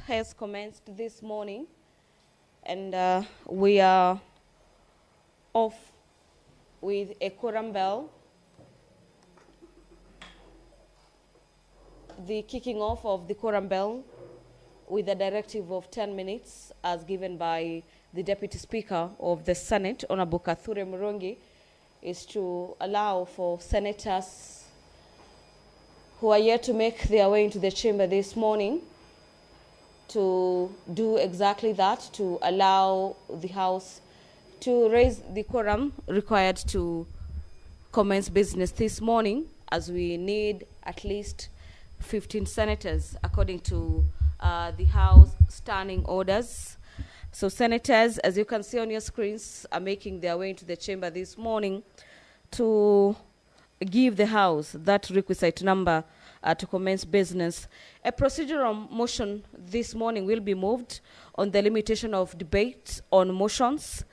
has commenced this morning, and we are off with a quorum bell. The kicking off of the quorum bell with a directive of 10 minutes as given by the Deputy Speaker of the Senate, Honorable Kathure Murungi, is to allow for senators who are yet to make their way into the chamber this morning to do exactly that, to allow the House to raise the quorum required to commence business this morning, as we need at least 15 senators according to the House standing orders. So senators, as you can see on your screens, are making their way into the chamber this morning to give the House that requisite number to commence business. A procedural motion this morning will be moved on the limitation of debate on motions.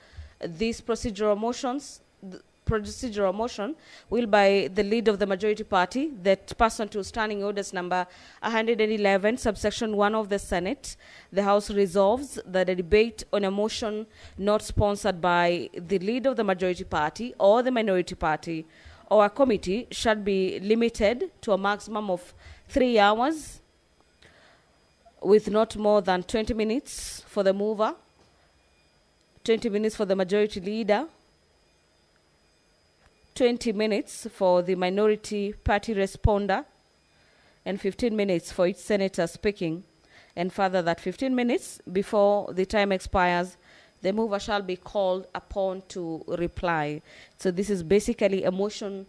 These procedural motion will by the lead of the majority party, that pursuant to standing orders number 111, subsection 1 of the Senate, the House resolves that a debate on a motion not sponsored by the lead of the majority party or the minority party or a committee shall be limited to a maximum of 3 hours, with not more than 20 minutes for the mover, 20 minutes for the majority leader, 20 minutes for the minority party responder, and 15 minutes for each senator speaking. And further, that 15 minutes before the time expires, the mover shall be called upon to reply. So this is basically a motion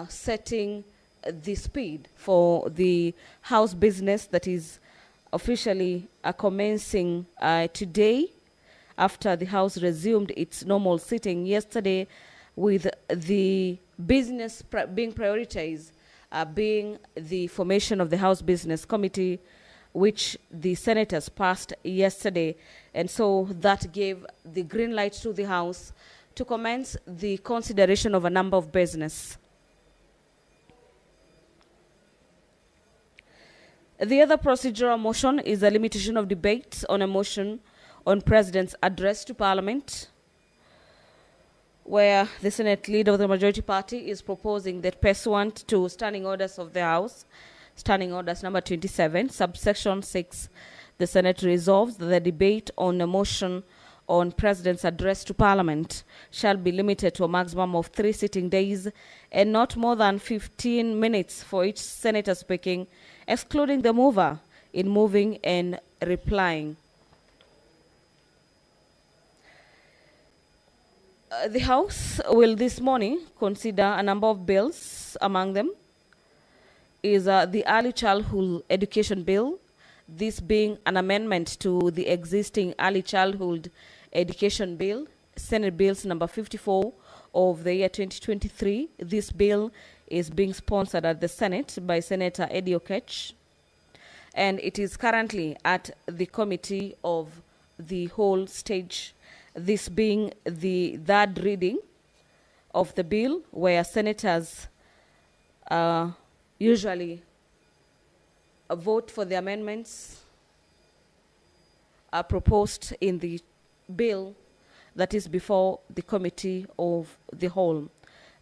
setting the speed for the House business that is officially commencing today, after the House resumed its normal sitting yesterday, with the business being prioritized, being the formation of the House Business Committee, which the senators passed yesterday. And so that gave the green light to the House to commence the consideration of a number of business. The other procedural motion is a limitation of debate on a motion on President's address to Parliament, where the Senate leader of the majority party is proposing that, pursuant to standing orders of the House, standing orders number 27, subsection 6, the Senate resolves that the debate on a motion on President's address to Parliament shall be limited to a maximum of 3 sitting days and not more than 15 minutes for each senator speaking, excluding the mover in moving and replying. The House will this morning consider a number of bills. Among them is the Early Childhood Education Bill, this being an amendment to the existing Early Childhood Education Bill, Senate Bills number 54 of the year 2023. This bill is being sponsored at the Senate by Senator Eddie Okech, and it is currently at the Committee of the Whole stage, this being the third reading of the bill, where senators usually vote for the amendments proposed in the bill that is before the Committee of the Whole.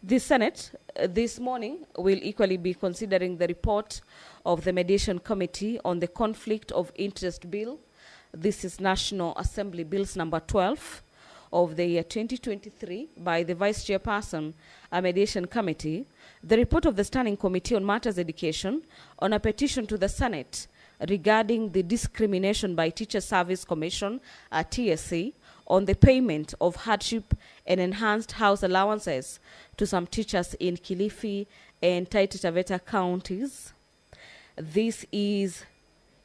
The Senate this morning will equally be considering the report of the Mediation Committee on the Conflict of Interest Bill. This is National Assembly Bills number 12 of the year 2023 by the Vice Chairperson, a Mediation Committee, the report of the Standing Committee on Matters Education on a petition to the Senate regarding the Discrimination by Teacher Service Commission, TSC, on the payment of hardship and enhanced house allowances to some teachers in Kilifi and Taita Taveta counties. This is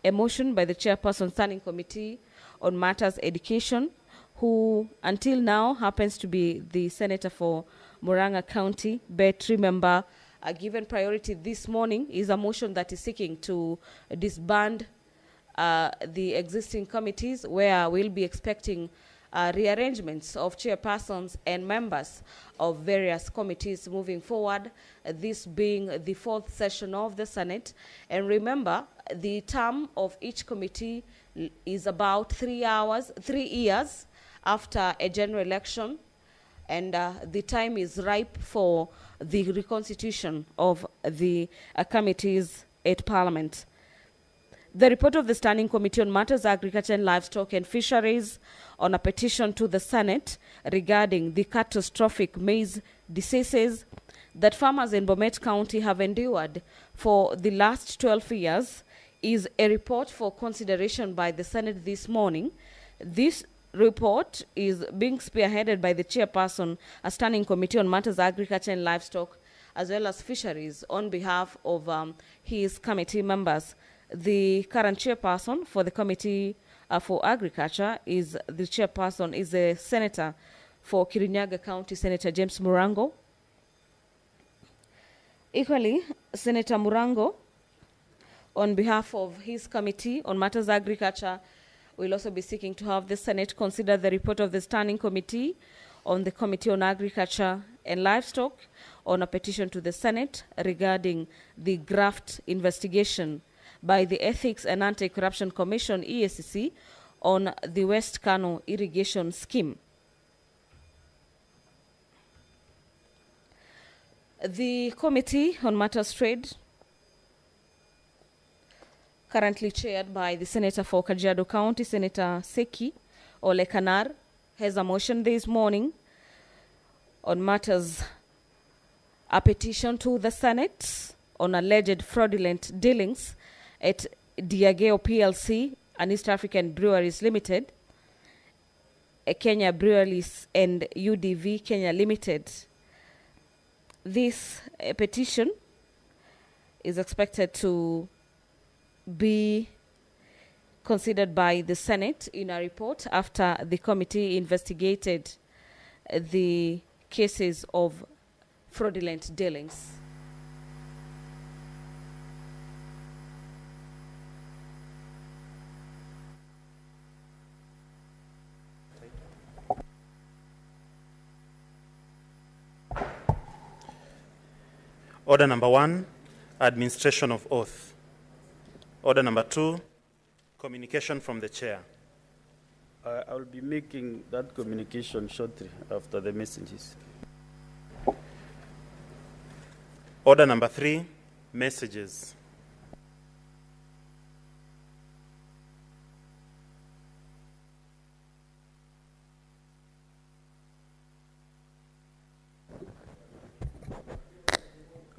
a motion by the Chairperson Standing Committee on Matters Education, who until now happens to be the senator for Murang'a County. But remember, given priority this morning is a motion that is seeking to disband the existing committees, where we'll be expecting rearrangements of chairpersons and members of various committees moving forward, this being the 4th session of the Senate. And remember, the term of each committee is about 3 years after a general election, and the time is ripe for the reconstitution of the committees at Parliament. The report of the Standing Committee on Matters Agriculture and Livestock and Fisheries on a petition to the Senate regarding the catastrophic maize diseases that farmers in Bomet County have endured for the last 12 years is a report for consideration by the Senate this morning. This report is being spearheaded by the chairperson, a Standing Committee on Matters Agriculture and Livestock, as well as Fisheries, on behalf of his committee members. The current chairperson for the Committee for Agriculture is the Senator for Kirinyaga County, Senator James Murango. Equally, Senator Murango, on behalf of his Committee on Matters Agriculture, will also be seeking to have the Senate consider the report of the Standing Committee on the Committee on Agriculture and Livestock on a petition to the Senate regarding the graft investigation by the Ethics and Anti-Corruption Commission, EACC, on the West Kano irrigation scheme. The Committee on Matters Trade, currently chaired by the Senator for Kajiado County, Senator Seki Olekanar, has a motion this morning on matters, a petition to the Senate on alleged fraudulent dealings at Diageo PLC and East African Breweries Limited, Kenya Breweries and UDV Kenya Limited. This petition is expected to be considered by the Senate in a report after the committee investigated the cases of fraudulent dealings. Order number 1, administration of oath. Order number 2, communication from the chair. I will be making that communication shortly after the messages. Order number 3, messages.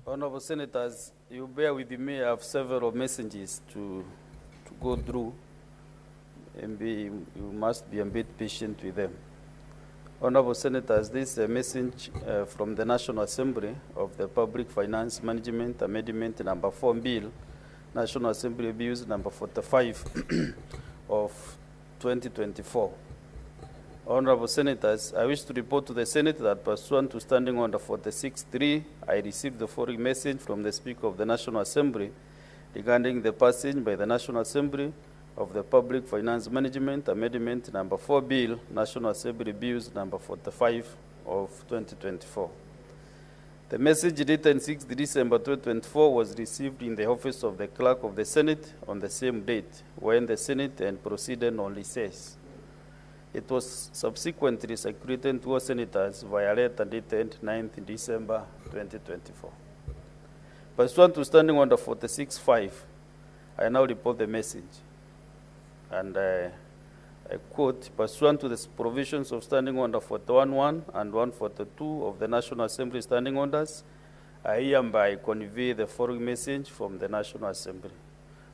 Honorable Senators, you bear with me. I have several messages to go through, and you must be a bit patient with them. Honorable Senators, this is a message from the National Assembly of the Public Finance Management Amendment number 4 Bill, National Assembly Bills number 45 of 2024. Honorable Senators, I wish to report to the Senate that pursuant to Standing Order 46.3, I received the following message from the Speaker of the National Assembly regarding the passage by the National Assembly of the Public Finance Management Amendment number 4 Bill, National Assembly Bills number 45 of 2024. The message dated 6 December 2024 was received in the office of the Clerk of the Senate on the same date, when the Senate and proceeded on recess. It was subsequently circulated to all senators via letter dated 9th December 2024. Pursuant to Standing Order 46.5, I now report the message. And I quote, pursuant to the provisions of Standing Order 41.1 and 142 of the National Assembly Standing Orders, I hereby convey the following message from the National Assembly.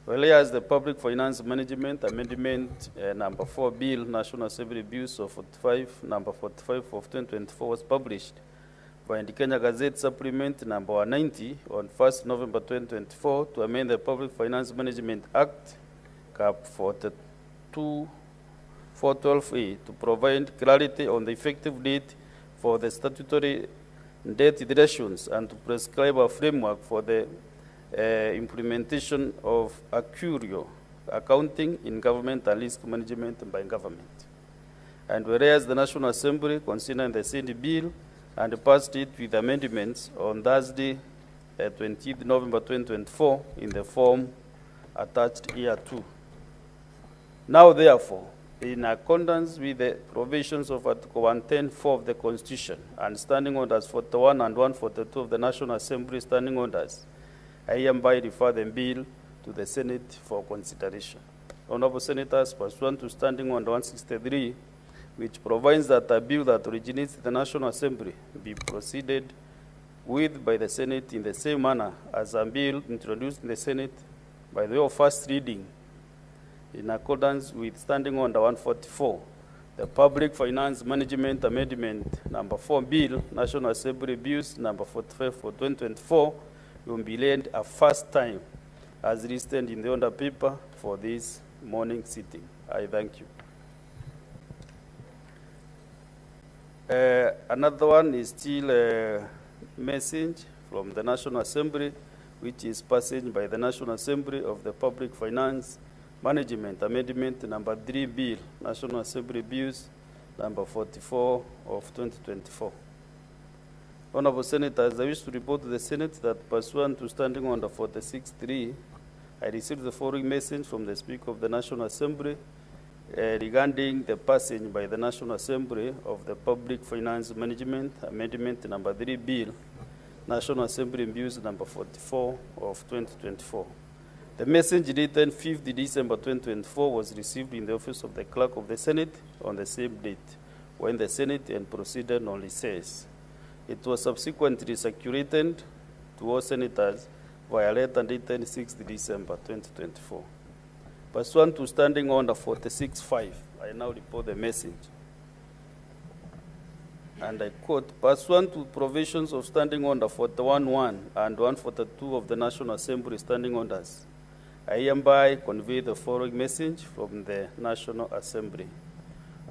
Whereas the Public Finance Management Amendment number 4 Bill, National Assembly Bills of 45, number 45 of 2024 was published by the Kenya Gazette Supplement number 190 on 1st November 2024 to amend the Public Finance Management Act, Cap 412A, to provide clarity on the effective date for the statutory debt deductions and to prescribe a framework for the implementation of actuarial accounting in government and risk management by government. And whereas the National Assembly considered the said bill and passed it with amendments on Thursday, 20th November 2024, in the form attached here too. Now, therefore, in accordance with the provisions of Article 110(4) of the Constitution and Standing Orders 41 and 142 of the National Assembly Standing Orders, I hereby refer the bill to the Senate for consideration. Honorable Senators, pursuant to Standing Order 163, which provides that a bill that originates in the National Assembly be proceeded with by the Senate in the same manner as a bill introduced in the Senate by the way of first reading, in accordance with Standing Order 144, the Public Finance Management Amendment Number 4 Bill, National Assembly Bills Number 45 for 2024, will be laid a first time as listed in the order paper for this morning sitting. I thank you. Another one is still a message from the National Assembly, which is passed by the National Assembly of the Public Finance Management Amendment Number 3 Bill, National Assembly Bills Number 44 of 2024. Honorable Senators, I wish to report to the Senate that pursuant to Standing Order 46.3, I received the following message from the Speaker of the National Assembly regarding the passage by the National Assembly of the Public Finance Management Amendment Number 3 Bill, National Assembly Bills Number 44 of 2024. The message dated 5th December 2024 was received in the office of the Clerk of the Senate on the same date, when the Senate and proceeded on recess. It was subsequently circulated to all Senators via letter dated 6th December 2024. Pursuant to Standing Order 46.5, I now report the message. And I quote, pursuant to provisions of Standing Order 41.1 and 142 of the National Assembly Standing Orders, I hereby convey the following message from the National Assembly.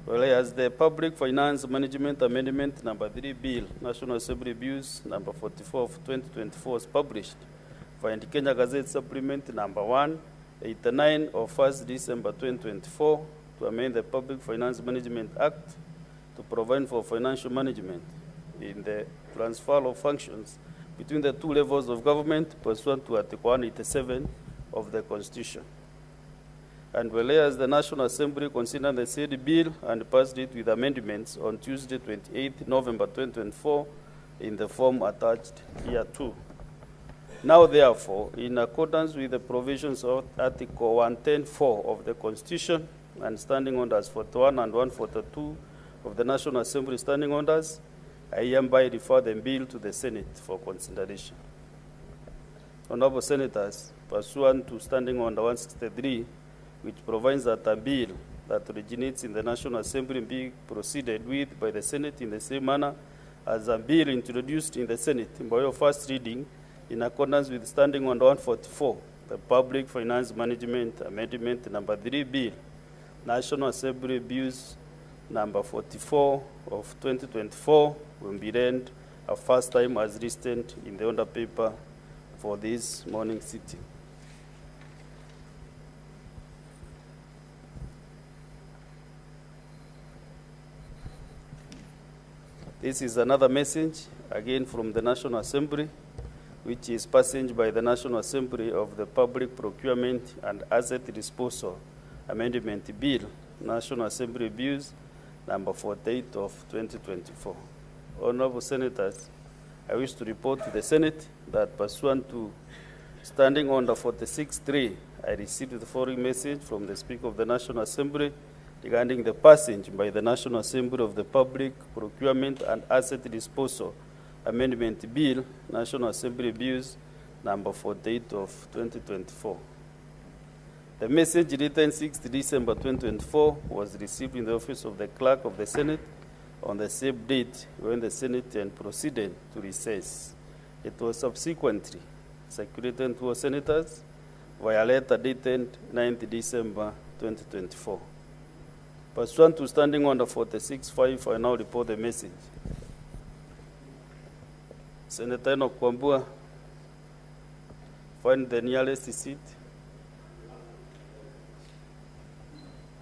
Whereas the Public Finance Management Amendment Number 3 Bill, National Assembly Bills Number 44 of 2024 was published via the Kenya Gazette Supplement Number 189 of 1st December 2024 to amend the Public Finance Management Act to provide for financial management in the transfer of functions between the two levels of government pursuant to Article 187 of the Constitution. And whereas the National Assembly considered the said bill and passed it with amendments on Tuesday, 28 November 2024, in the form attached hereto. Now, therefore, in accordance with the provisions of Article 110(4) of the Constitution and Standing Orders 41 and 142 of the National Assembly Standing Orders, I hereby refer the bill to the Senate for consideration. Honorable Senators, pursuant to Standing Order 163, which provides that a bill that originates in the National Assembly be proceeded with by the Senate in the same manner as a bill introduced in the Senate by your first reading, in accordance with Standing Order 144, the Public Finance Management Amendment Number 3 Bill, National Assembly Bills Number 44 of 2024, will be read a first time as listed in the order paper for this morning sitting. This is another message, again from the National Assembly, which is passed by the National Assembly of the Public Procurement and Asset Disposal Amendment Bill, National Assembly Bills Number 48 of 2024. Honorable Senators, I wish to report to the Senate that pursuant to Standing Order 46.3, I received the following message from the Speaker of the National Assembly regarding the passage by the National Assembly of the Public Procurement and Asset Disposal Amendment Bill, National Assembly Bills Number 48 of 2024. The message dated 6th December 2024 was received in the office of the Clerk of the Senate on the same date when the Senate and proceeded to recess. It was subsequently circulated to all Senators via letter dated 9th December 2024. Pursuant to Standing Order 46.5, I now report the message. Senator Enoch Kwambua, find the nearest seat.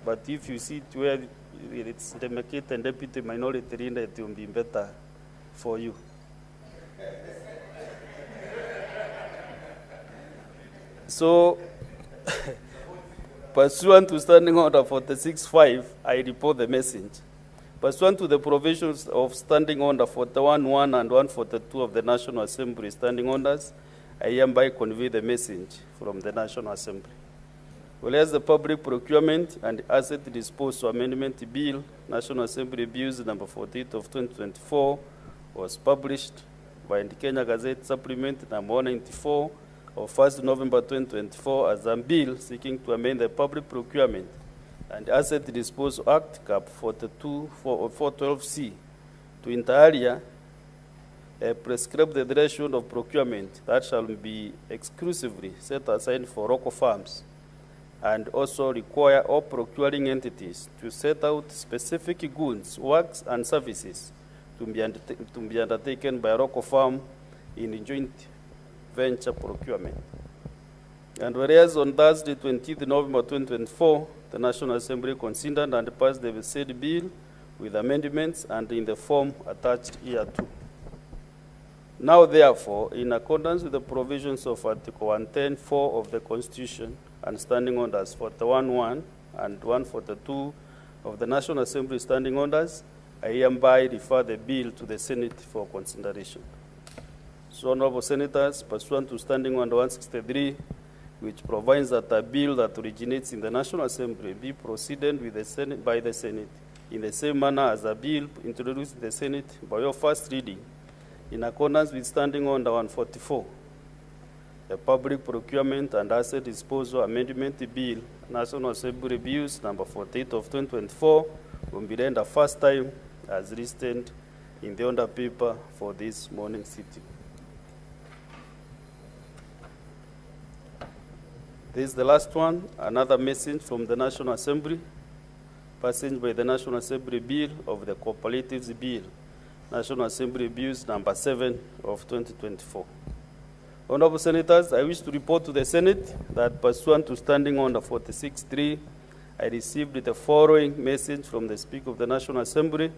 But if you sit where it's Democrat and Deputy Minority Leader, it will be better for you. So, Pursuant to Standing Order 46.5, I report the message. Pursuant to the provisions of Standing Order 41.1 and 142 of the National Assembly Standing Orders, I hereby convey the message from the National Assembly. Whereas the Public Procurement and Asset Disposal Amendment Bill, National Assembly Bills number 48 of 2024, was published by the Kenya Gazette Supplement number 194 of 1st November 2024 as a bill seeking to amend the Public Procurement and Asset Disposal Act, Cap 412C, to inter alia prescribe the threshold of procurement that shall be exclusively set aside for local farms, and also require all procuring entities to set out specific goods, works, and services to be undertaken by a local farm in joint venture procurement. And whereas on Thursday, 20th November 2024, the National Assembly considered and passed the said bill with amendments and in the form attached hereto. Now, therefore, in accordance with the provisions of Article 110(4) of the Constitution and Standing Orders 41.1 and 142 of the National Assembly Standing Orders, I hereby refer the bill to the Senate for consideration. So, Honorable Senators, pursuant to Standing Order 163, which provides that a bill that originates in the National Assembly be proceeded with the Senate by the Senate in the same manner as a bill introduced in the Senate by your first reading, in accordance with Standing Order 144. The Public Procurement and Asset Disposal Amendment Bill, National Assembly Bills number 48 of 2024, will be read the first time as listed in the order paper for this morning sitting. This is the last one, another message from the National Assembly, passed by the National Assembly Bill of the Cooperatives Bill, National Assembly Bills number 7 of 2024. Honorable Senators, I wish to report to the Senate that pursuant to Standing Order 46.3, I received the following message from the Speaker of the National Assembly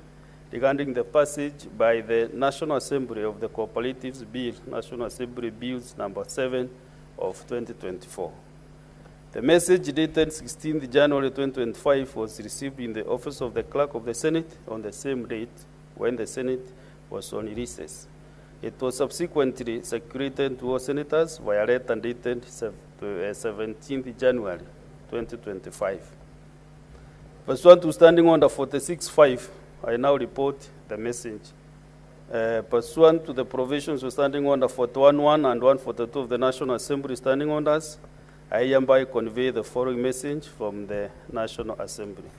regarding the passage by the National Assembly of the Cooperatives Bill, National Assembly Bills number 7 of 2024. The message dated 16th January 2025 was received in the office of the Clerk of the Senate on the same date when the Senate was on recess. It was subsequently circulated to all senators via letter dated 17th January 2025. Pursuant to Standing Order 46.5, I now report the message. Pursuant to the provisions of Standing Order 41.1 and 142 of the National Assembly Standing Orders, I hereby convey the following message from the National Assembly.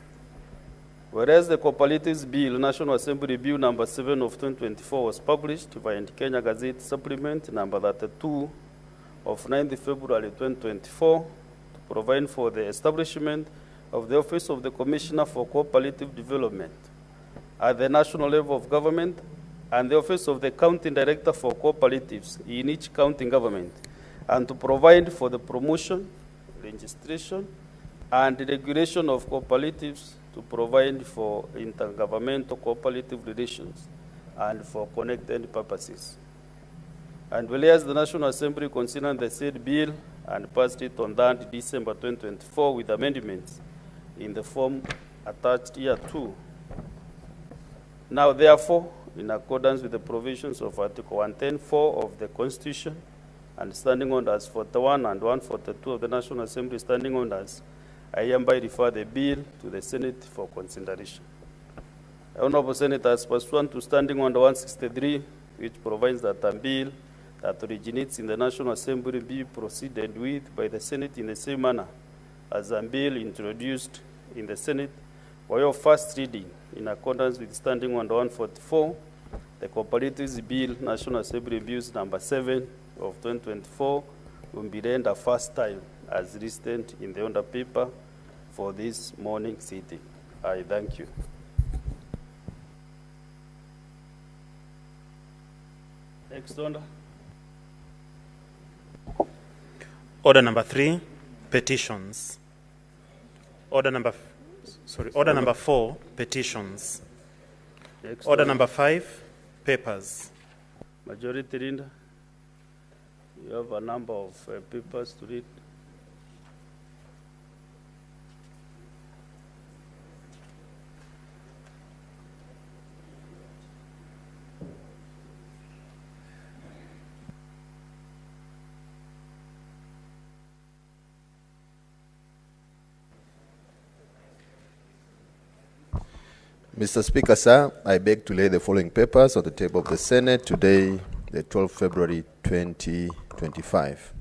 Whereas the Cooperatives Bill, National Assembly Bill number 7 of 2024 was published by the Kenya Gazette Supplement number 32 of 9th February 2024 to provide for the establishment of the Office of the Commissioner for Cooperative Development at the national level of government and the Office of the County Director for Cooperatives in each county government, and to provide for the promotion, registration, and regulation of cooperatives, to provide for intergovernmental cooperative relations and for connected purposes. And whereas the National Assembly considered the said bill and passed it on 3rd December 2024 with amendments in the form attached hereto. Now, therefore, in accordance with the provisions of Article 110(4) of the Constitution and Standing Orders 41 and 142 of the National Assembly Standing Orders, I hereby refer the bill to the Senate for consideration. Honorable Senators, pursuant to Standing Order 163, which provides that a bill that originates in the National Assembly be proceeded with by the Senate in the same manner as a bill introduced in the Senate for your first reading, in accordance with Standing Order 144, the Cooperatives Bill, National Assembly Bills number 7 of 2024, will be read the first time as listed in the order paper for this morning sitting. I thank you. Next order. Order number 3, petitions. Order number 4, petitions. Next Order number 5, papers. Majority Leader, you have a number of papers to read. Mr. Speaker, sir, I beg to lay the following papers on the table of the Senate today, the 12th February 2025.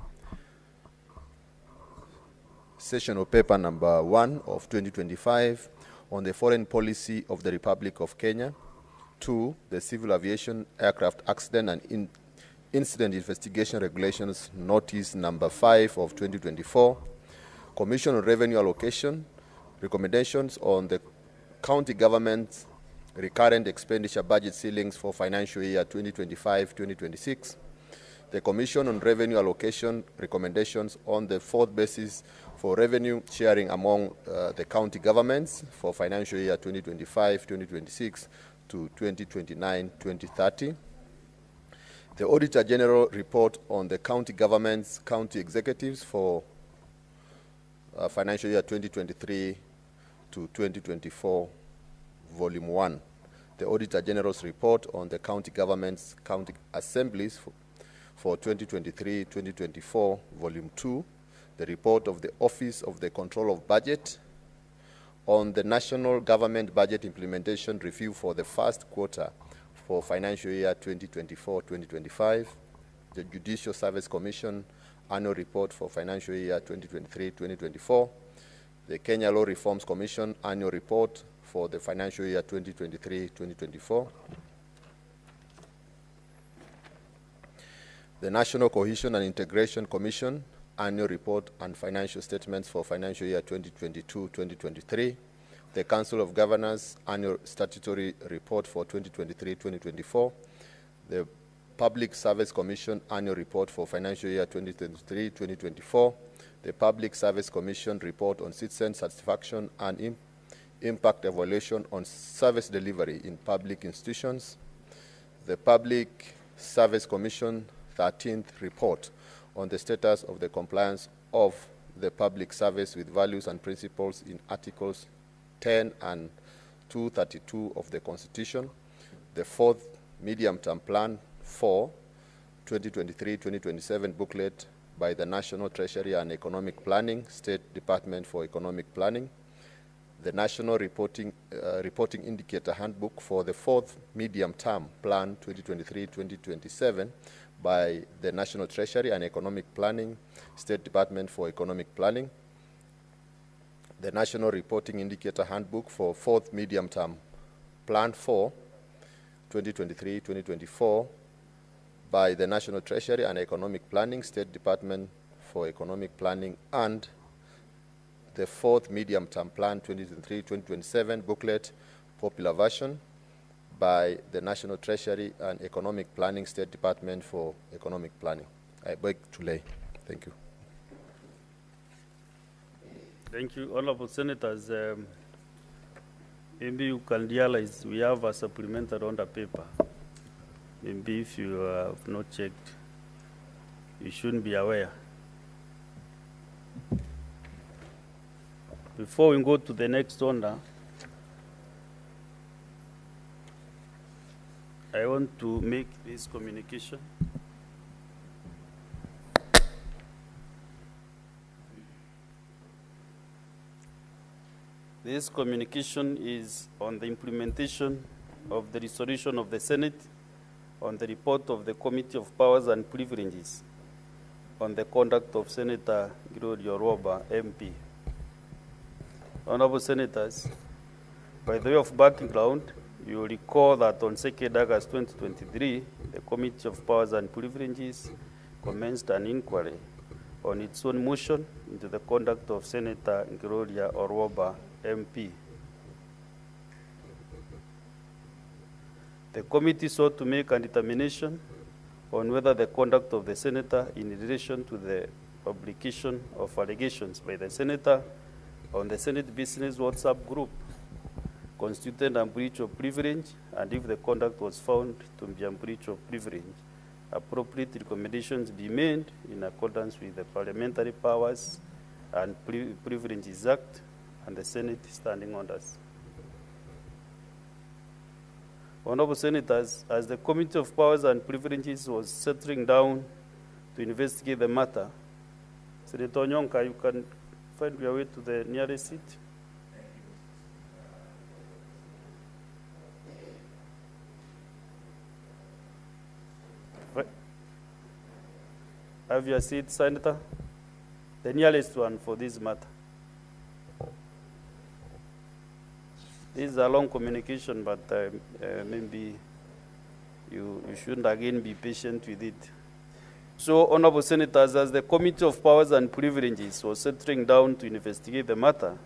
Session of paper number 1 of 2025 on the foreign policy of the Republic of Kenya. 2, the Civil Aviation Aircraft Accident and Incident Investigation Regulations Notice number 5 of 2024. Commission on Revenue Allocation, recommendations on the county government's recurrent expenditure budget ceilings for financial year 2025-2026. The Commission on Revenue Allocation, recommendations on the fourth basis for revenue sharing among the county governments for financial year 2025-2026 to 2029-2030. The Auditor General report on the county government's county executives for financial year 2023 to 2024, Volume 1. The Auditor General's report on the county government's county assemblies for 2023-2024, Volume 2. The report of the Office of the Control of Budget on the National Government Budget Implementation Review for the first quarter for financial year 2024-2025. The Judicial Service Commission Annual Report for financial year 2023-2024. The Kenya Law Reforms Commission Annual Report for the financial year 2023-2024. The National Cohesion and Integration Commission Annual Report and Financial Statements for financial year 2022-2023. The Council of Governors Annual Statutory Report for 2023-2024. The Public Service Commission Annual Report for financial year 2023-2024. The Public Service Commission Report on Citizen Satisfaction and Impact Evaluation on Service Delivery in Public Institutions. The Public Service Commission 13th Report on the status of the compliance of the public service with values and principles in Articles 10 and 232 of the Constitution. The fourth Medium-Term Plan 4, 2023-2027 booklet by the National Treasury and Economic Planning, State Department for Economic Planning. The National Reporting Indicator Handbook for the fourth Medium-Term Plan 2023-2027 by the National Treasury and Economic Planning, State Department for Economic Planning. The National Reporting Indicator Handbook for fourth Medium-Term Plan 4, 2023-2024 by the National Treasury and Economic Planning, State Department for Economic Planning, and the fourth Medium-Term Plan 2023-2027 booklet, popular version, by the National Treasury and Economic Planning, State Department for Economic Planning. I beg to lay. Thank you. Thank you, Honorable Senators. Maybe you can realize we have a supplementary on the paper. Maybe if you have not checked, you shouldn't be aware. Before we go to the next order, I want to make this communication. This communication is on the implementation of the resolution of the Senate on the report of the Committee of Powers and Privileges on the conduct of Senator Gloria Roba, MP. Honorable Senators, by the way of background, you will recall that on 2nd August 2023, the Committee of Powers and Privileges commenced an inquiry on its own motion into the conduct of Senator Gloria Oroba, MP. The committee sought to make a determination on whether the conduct of the senator in relation to the publication of allegations by the senator on the Senate Business WhatsApp group constituted a breach of privilege, and if the conduct was found to be a breach of privilege, appropriate recommendations be made in accordance with the Parliamentary Powers and Privileges Act and the Senate Standing Orders. Honorable Senators, as the Committee of Powers and Privileges was settling down to investigate the matter, Senator Onyonka, you can find your way to the nearest seat. Have your seat, Senator. The nearest one for this matter. This is a long communication, but maybe you shouldn't again be patient with it. So, Honorable Senators, as the Committee of Powers and Privileges was settling down to investigate the matter,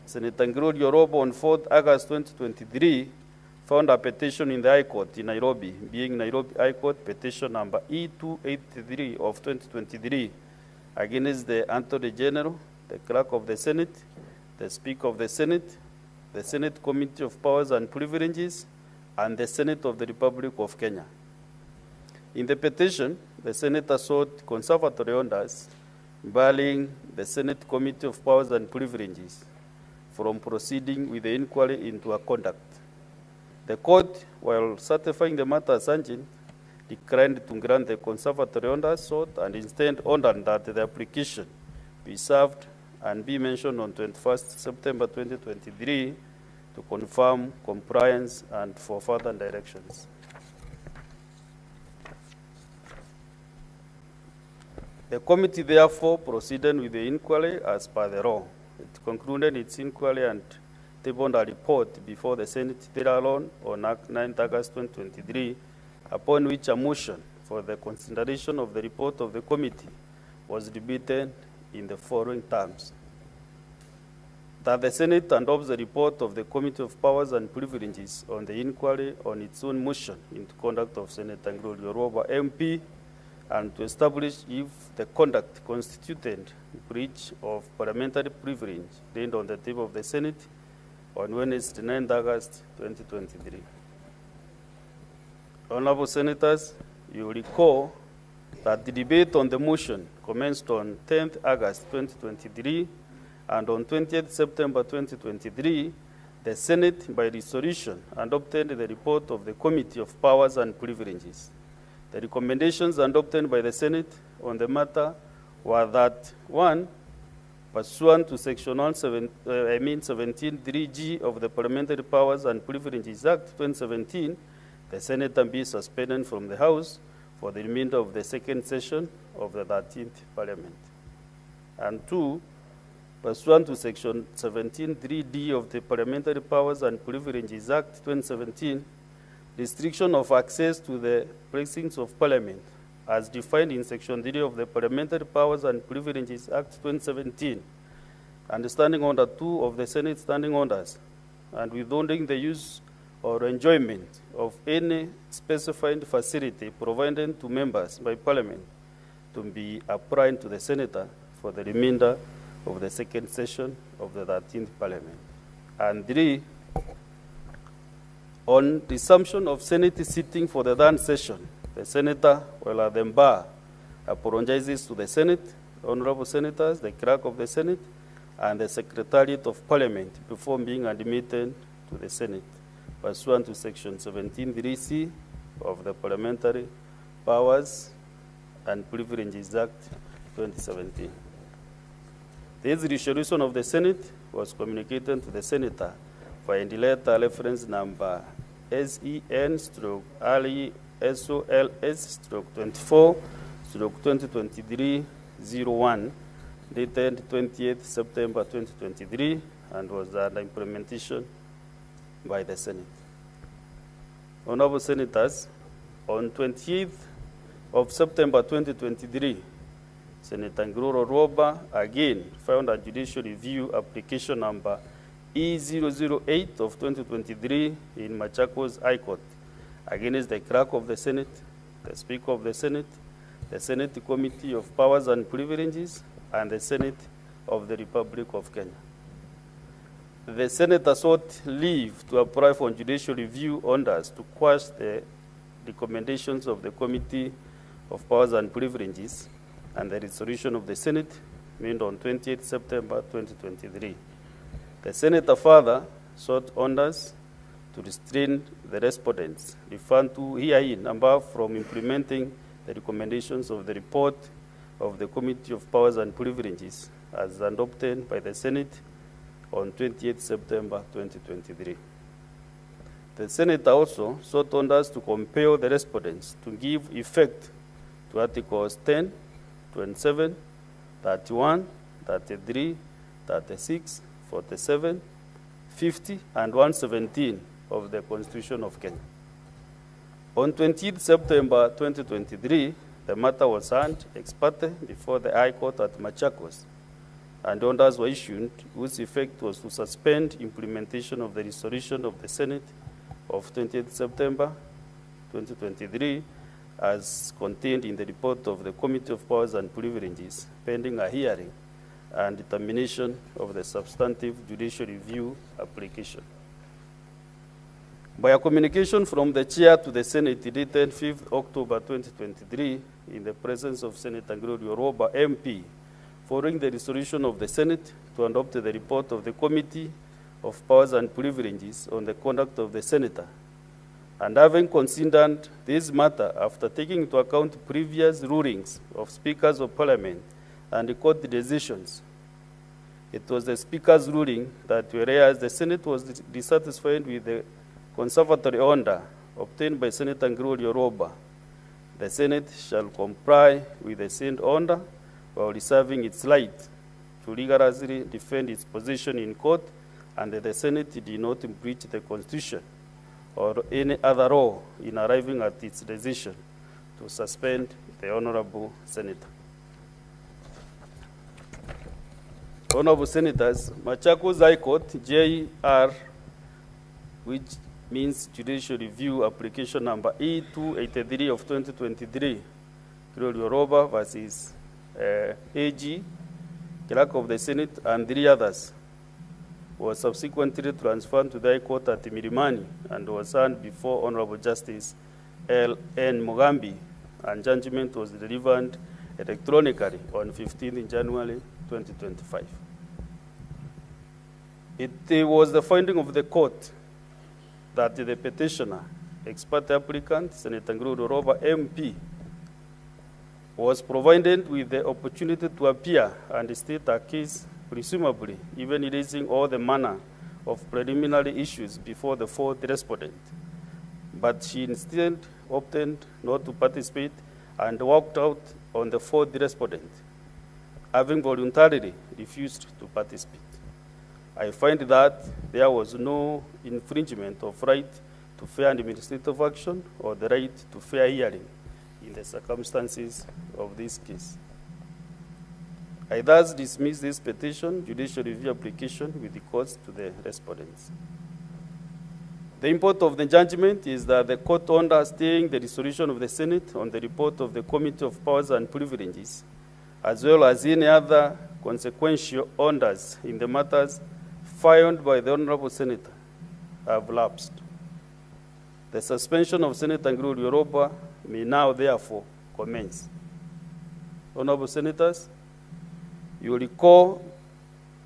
Senator Ngirori Orobo on 4th August 2023 found a petition in the High Court in Nairobi, being Nairobi High Court petition number E283 of 2023, against the Attorney General, the Clerk of the Senate, the Speaker of the Senate Committee of Powers and Privileges, and the Senate of the Republic of Kenya. In the petition, the Senator sought conservatory orders barring the Senate Committee of Powers and Privileges from proceeding with the inquiry into her conduct. The court, while certifying the matter as urgent, declined to grant the conservatory orders sought and instead ordered that the application be served and be mentioned on 21st September 2023 to confirm compliance and for further directions. The committee therefore proceeded with the inquiry as per the law. It concluded its inquiry and tabled a report before the Senate thereon on 9th August 2023, upon which a motion for the consideration of the report of the committee was debated in the following terms: that the Senate adopts the report of the Committee of Powers and Privileges on the inquiry on its own motion into conduct of Senator Ngirori Orobo MP, and to establish if the conduct constituted breach of parliamentary privilege laid on the table of the Senate on Wednesday, 9th August 2023. Honorable Senators, you recall that the debate on the motion commenced on 10th August 2023, and on 20th September 2023, the Senate, by resolution, adopted the report of the Committee of Powers and Privileges. The recommendations adopted by the Senate on the matter were that, 1, pursuant to Section 17(3)(g) of the Parliamentary Powers and Privileges Act 2017, the Senator be suspended from the House for the remainder of the second session of the 13th Parliament. And 2, pursuant to Section 17(3)(d) of the Parliamentary Powers and Privileges Act 2017, restriction of access to the precincts of Parliament, as defined in Section 3 of the Parliamentary Powers and Privileges Act 2017, and Standing Order 2 of the Senate Standing Orders, and withholding the use or enjoyment of any specified facility provided to members by Parliament to be applied to the Senator for the remainder of the second session of the 13th Parliament. And 3, on resumption of Senate sitting for the third session, the Senator, while at the bar, apologizes to the Senate, Honorable Senators, the Clerk of the Senate, and the Secretariat of Parliament before being admitted to the Senate, pursuant to Section 17(3)(c) of the Parliamentary Powers and Privileges Act 2017. This resolution of the Senate was communicated to the Senator via the letter reference number SEN/RESOLS/24/2023-01, dated 20th September 2023, and was under implementation by the Senate. Honorable Senators, on 20th of September 2023, Senator Ngirori Orobo again filed a judicial review application number E008 of 2023 in Machakos High Court against the Clerk of the Senate, the Speaker of the Senate Committee of Powers and Privileges, and the Senate of the Republic of Kenya. The Senator sought leave to apply for judicial review orders to quash the recommendations of the Committee of Powers and Privileges and the resolution of the Senate made on 28 September 2023. The Senator further sought orders to restrain the respondents referred to herein above from implementing the recommendations of the report of the Committee of Powers and Privileges as adopted by the Senate on 28 September 2023. The Senator also sought orders to compel the respondents to give effect to Articles 10, 27, 31, 33, 36, 47, 50, and 117 of the Constitution of Kenya. On 20th September 2023, the matter was heard ex parte before the High Court at Machakos, and orders were issued whose effect was to suspend implementation of the resolution of the Senate of 20th September 2023 as contained in the report of the Committee of Powers and Privileges, pending a hearing and determination of the substantive judicial review application. By a communication from the Chair to the Senate dated 5th October 2023, in the presence of Senator Gloria Roba, MP, following the resolution of the Senate to adopt the report of the Committee of Powers and Privileges on the conduct of the Senator, and having considered this matter after taking into account previous rulings of Speakers of Parliament and the court decisions, it was the Speaker's ruling that whereas the Senate was dissatisfied with the conservatory order obtained by Senator Gloria Roba, the Senate shall comply with the said order while reserving its right to rigorously defend its position in court, and that the Senate did not breach the Constitution or any other law in arriving at its decision to suspend the Honorable Senator. Honorable Senators, Machakos High Court, JR, which means Judicial Review Application number E283 of 2023, Gloria Roba versus AG, Clerk of the Senate, and 3 others, was subsequently transferred to the High Court at Milimani and was heard before Honorable Justice L.N. Mugambi, and judgment was delivered electronically on 15 January 2025. It was the finding of the court that the petitioner, ex parte applicant, Senator Gloria Roba, MP, was provided with the opportunity to appear and state a case, presumably even raising all the manner of preliminary issues before the 4th respondent. But she instead opted not to participate and walked out on the 4th respondent, having voluntarily refused to participate. I find that there was no infringement of right to fair and administrative action or the right to fair hearing in the circumstances of this case. I thus dismiss this petition, judicial review application, with the courts to the respondents. The import of the judgment is that the court order staying the resolution of the Senate on the report of the Committee of Powers and Privileges, as well as any other consequential orders in the matters filed by the Honorable Senator, have lapsed. The suspension of Senator Gloria Roba may now therefore commence. Honorable Senators, you recall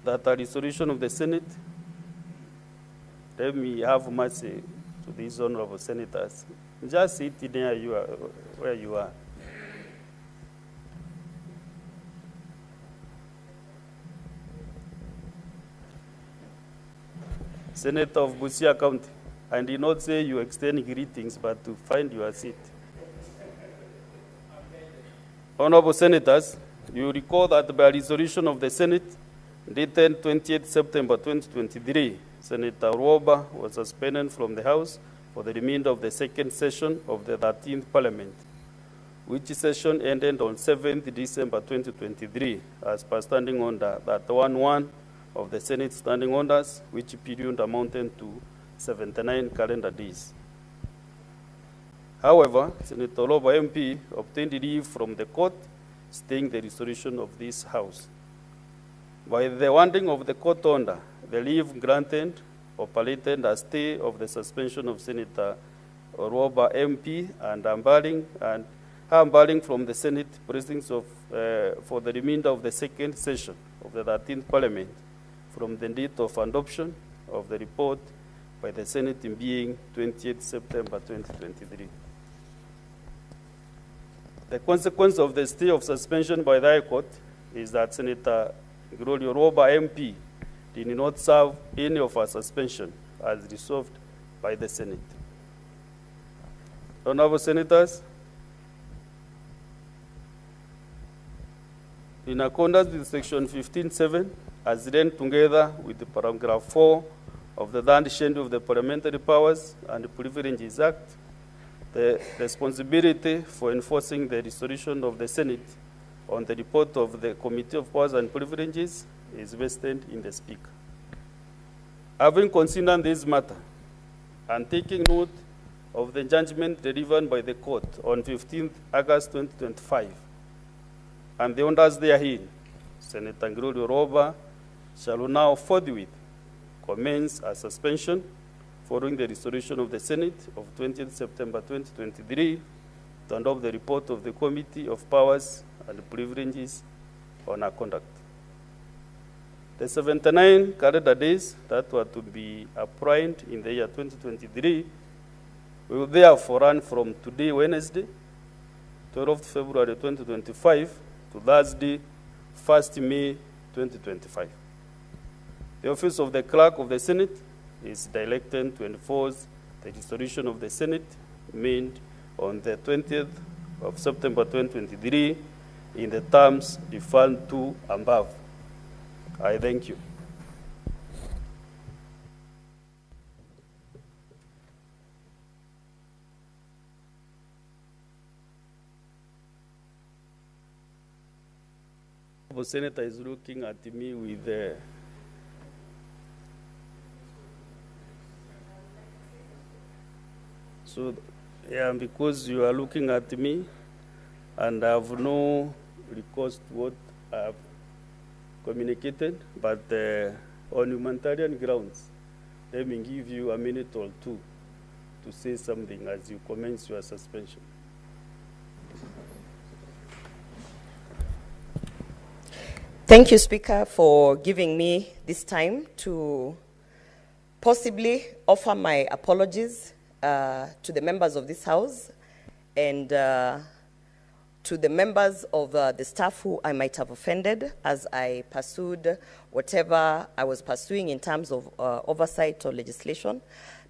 that a resolution of the Senate, let me have mercy to these honorable senators. Just sit there where you are. Senator of Busia County, I did not say you extend greetings, but to find your seat. Honorable Senators, you recall that by resolution of the Senate dated 28 September 2023, Senator Roba was suspended from the House for the remainder of the 2nd session of the 13th Parliament, which session ended on 7th December 2023, as per standing order that 1-1 of the Senate standing orders, which period amounted to 79 calendar days. However, Senator Roba MP obtained leave from the court, staying the resolution of this House. By the wording of the court order, the leave granted operated a stay of the suspension of Senator Roba MP and unbarring from the Senate proceedings for the remainder of the 2nd session of the 13th Parliament from the date of adoption of the report by the Senate in being 28 September 2023. The consequence of the stay of suspension by the High Court is that Senator Gloria Roba MP did not serve any of her suspension as resolved by the Senate. Honorable Senators, In accordance with Section 15(7), as read together with the paragraph 4 of the third schedule of the Parliamentary Powers and Privileges Act, the responsibility for enforcing the resolution of the Senate on the report of the Committee of Powers and Privileges is vested in the Speaker. Having considered this matter and taking note of the judgment delivered by the court on 15th August 2025, and the orders therein, Senator Gregory Roba shall now forthwith commence a suspension following the resolution of the Senate of 20th September 2023 to adopt the report of the Committee of Powers and Privileges on our conduct. The 79 calendar days that were to be applied in the year 2023 will therefore run from today, Wednesday, 12th February 2025, to Thursday, 1st May 2025. The office of the Clerk of the Senate is directed to enforce the resolution of the Senate made on the 20th of September 2023 in the terms referred to above. I thank you. The Senator is looking at me with so, yeah, because you are looking at me and I have no recourse to what I have communicated, but on humanitarian grounds, let me give you a minute or two to say something as you commence your suspension. Thank you, Speaker, for giving me this time to possibly offer my apologies to the members of this House and to the members of the staff who I might have offended as I pursued whatever I was pursuing in terms of oversight or legislation.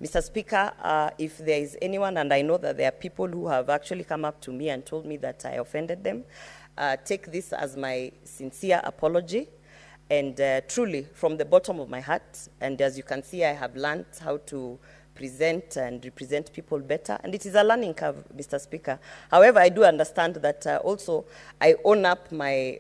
Mr. Speaker, if there is anyone, and I know that there are people who have actually come up to me and told me that I offended them, take this as my sincere apology. And truly, from the bottom of my heart, and as you can see, I have learned how to present and represent people better. And it is a learning curve, Mr. Speaker. However, I do understand that also I own up my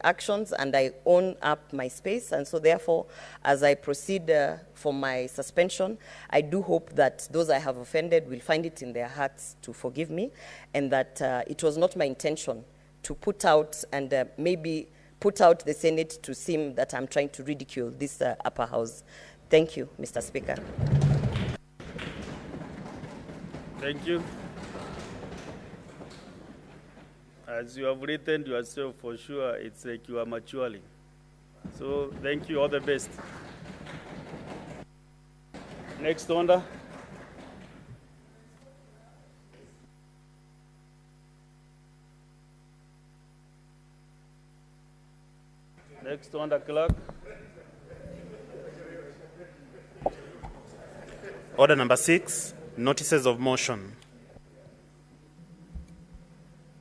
actions and I own up my space. And so therefore, as I proceed for my suspension, I do hope that those I have offended will find it in their hearts to forgive me, and that it was not my intention to put out and maybe put out the Senate to seem that I'm trying to ridicule this upper house. Thank you, Mr. Speaker. Thank you. As you have written yourself, for sure, it's like you are maturing. So thank you, all the best. Next order. Next order, clerk. Order number 6, notices of motion.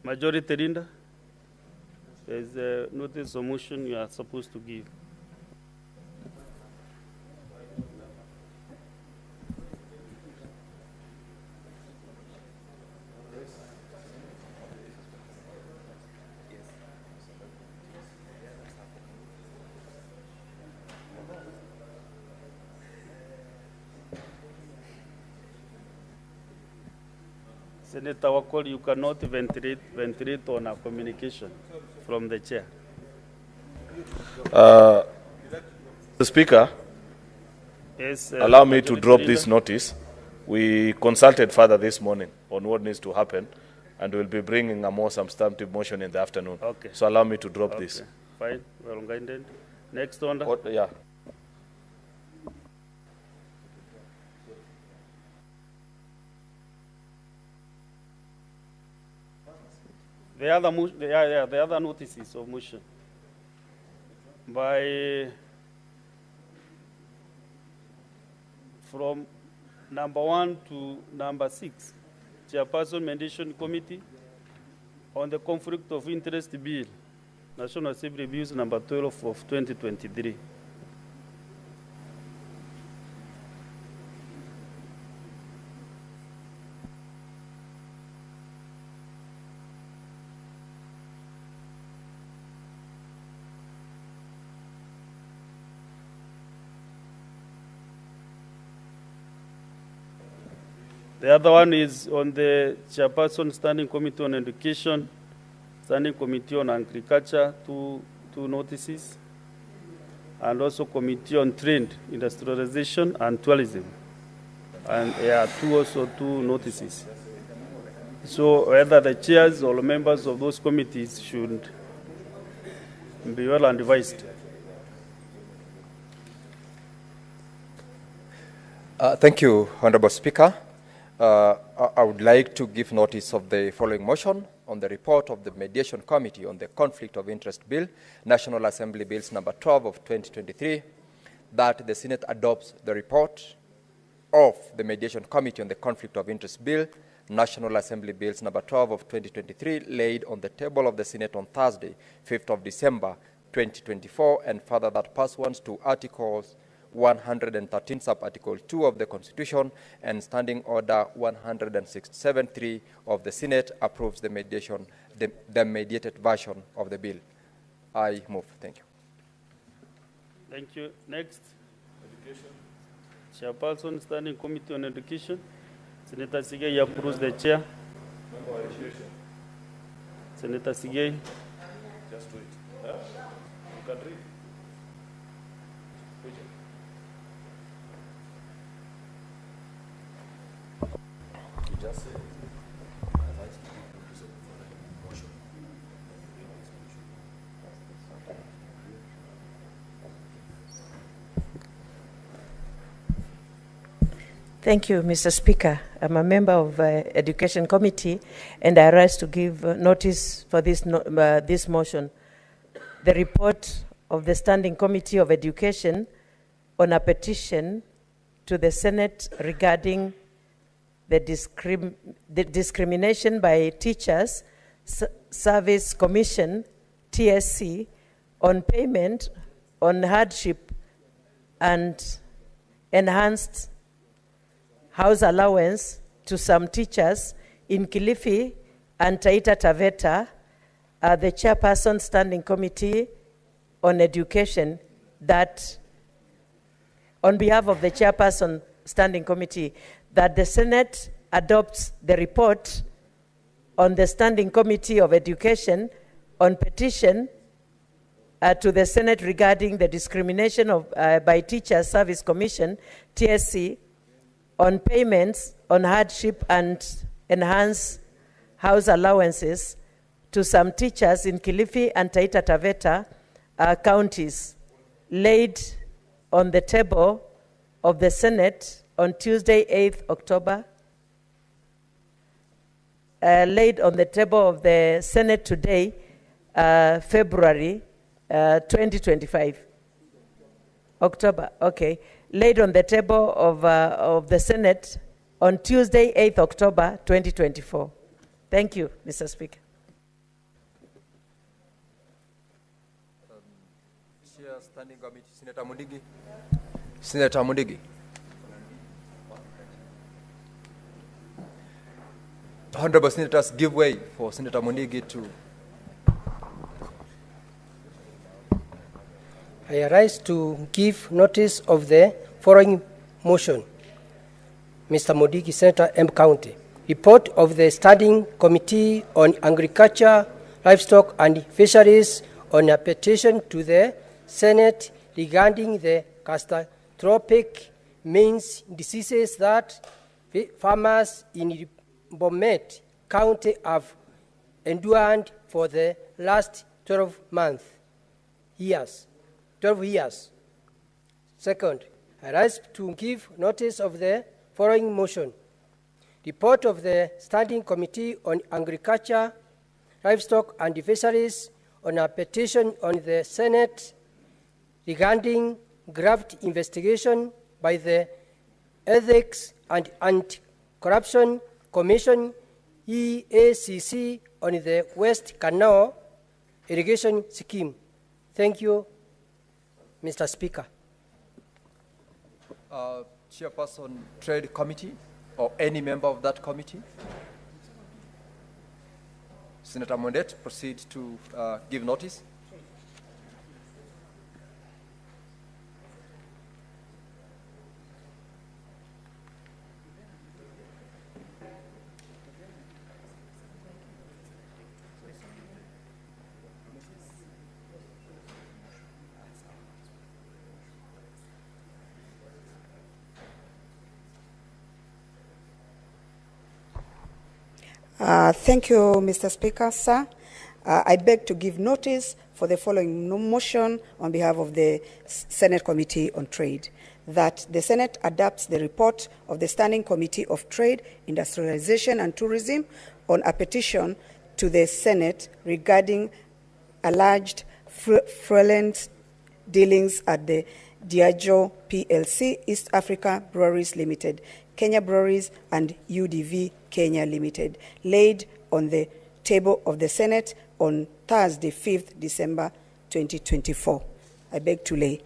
Majority Leader, there is a notice of motion you are supposed to give. Senator Wakol, you cannot ventilate on a communication from the chair. The Speaker, Yes, allow me to Majority drop Leader. this notice. We consulted further this morning on what needs to happen, and we'll be bringing a more substantive motion in the afternoon. Okay. So allow me to drop this. Okay, fine, well guided. Next order. Yeah. The other notices of motion by from number 1 to number 6, Chairperson Mediation Committee on the Conflict of Interest Bill National Assembly Bills number 12 of 2023. The other one is on the Chairperson Standing Committee on Education, Standing Committee on Agriculture, two notices, and also Committee on Trade, Industrialization and Tourism. And two notices. So whether the chairs or members of those committees should be well advised. Thank you, Honorable Speaker. I would like to give notice of the following motion on the report of the Mediation Committee on the Conflict of Interest Bill, National Assembly Bills number 12 of 2023, that the Senate adopts the report of the Mediation Committee on the Conflict of Interest Bill, National Assembly Bills number 12 of 2023, laid on the table of the Senate on Thursday, 5th of December, 2024, and further that pursuant to Articles 113 sub-article 2 of the Constitution and Standing Order 167.3 of the Senate approves the mediated version of the bill. I move. Thank you. Thank you. Next. Education. Chairperson, Standing Committee on Education. Senator Sigei approves the chair. Member of Education. Senator Sigei. Just do it. Huh? You can read. Thank you, Mr. Speaker. I'm a member of Education Committee, and I rise to give notice for this motion. The report of the Standing Committee of Education on a petition to the Senate regarding the Discrimination by Teachers Service Commission, TSC, on payment on hardship and enhanced house allowance to some teachers in Kilifi and Taita Taveta, the Chairperson Standing Committee on Education, that on behalf of the Chairperson Standing Committee, that the Senate adopts the report on the Standing Committee of Education on petition to the Senate regarding the Discrimination by Teachers Service Commission, TSC, on payments on hardship and enhanced house allowances to some teachers in Kilifi and Taita Taveta counties, laid on the table of the Senate on Tuesday, 8th October, laid on the table of the Senate today, February 2025. October, okay. Laid on the table of the Senate on Tuesday, 8th October, 2024. Thank you, Mr. Speaker. Chair, Standing Committee, Senator Mundigi. Senator Mundigi. Honorable Senators, give way for Senator Mundigi to. I rise to give notice of the following motion. Mr. Modigi, Senator M County. Report of the Standing Committee on Agriculture, Livestock and Fisheries on a petition to the Senate regarding the catastrophic means diseases that farmers in Bomet County have endured for the last 12 years. Second, I rise to give notice of the following motion. Report of the Standing Committee on Agriculture, Livestock and Fisheries on a petition on the Senate regarding graft investigation by the Ethics and Anti-Corruption Commission, EACC, on the West Canal irrigation scheme. Thank you, Mr. Speaker. Chairperson, Trade Committee, or any member of that committee? Senator Mondet, proceed to give notice. Thank you, Mr. Speaker, sir. I beg to give notice for the following motion on behalf of the Senate Committee on Trade, that the Senate adopts the report of the Standing Committee of Trade, Industrialization and Tourism on a petition to the Senate regarding alleged fraudulent dealings at the Diageo PLC, East Africa Breweries Limited, Kenya Breweries and UDV Kenya Limited, laid on the table of the Senate on Thursday, 5th December 2024. I beg to lay.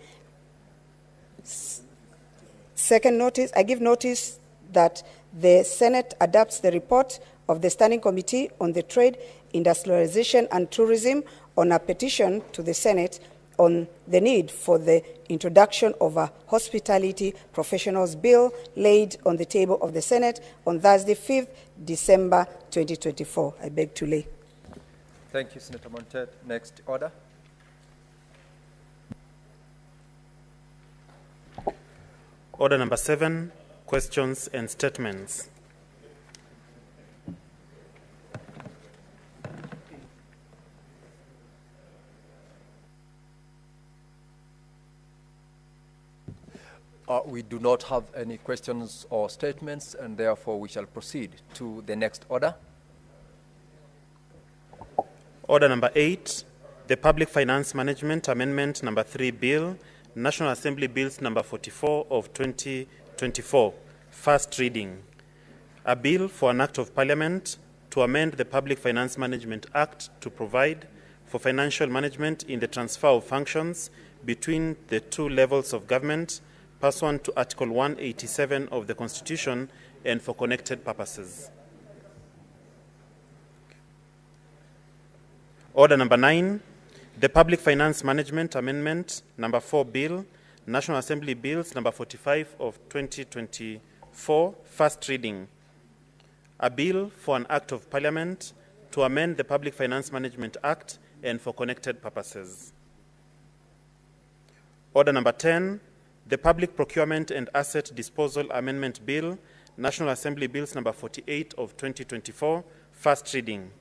Second notice, I give notice that the Senate adopts the report of the Standing Committee on the Trade, Industrialization and Tourism on a petition to the Senate on the need for the introduction of a hospitality professionals bill, laid on the table of the Senate on Thursday, 5th December 2024. I beg to lay. Thank you, Senator Montet. Next order. Order number 7, questions and statements. We do not have any questions or statements, and therefore we shall proceed to the next order. Order number 8, the Public Finance Management Amendment number 3 Bill, National Assembly Bills number 44 of 2024, first reading. A bill for an act of Parliament to amend the Public Finance Management Act to provide for financial management in the transfer of functions between the two levels of government pursuant to Article 187 of the Constitution and for connected purposes. Order number 9, the Public Finance Management Amendment number 4 Bill, National Assembly Bills number 45 of 2024, first reading. A bill for an act of Parliament to amend the Public Finance Management Act and for connected purposes. Order number 10, the Public Procurement and Asset Disposal Amendment Bill, National Assembly Bills number 48 of 2024, first reading.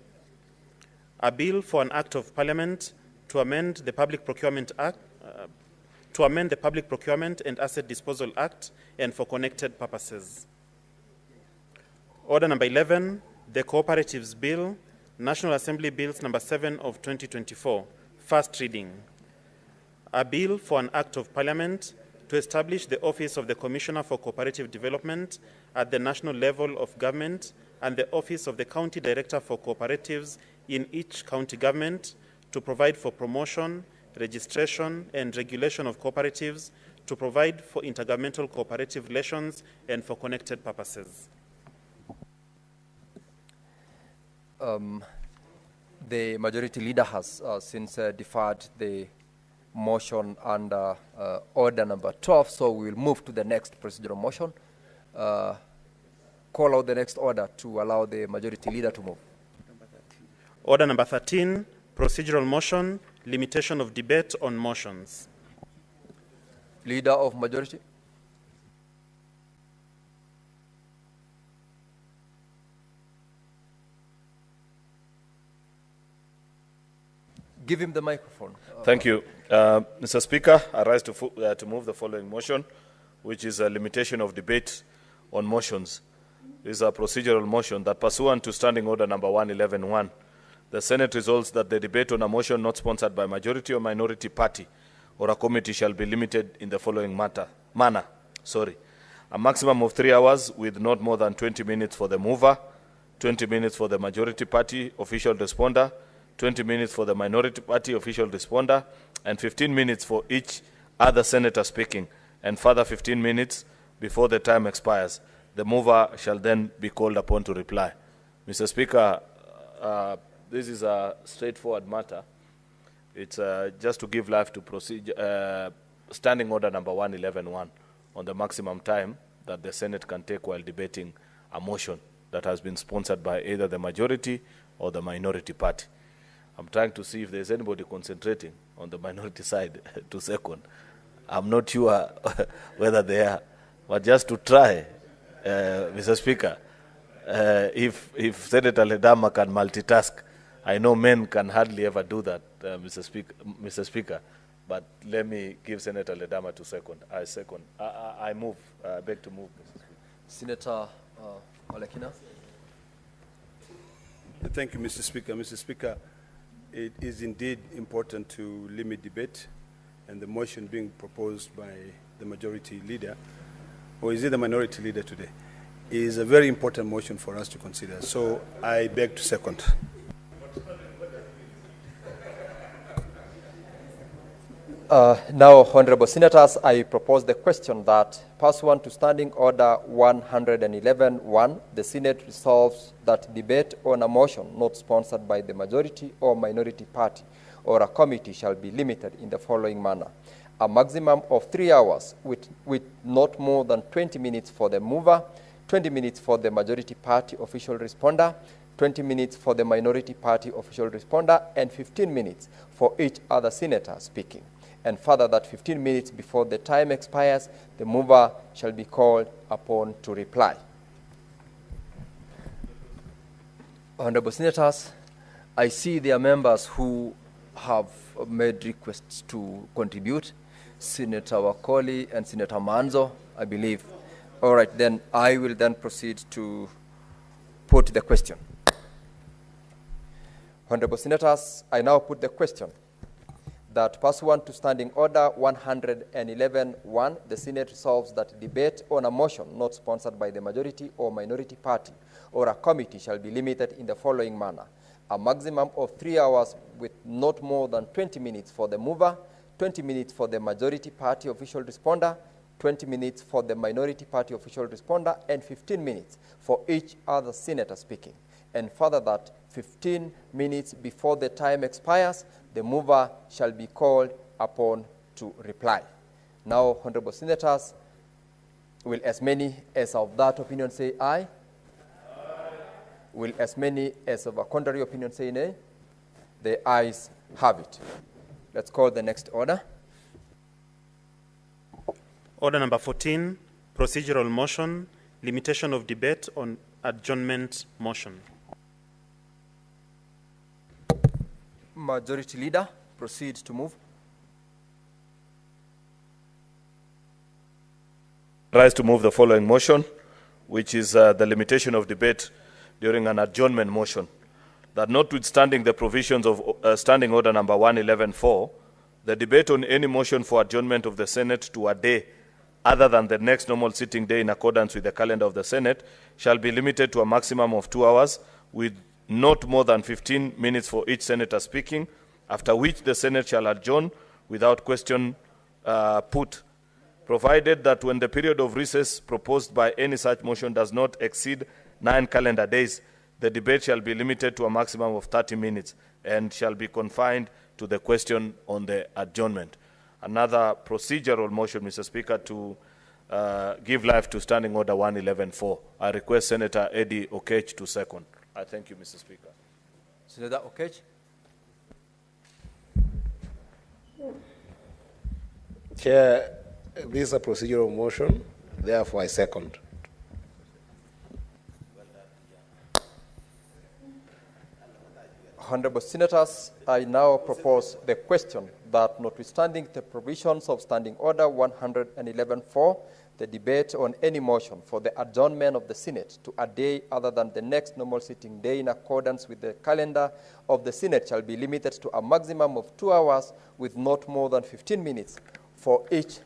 A bill for an act of Parliament to amend the Public Procurement Act, to amend the Public Procurement and Asset Disposal Act and for connected purposes. Order number 11, the Cooperatives Bill, National Assembly Bills number 7 of 2024, first reading. A bill for an act of Parliament to establish the Office of the Commissioner for Cooperative Development at the national level of government and the Office of the County Director for Cooperatives in each county government to provide for promotion, registration, and regulation of cooperatives, to provide for intergovernmental cooperative relations and for connected purposes. The Majority Leader has since deferred the motion under order number 12, so we will move to the next procedural motion. Call out the next order to allow the Majority Leader to move. Order number 13, procedural motion, limitation of debate on motions. Leader of Majority. Give him the microphone. Thank you. Mr. Speaker, I rise to move the following motion, which is a limitation of debate on motions. This is a procedural motion that, pursuant to Standing Order number 111.1, the Senate resolves that the debate on a motion not sponsored by majority or minority party or a committee shall be limited in the following manner. A maximum of 3 hours with not more than 20 minutes for the mover, 20 minutes for the majority party official responder, 20 minutes for the minority party official responder, and 15 minutes for each other senator speaking, and further 15 minutes before the time expires. The mover shall then be called upon to reply. Mr. Speaker, this is a straightforward matter. It's just to give life to Standing Order number 111.1 on the maximum time that the Senate can take while debating a motion that has been sponsored by either the majority or the minority party. I'm trying to see if there's anybody concentrating on the minority side to second. I'm not sure whether they are, but just to try, Mr. Speaker, if Senator Ledama can multitask, I know men can hardly ever do that, Mr. Speaker, but let me give Senator Ledama to second. I move. I beg to move, Mr. Speaker. Senator Olekina. Thank you, Mr. Speaker. Mr. Speaker, it is indeed important to limit debate, and the motion being proposed by the majority leader, or is it the minority leader today, is a very important motion for us to consider. So I beg to second. Now, Honorable Senators, I propose the question that, pursuant to Standing Order 111.1, the Senate resolves that debate on a motion not sponsored by the majority or minority party or a committee shall be limited in the following manner. A maximum of 3 hours with not more than 20 minutes for the mover, 20 minutes for the majority party official responder, 20 minutes for the minority party official responder, and 15 minutes for each other senator speaking. And further, that 15 minutes before the time expires, the mover shall be called upon to reply. Honorable Senators, I see there are members who have made requests to contribute. Senator Wakoli and Senator Manzo, I believe. All right, then I will then proceed to put the question. Honorable Senators, I now put the question that, pursuant to Standing Order 111.1, the Senate resolves that debate on a motion not sponsored by the majority or minority party or a committee shall be limited in the following manner. A maximum of 3 hours with not more than 20 minutes for the mover, 20 minutes for the majority party official responder, 20 minutes for the minority party official responder, and 15 minutes for each other senator speaking. And further, that 15 minutes before the time expires, the mover shall be called upon to reply. Now, Honorable Senators, will as many as of that opinion say aye? Aye. Will as many as of a contrary opinion say nay? The ayes have it. Let's call the next order. Order number 14, procedural motion, limitation of debate on adjournment motion. Majority Leader, proceed to move. Rise to move the following motion, which is the limitation of debate during an adjournment motion. That notwithstanding the provisions of Standing Order number 111.4, the debate on any motion for adjournment of the Senate to a day other than the next normal sitting day in accordance with the calendar of the Senate shall be limited to a maximum of 2 hours with not more than 15 minutes for each senator speaking, after which the Senate shall adjourn without question put, provided that when the period of recess proposed by any such motion does not exceed 9 calendar days, the debate shall be limited to a maximum of 30 minutes and shall be confined to the question on the adjournment. Another procedural motion, Mr. Speaker, to give life to Standing Order 111.4. I request Senator Eddie Okech to second. I thank you, Mr. Speaker. Senator Okech. Chair, this is a procedural motion, therefore I second. Honorable Senators, I now propose the question that, notwithstanding the provisions of Standing Order 111.4, the debate on any motion for the adjournment of the Senate to a day other than the next normal sitting day in accordance with the calendar of the Senate shall be limited to a maximum of 2 hours with not more than 15 minutes for each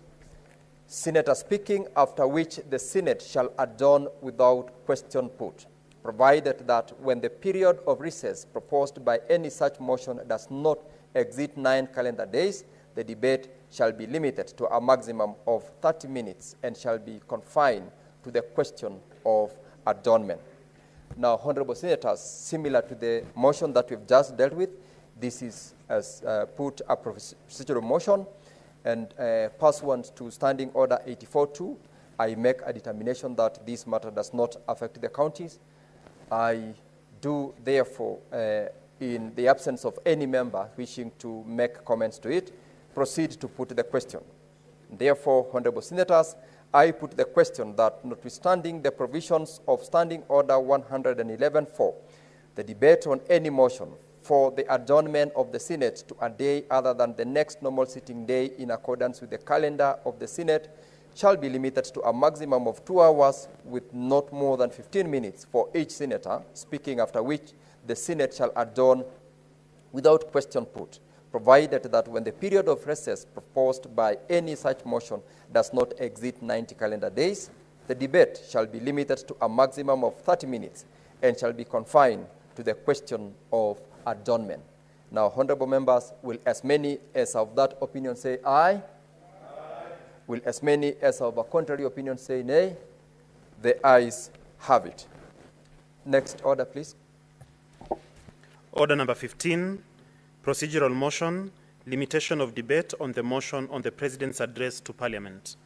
senator speaking, after which the Senate shall adjourn without question put, provided that when the period of recess proposed by any such motion does not exceed 9 calendar days, the debate shall be limited to a maximum of 30 minutes and shall be confined to the question of adjournment. Now, Honorable Senators, similar to the motion that we've just dealt with, this is as put a procedural motion, and pursuant to Standing Order 84-2, I make a determination that this matter does not affect the counties. I do, therefore, in the absence of any member wishing to make comments to it, proceed to put the question. Therefore, Honorable Senators, I put the question that notwithstanding the provisions of Standing Order 111-4, the debate on any motion for the adjournment of the Senate to a day other than the next normal sitting day in accordance with the calendar of the Senate shall be limited to a maximum of 2 hours with not more than 15 minutes for each senator speaking, after which the Senate shall adjourn without question put, provided that when the period of recess proposed by any such motion does not exceed 90 calendar days, the debate shall be limited to a maximum of 30 minutes and shall be confined to the question of adjournment. Now, honorable members, will as many as of that opinion say aye? Will as many as of a contrary opinion say nay? The ayes have it. Next order, please. Order number 15, procedural motion, limitation of debate on the motion on the President's address to Parliament.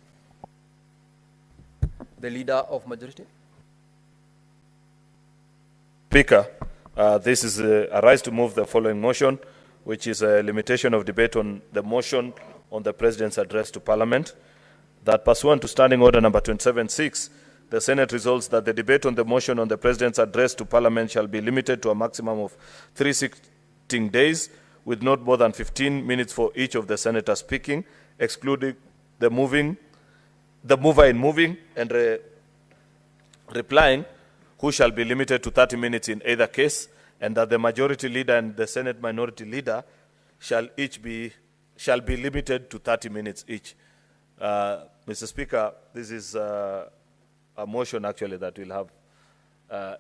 The Leader of Majority. Speaker, this is a rise to move the following motion, which is a limitation of debate on the motion on the President's address to Parliament, that pursuant to Standing Order number 27-6, the Senate resolves that the debate on the motion on the President's address to Parliament shall be limited to a maximum of 3 sitting days, with not more than 15 minutes for each of the senators speaking, excluding the mover in moving and replying, who shall be limited to 30 minutes in either case, and that the majority leader and the Senate minority leader shall be limited to 30 minutes each. Mr. Speaker, this is a motion actually that will have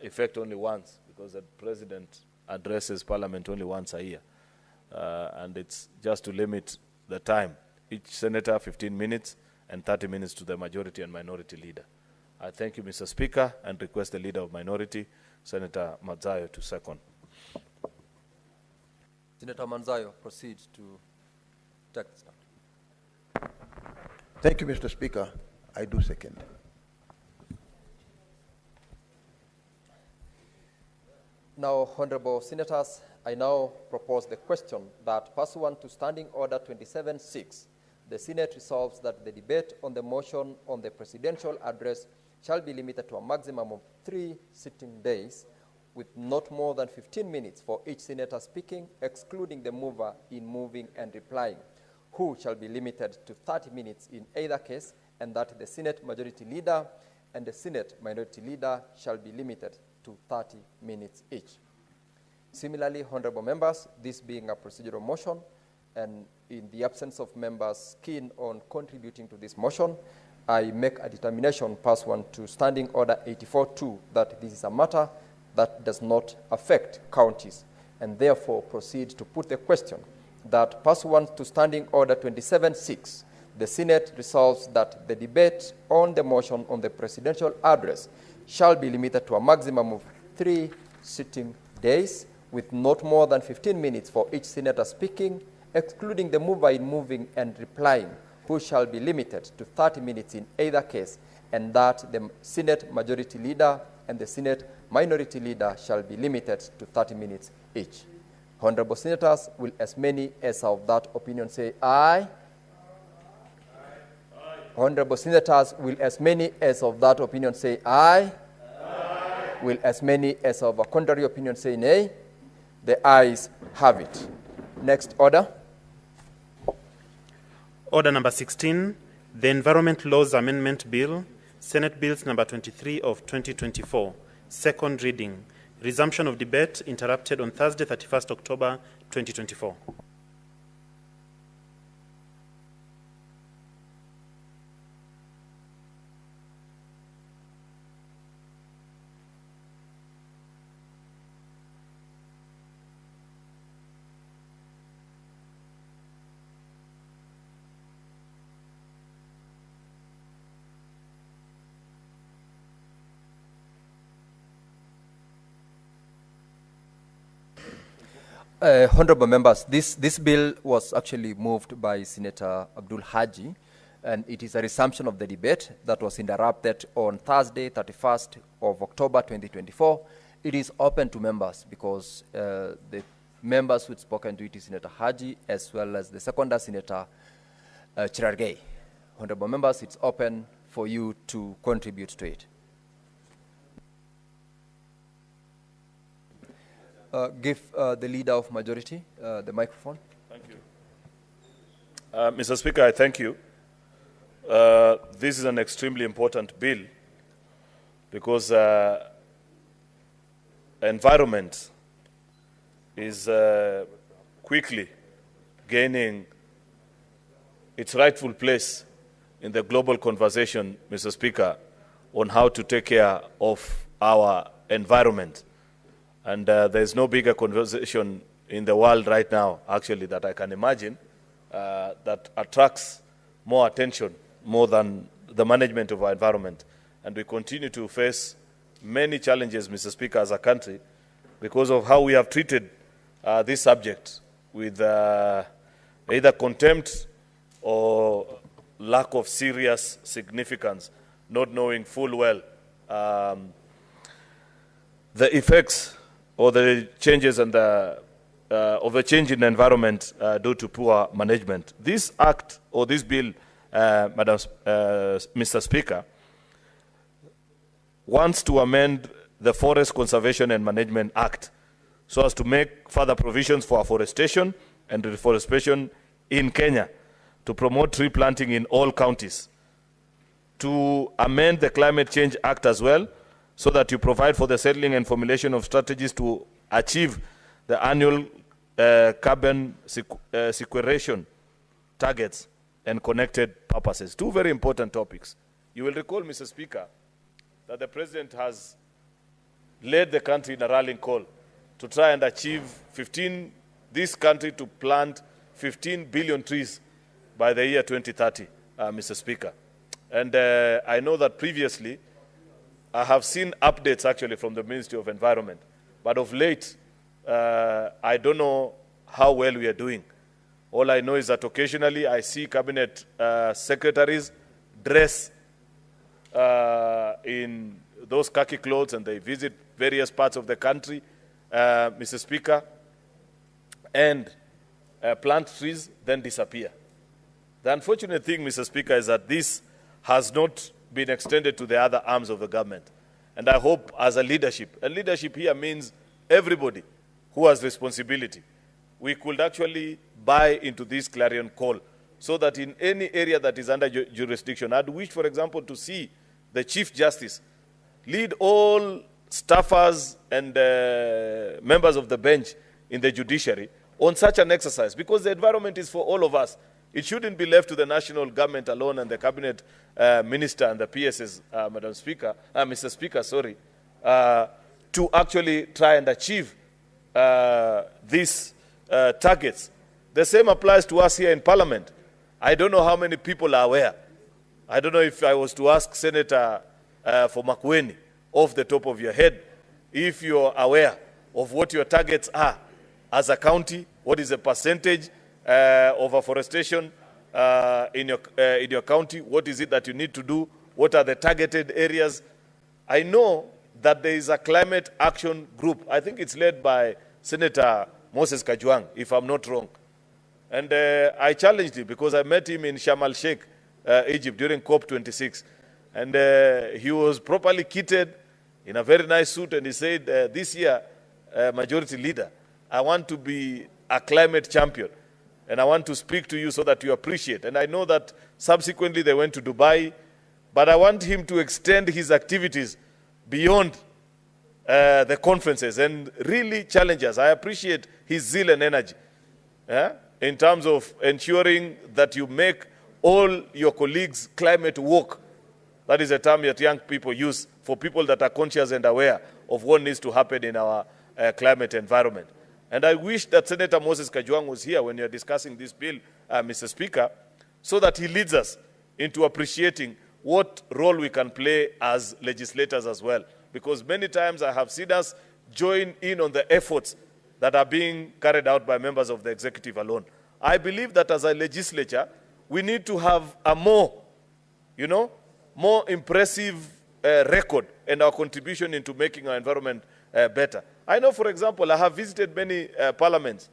effect only once, because the President addresses Parliament only once a year. And it's just to limit the time. Each senator 15 minutes and 30 minutes to the majority and minority leader. I thank you, Mr. Speaker, and request the Leader of Minority, Senator Manzayo, to second. Senator Manzayo, proceed to take the stand. Thank you, Mr. Speaker. I do second. Now, honorable senators, I now propose the question that pursuant to Standing Order 27-6, the Senate resolves that the debate on the motion on the presidential address shall be limited to a maximum of 3 sitting days, with not more than 15 minutes for each senator speaking, excluding the mover in moving and replying, who shall be limited to 30 minutes in either case, and that the Senate majority leader and the Senate minority leader shall be limited to 30 minutes each. Similarly, honorable members, this being a procedural motion, and in the absence of members keen on contributing to this motion, I make a determination pursuant to Standing Order 84-2 that this is a matter that does not affect counties, and therefore proceed to put the question that pursuant to Standing Order 27-6, the Senate resolves that the debate on the motion on the presidential address shall be limited to a maximum of 3 sitting days, with not more than 15 minutes for each senator speaking, excluding the mover in moving and replying, who shall be limited to 30 minutes in either case, and that the Senate majority leader and the Senate minority leader shall be limited to 30 minutes each. Honorable senators, will as many as of that opinion say aye? Aye. Honorable senators, will as many as of that opinion say aye? Aye. Will as many as of a contrary opinion say nay? The ayes have it. Next order. Order number 16, the Environment Laws Amendment Bill, Senate Bills number 23 of 2024, second reading. Resumption of debate interrupted on Thursday, 31st October 2024. Honorable members, this bill was actually moved by Senator Abdul Haji, and it is a resumption of the debate that was interrupted on Thursday, 31st of October 2024. It is open to members because the members who had spoken to it is Senator Haji as well as the seconder Senator Chirargei. Honorable members, it's open for you to contribute to it. Give the leader of majority the microphone. Thank you. Mr. Speaker, I thank you. This is an extremely important bill because environment is quickly gaining its rightful place in the global conversation, Mr. Speaker, on how to take care of our environment. And there's no bigger conversation in the world right now, actually, that I can imagine that attracts more attention more than the management of our environment. And we continue to face many challenges, Mr. Speaker, as a country because of how we have treated this subject with either contempt or lack of serious significance, not knowing full well the effects or the changes and of a change in the environment due to poor management. This act or this bill, Mr. Speaker, wants to amend the Forest Conservation and Management Act so as to make further provisions for afforestation and reforestation in Kenya, to promote tree planting in all counties, to amend the Climate Change Act as well, so that you provide for the settling and formulation of strategies to achieve the annual carbon sequestration targets and connected purposes. Two very important topics. You will recall, Mr. Speaker, that the President has led the country in a rallying call to try and achieve this country to plant 15 billion trees by the year 2030, Mr. Speaker. And I know that previously I have seen updates actually from the Ministry of Environment, but of late I don't know how well we are doing. All I know is that occasionally I see cabinet secretaries dress in those khaki clothes and they visit various parts of the country, Mr. Speaker, and plant trees, then disappear. The unfortunate thing, Mr. Speaker, is that this has not been extended to the other arms of the government. And I hope as a leadership, and leadership here means everybody who has responsibility, we could actually buy into this clarion call so that in any area that is under jurisdiction, I'd wish, for example, to see the Chief Justice lead all staffers and members of the bench in the judiciary on such an exercise, because the environment is for all of us. It shouldn't be left to the national government alone and the cabinet minister and the PSs, Mr. Speaker, sorry, to actually try and achieve these targets. The same applies to us here in Parliament. I don't know how many people are aware. I don't know if I was to ask Senator for Makueni off the top of your head, if you're aware of what your targets are as a county, what is the percentage of afforestation in your county, what is it that you need to do, what are the targeted areas. I know that there is a climate action group. I think it's led by Senator Moses Kajwang, if I'm not wrong. And I challenged him because I met him in Sharm el-Sheikh, Egypt, during COP26. And he was properly kitted in a very nice suit, and he said, this year, Majority Leader, I want to be a climate champion, and I want to speak to you so that you appreciate. And I know that subsequently they went to Dubai, but I want him to extend his activities beyond the conferences and really challenge us. I appreciate his zeal and energy in terms of ensuring that you make all your colleagues climate woke. That is a term that young people use for people that are conscious and aware of what needs to happen in our climate environment. And I wish that Senator Moses Kajwang was here when you're discussing this bill, Mr. Speaker, so that he leads us into appreciating what role we can play as legislators as well. Because many times I have seen us join in on the efforts that are being carried out by members of the executive alone. I believe that as a legislature, we need to have a more impressive record and our contribution into making our environment better. I know, for example, I have visited many parliaments,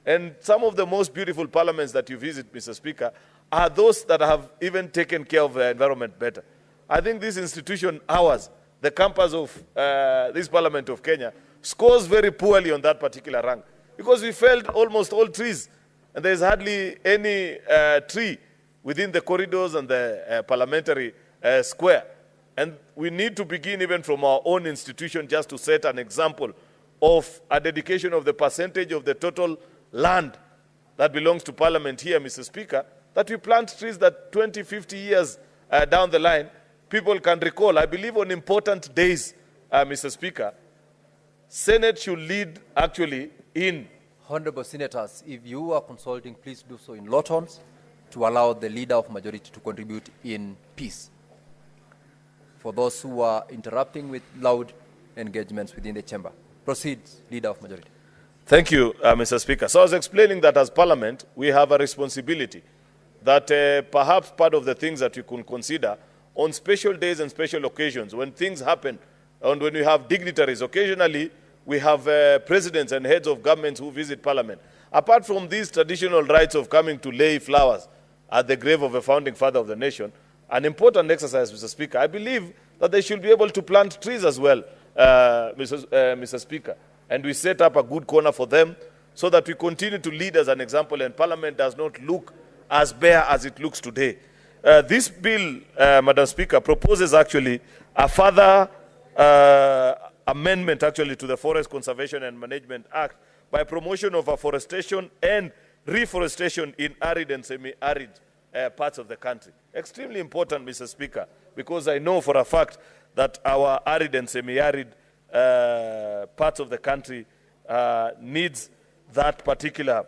and some of the most beautiful parliaments that you visit, Mr. Speaker, are those that have even taken care of the environment better. I think this institution, ours, the campus of this Parliament of Kenya, scores very poorly on that particular rank, because we felled almost all trees, and there's hardly any tree within the corridors and the parliamentary square. And we need to begin even from our own institution just to set an example of a dedication of the percentage of the total land that belongs to Parliament here, Mr. Speaker, that we plant trees that 20, 50 years down the line, people can recall. I believe on important days, Mr. Speaker, Senate should lead actually in. Honorable Senators, if you are consulting, please do so in low tones to allow the Leader of Majority to contribute in peace. For those who are interrupting with loud engagements within the chamber. Proceed, Leader of Majority. Thank you, Mr. Speaker. So I was explaining that as Parliament, we have a responsibility that perhaps part of the things that you can consider on special days and special occasions, when things happen, and when we have dignitaries, occasionally we have presidents and heads of governments who visit Parliament. Apart from these traditional rites of coming to lay flowers at the grave of a founding father of the nation, an important exercise, Mr. Speaker, I believe that they should be able to plant trees as well, Mr. Speaker. And we set up a good corner for them so that we continue to lead as an example, and Parliament does not look as bare as it looks today. This bill, Madam Speaker, proposes actually a further amendment actually to the Forest Conservation and Management Act by promotion of afforestation and reforestation in arid and semi-arid parts of the country. Extremely important, Mr. Speaker, because I know for a fact that our arid and semi-arid parts of the country needs that particular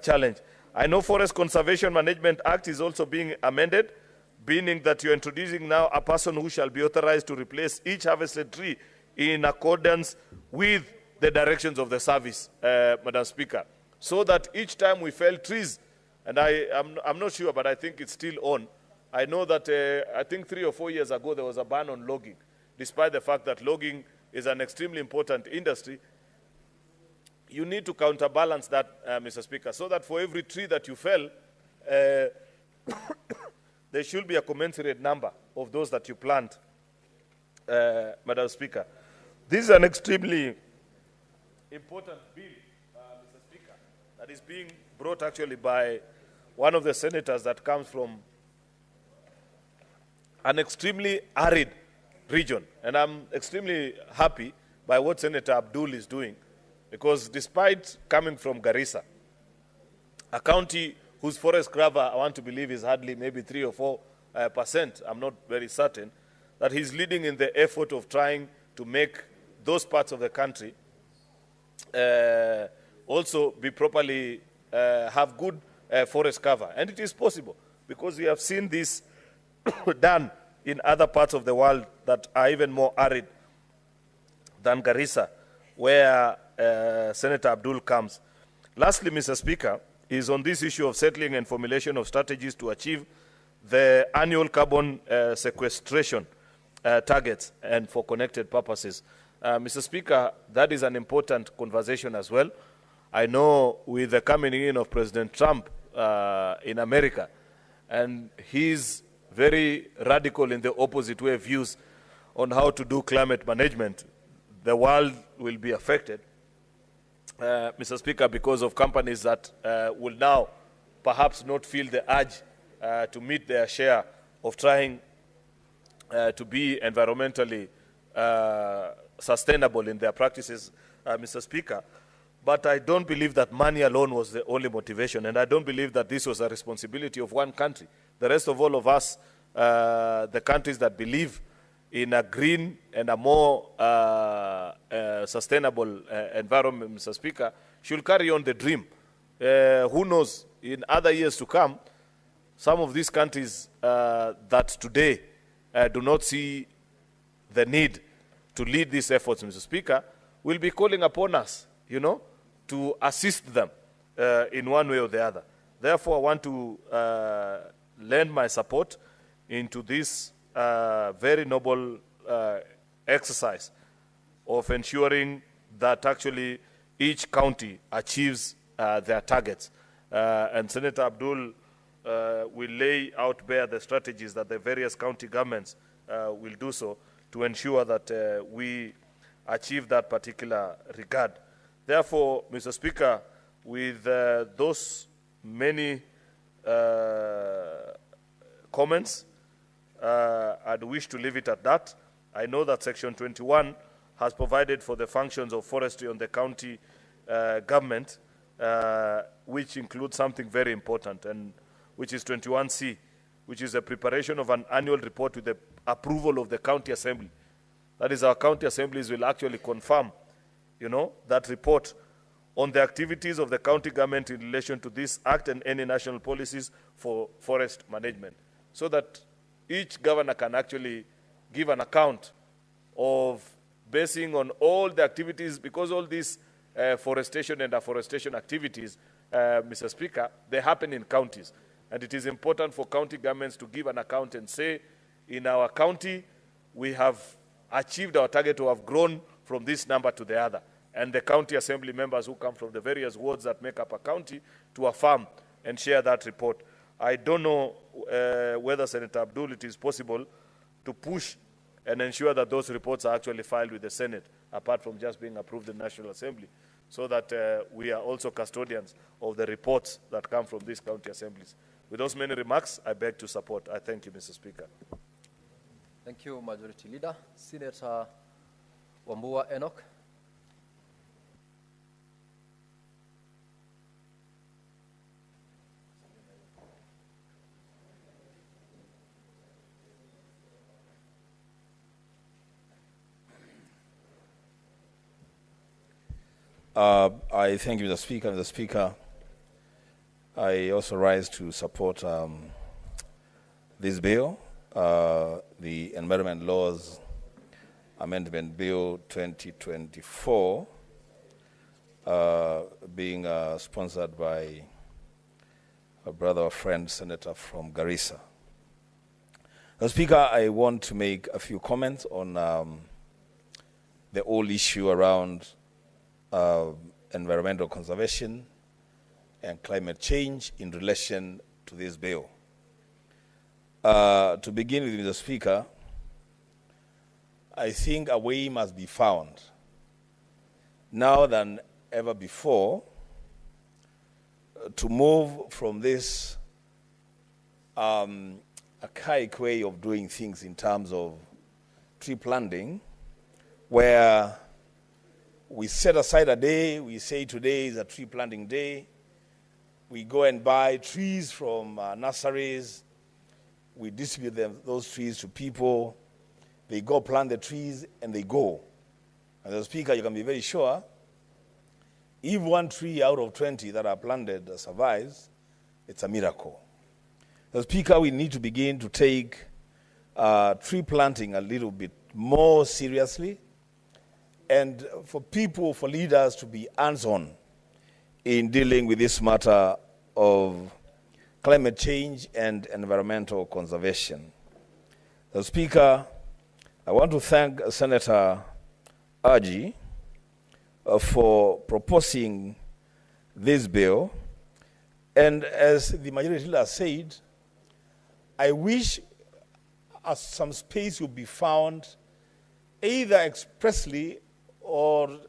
challenge. I know Forest Conservation Management Act is also being amended, meaning that you're introducing now a person who shall be authorized to replace each harvested tree in accordance with the directions of the service, Madam Speaker, so that each time we fell trees, and I'm not sure, but I think it's still on. I know that I think 3 or 4 years ago there was a ban on logging, despite the fact that logging is an extremely important industry. You need to counterbalance that, Mr. Speaker, so that for every tree that you fell, there should be a commensurate number of those that you plant, Madam Speaker. This is an extremely important bill, Mr. Speaker, that is being brought actually by one of the senators that comes from an extremely arid region. And I'm extremely happy by what Senator Abdul is doing, because despite coming from Garissa, a county whose forest cover, I want to believe, is hardly maybe 3 or 4%, I'm not very certain, that he's leading in the effort of trying to make those parts of the country also be properly, have good forest cover. And it is possible, because we have seen this done in other parts of the world that are even more arid than Garissa, where Senator Abdul comes. Lastly, Mr. Speaker, is on this issue of settling and formulation of strategies to achieve the annual carbon sequestration targets and for connected purposes. Mr. Speaker, that is an important conversation as well. I know with the coming in of President Trump in America, and his very radical in the opposite way views on how to do climate management, the world will be affected, Mr. Speaker, because of companies that will now perhaps not feel the urge to meet their share of trying to be environmentally sustainable in their practices, Mr. Speaker. But I don't believe that money alone was the only motivation, and I don't believe that this was a responsibility of one country. The rest of all of us, the countries that believe in a green and a more sustainable environment, Mr. Speaker, should carry on the dream. Who knows, in other years to come, some of these countries that today do not see the need to lead these efforts, Mr. Speaker, will be calling upon us, you know, to assist them in one way or the other. Therefore, I want to lend my support into this very noble exercise of ensuring that actually each county achieves their targets. And Senator Abdul will lay out bare the strategies that the various county governments will do so to ensure that we achieve that particular regard. Therefore, Mr. Speaker, with those many comments, I'd wish to leave it at that. I know that Section 21 has provided for the functions of forestry on the county government, which includes something very important, and which is 21C, which is the preparation of an annual report with the approval of the county assembly. That is, our county assemblies will actually confirm, that report on the activities of the county government in relation to this act and any national policies for forest management, so that each governor can actually give an account of basing on all the activities, because all these forestation and afforestation activities, Mr. Speaker, they happen in counties. And it is important for county governments to give an account and say, in our county, we have achieved our target to have grown from this number to the other. And the county assembly members who come from the various wards that make up a county to affirm and share that report. I don't know whether, Senator Abdul, it is possible to push and ensure that those reports are actually filed with the Senate, apart from just being approved in the National Assembly, so that we are also custodians of the reports that come from these county assemblies. With those many remarks, I beg to support. I thank you, Mr. Speaker. Thank you, Majority Leader. Senator Wambua Enoch. I thank you, Mr. Speaker. Mr. Speaker, I also rise to support this bill, the Environment Laws Amendment Bill 2024, being sponsored by a brother or friend senator from Garissa. Mr. Speaker, I want to make a few comments on the whole issue around environmental conservation and climate change in relation to this bill. To begin with, Mr. Speaker, I think a way must be found, now than ever before, to move from this archaic way of doing things in terms of tree planting, where we set aside a day, we say today is a tree planting day, we go and buy trees from nurseries, we distribute those trees to people, they go plant the trees and they go. And as a speaker, you can be very sure, if one tree out of 20 that are planted survives, it's a miracle. As a speaker, we need to begin to take tree planting a little bit more seriously, and for people, for leaders to be hands-on in dealing with this matter of climate change and environmental conservation. The Speaker, I want to thank Senator Aji for proposing this bill. And as the majority leader said, I wish some space will be found either expressly or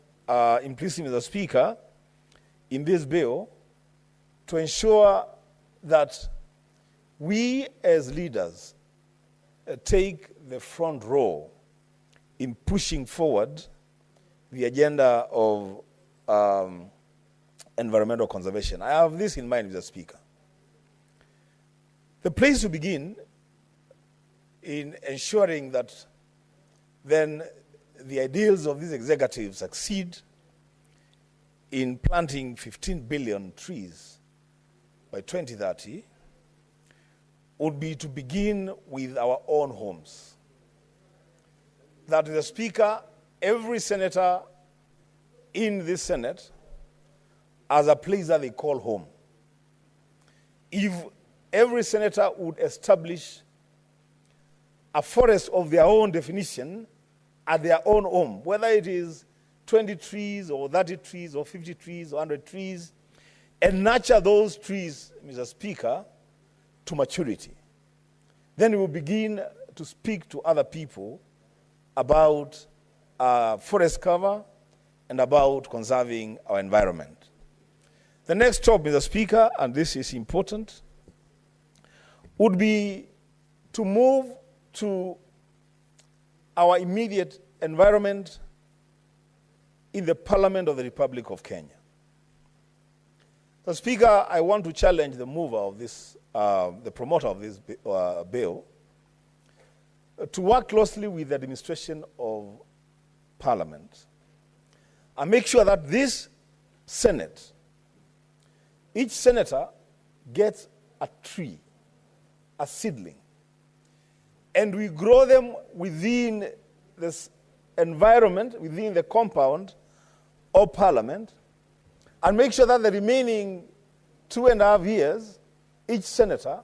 implicitly, Mr. Speaker, in this bill to ensure that we as leaders take the front row in pushing forward the agenda of environmental conservation. I have this in mind, Mr. Speaker. The place to begin in ensuring that then the ideals of these executives succeed in planting 15 billion trees by 2030 would be to begin with our own homes. That the Speaker, every senator in this Senate as a place that they call home. If every senator would establish a forest of their own definition at their own home, whether it is 20 trees or 30 trees or 50 trees or 100 trees, and nurture those trees, Mr. Speaker, to maturity, then we will begin to speak to other people about forest cover and about conserving our environment. The next stop, Mr. Speaker, and this is important, would be to move to our immediate environment in the Parliament of the Republic of Kenya. Mr. Speaker, I want to challenge the mover of this, the promoter of this bill, to work closely with the administration of Parliament and make sure that this Senate, each senator gets a tree, a seedling, and we grow them within this environment, within the compound of Parliament, and make sure that the remaining 2.5 years, each senator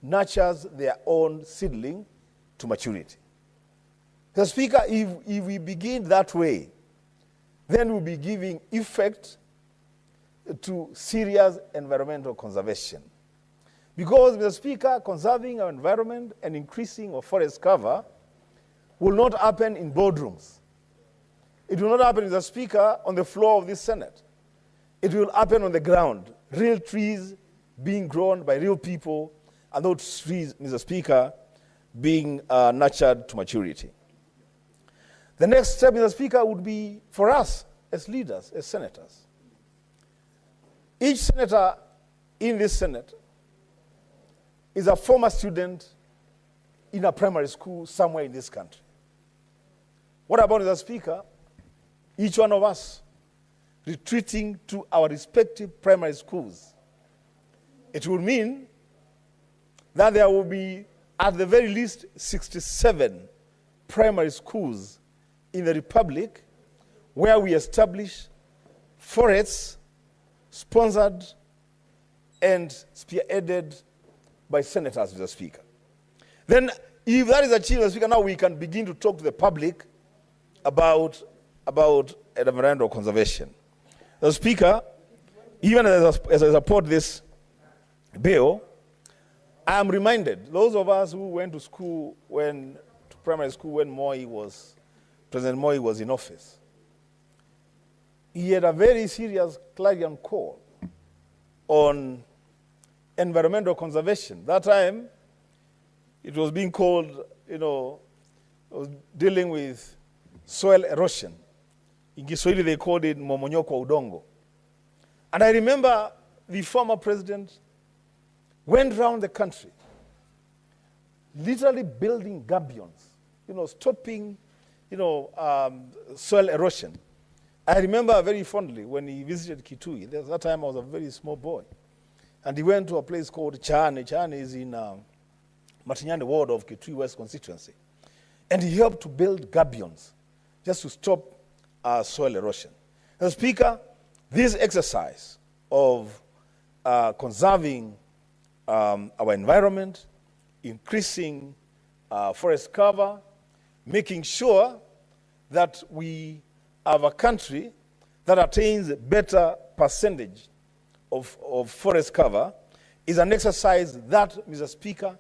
nurtures their own seedling to maturity. Mr. Speaker, if we begin that way, then we'll be giving effect to serious environmental conservation. Because, Mr. Speaker, conserving our environment and increasing our forest cover will not happen in boardrooms. It will not happen, Mr. Speaker, on the floor of this Senate. It will happen on the ground, real trees being grown by real people, and those trees, Mr. Speaker, being nurtured to maturity. The next step, Mr. Speaker, would be for us as leaders, as senators. Each senator in this Senate is a former student in a primary school somewhere in this country. What about, Mr. Speaker, each one of us retreating to our respective primary schools? It will mean that there will be, at the very least, 67 primary schools in the Republic where we establish forests sponsored and spearheaded by senators, Mr. Speaker. Then, if that is achieved, Mr. Speaker, now we can begin to talk to the public about environmental conservation. Mr. Speaker, even as I support this bill, I am reminded, those of us who went to school to primary school when President Moi was in office, he had a very serious clarion call on environmental conservation. That time, it was being called, it was dealing with soil erosion. In Kiswahili, they called it momonyoko wa udongo. And I remember the former president went around the country, literally building gabions, stopping, soil erosion. I remember very fondly when he visited Kitui. At that time, I was a very small boy. And he went to a place called Chane. Chane is in Matinyane ward of Kitui West constituency. And he helped to build gabions just to stop soil erosion. Mr. Speaker, this exercise of conserving our environment, increasing forest cover, making sure that we have a country that attains a better percentage of forest cover is an exercise that, Mr. Speaker,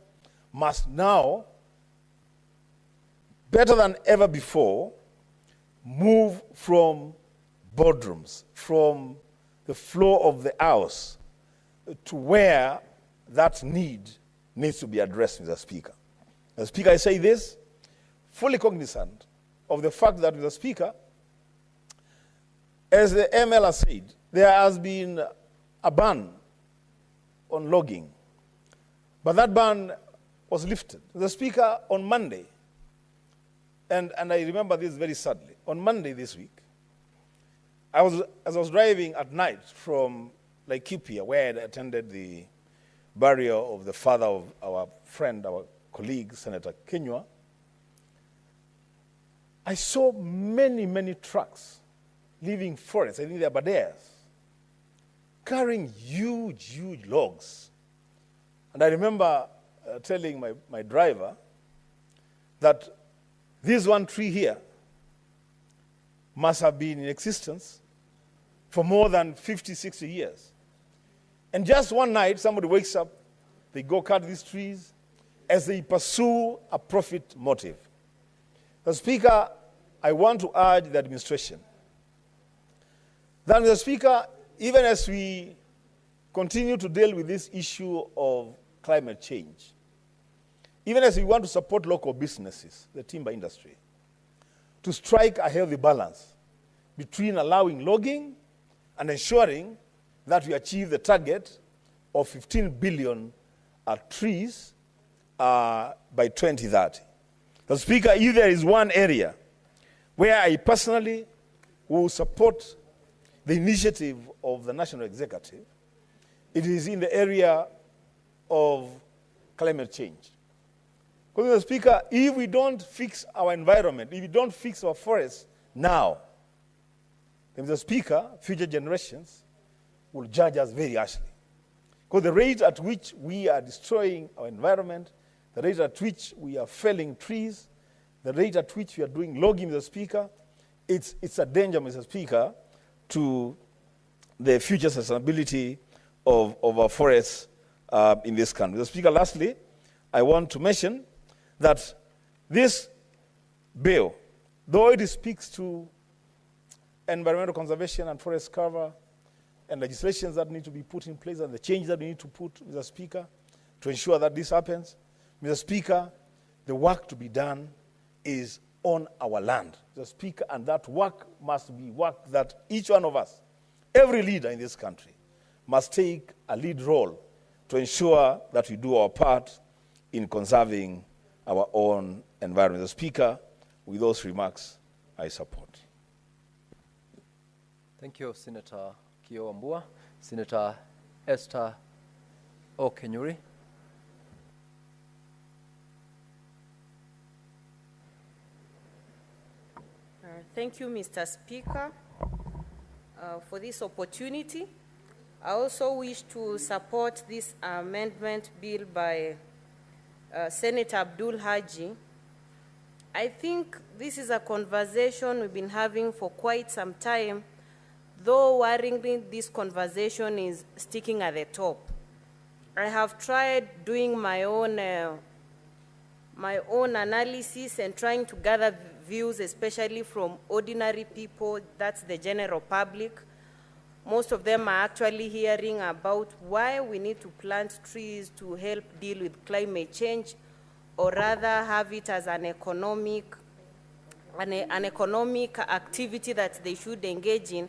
must now, better than ever before, move from boardrooms, from the floor of the house, to where that needs to be addressed, Mr. Speaker. Mr. Speaker, I say this, fully cognizant of the fact that, Mr. Speaker, as the ML has said, there has been a ban on logging, but that ban was lifted. The Speaker, on Monday, and I remember this very sadly, on Monday this week, as I was driving at night from Laikipia, where I had attended the burial of the father of our friend, our colleague, Senator Kenywa, I saw many, many trucks leaving forests. I think they are badeas, carrying huge logs. And I remember telling my driver that this one tree here must have been in existence for more than 50, 60 years. And just one night, somebody wakes up, they go cut these trees as they pursue a profit motive. The Speaker, I want to urge the administration that, Mr. Speaker, even as we continue to deal with this issue of climate change, even as we want to support local businesses, the timber industry, to strike a healthy balance between allowing logging and ensuring that we achieve the target of 15 billion trees by 2030. The Speaker, if there is one area where I personally will support the initiative of the National Executive, it is in the area of climate change. Because, Mr. Speaker, if we don't fix our environment, if we don't fix our forests now, then, Mr. Speaker, future generations will judge us very harshly. Because the rate at which we are destroying our environment, the rate at which we are felling trees, the rate at which we are doing logging, Mr. Speaker, it's a danger, Mr. Speaker, to the future sustainability of our forests in this country. Mr. Speaker, lastly, I want to mention that this bill, though it speaks to environmental conservation and forest cover and legislations that need to be put in place and the changes that we need to put, Mr. Speaker, to ensure that this happens, Mr. Speaker, the work to be done is on our land, Mr. Speaker, and that work must be work that each one of us, every leader in this country, must take a lead role to ensure that we do our part in conserving our own environment. Mr. Speaker, with those remarks, I support. Thank you, Senator Kio Wambua. Senator Esther Okenyuri. Thank you, Mr. Speaker, for this opportunity. I also wish to support this amendment bill by Senator Abdul Haji. I think this is a conversation we've been having for quite some time, though worryingly this conversation is sticking at the top. I have tried doing my own analysis and trying to gather views, especially from ordinary people, that's the general public. Most of them are actually hearing about why we need to plant trees to help deal with climate change, or rather have it as an economic activity that they should engage in.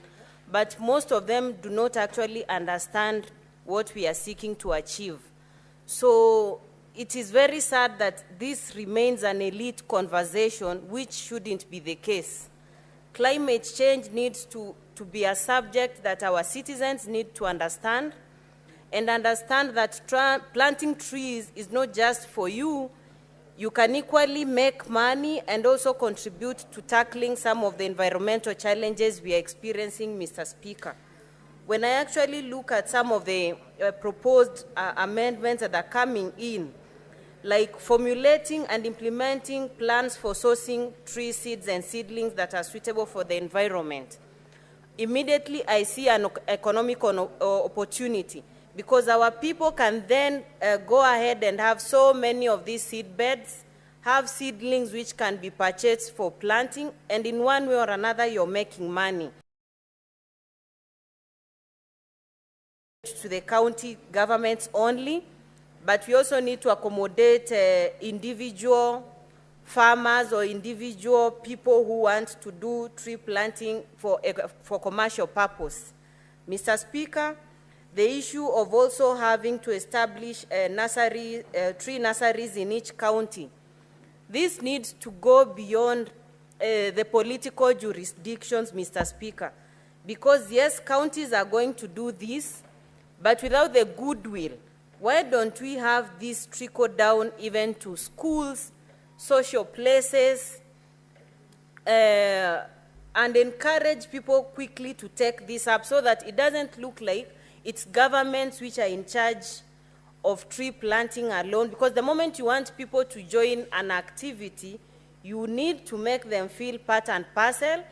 But most of them do not actually understand what we are seeking to achieve. So it is very sad that this remains an elite conversation, which shouldn't be the case. Climate change needs to be a subject that our citizens need to understand, and understand that planting trees is not just for you. You can equally make money and also contribute to tackling some of the environmental challenges we are experiencing, Mr. Speaker. When I actually look at some of the proposed amendments that are coming in, like formulating and implementing plans for sourcing tree seeds and seedlings that are suitable for the environment, immediately I see an economic opportunity, because our people can then go ahead and have so many of these seed beds, have seedlings which can be purchased for planting, and in one way or another you're making money. To the county governments only, but we also need to accommodate individual farmers or individual people who want to do tree planting for commercial purpose. Mr. Speaker, the issue of also having to establish tree nurseries in each county, this needs to go beyond the political jurisdictions, Mr. Speaker, because yes, counties are going to do this, but without the goodwill, why don't we have this trickle down even to schools, social places, and encourage people quickly to take this up, so that it doesn't look like it's governments which are in charge of tree planting alone, because the moment you want people to join an activity, you need to make them feel part and parcel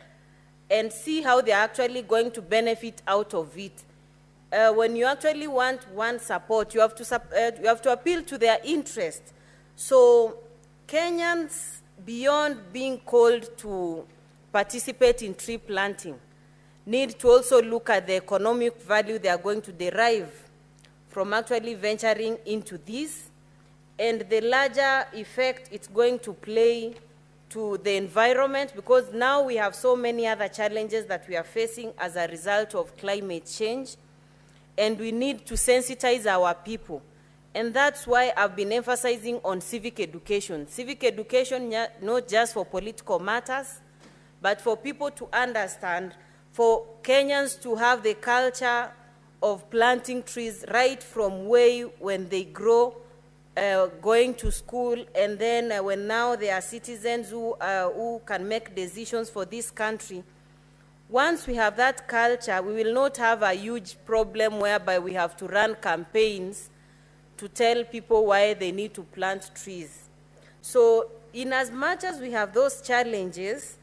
and see how they're actually going to benefit out of it. When you actually want one support, you have to appeal to their interest. So Kenyans, beyond being called to participate in tree planting, need to also look at the economic value they are going to derive from actually venturing into this, and the larger effect it's going to play to the environment, because now we have so many other challenges that we are facing as a result of climate change, and we need to sensitize our people. And that's why I've been emphasizing on civic education. Civic education, not just for political matters, but for people to understand, for Kenyans to have the culture of planting trees right from way when they grow, going to school, and then when now they are citizens who can make decisions for this country. Once we have that culture, we will not have a huge problem whereby we have to run campaigns to tell people why they need to plant trees. So in as much as we have those challenges,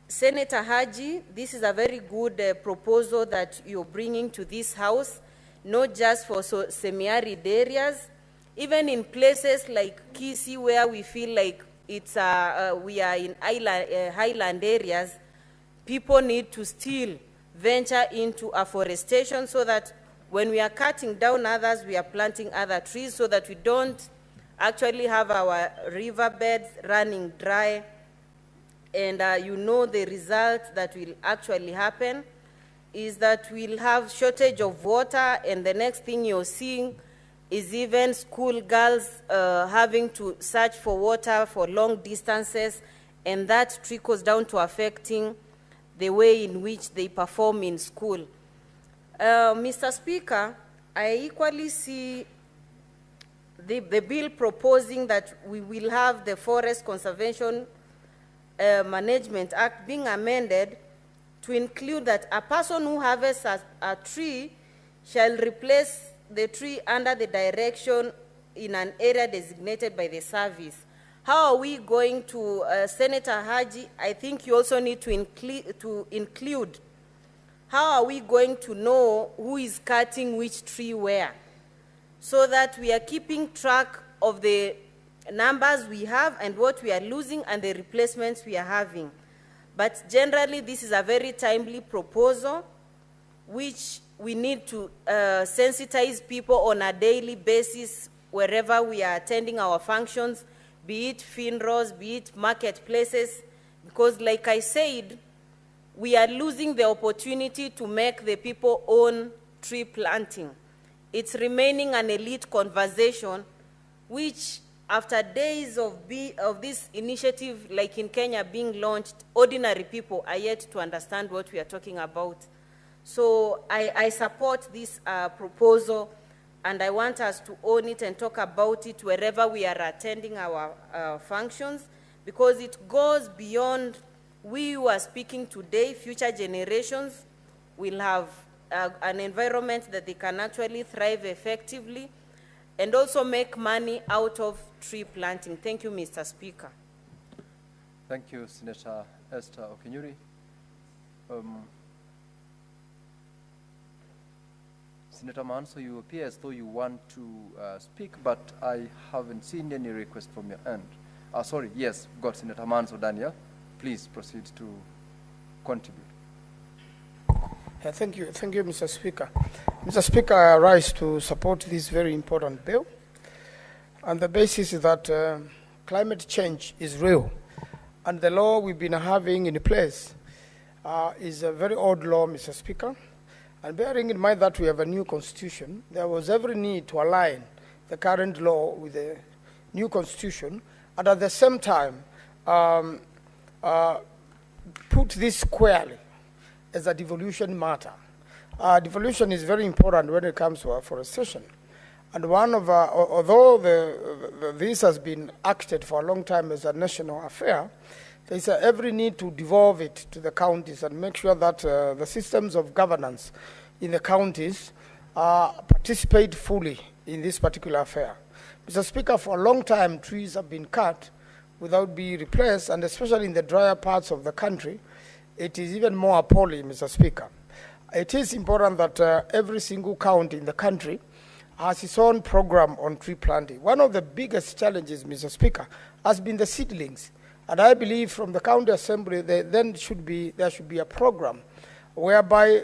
Senator Haji, this is a very good proposal that you're bringing to this House, not just for semi-arid areas, even in places like Kisii, where we feel like it's we are in highland areas. People need to still venture into afforestation, so that when we are cutting down others, we are planting other trees, so that we don't actually have our riverbeds running dry. And you know the result that will actually happen is that we'll have shortage of water, and the next thing you're seeing is even school girls having to search for water for long distances, and that trickles down to affecting the way in which they perform in school. Mr. Speaker, I equally see the bill proposing that we will have the Forest Conservation Management Act being amended to include that a person who harvests a tree shall replace the tree under the direction in an area designated by the service. How are we going to, Senator Haji, I think you also need to include, how are we going to know who is cutting which tree where, so that we are keeping track of the numbers we have and what we are losing and the replacements we are having. But generally, this is a very timely proposal, which we need to sensitize people on a daily basis wherever we are attending our functions, be it funerals, be it marketplaces, because like I said, we are losing the opportunity to make the people own tree planting. It's remaining an elite conversation, which after days of this initiative, like in Kenya being launched, ordinary people are yet to understand what we are talking about. So I support this proposal, and I want us to own it and talk about it wherever we are attending our functions, because it goes beyond we who are speaking today. Future generations will have an environment that they can actually thrive effectively and also make money out of tree planting. Thank you, Mr. Speaker. Thank you, Senator Esther Okinyuri. Senator Manso, you appear as though you want to speak, but I haven't seen any request from your end. Sorry, yes, we've got Senator Manso Daniel. Please proceed to contribute. Thank you, Mr. Speaker. Mr. Speaker, I rise to support this very important bill. And the basis is that climate change is real. And the law we've been having in place is a very old law, Mr. Speaker. And bearing in mind that we have a new constitution, there was every need to align the current law with the new constitution, and at the same time put this squarely as a devolution matter. Devolution is very important when it comes to afforestation. And one of, although this has been acted for a long time as a national affair, there's every need to devolve it to the counties and make sure that the systems of governance in the counties participate fully in this particular affair. Mr. Speaker, for a long time, trees have been cut without being replaced, and especially in the drier parts of the country, it is even more appalling, Mr. Speaker. It is important that every single county in the country has its own program on tree planting. One of the biggest challenges, Mr. Speaker, has been the seedlings. And I believe from the county assembly, there should be a program whereby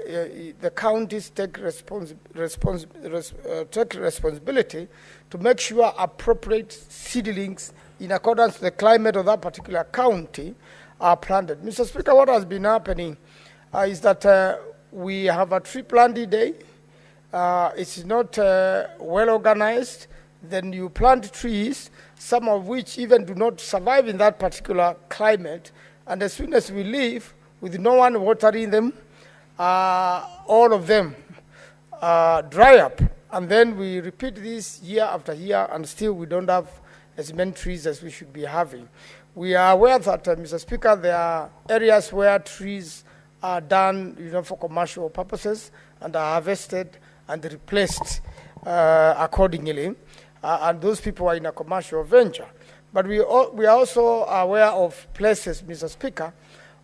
the counties take responsibility to make sure appropriate seedlings in accordance with the climate of that particular county are planted. Mr. Speaker, what has been happening is that we have a tree planting day. It's not well organized. Then you plant trees, some of which even do not survive in that particular climate. And as soon as we leave with no one watering them, all of them dry up. And then we repeat this year after year, and still we don't have as many trees as we should be having. We are aware that, Mr. Speaker, there are areas where trees are done, for commercial purposes and are harvested and replaced accordingly, and those people are in a commercial venture. But we are also aware of places, Mr. Speaker,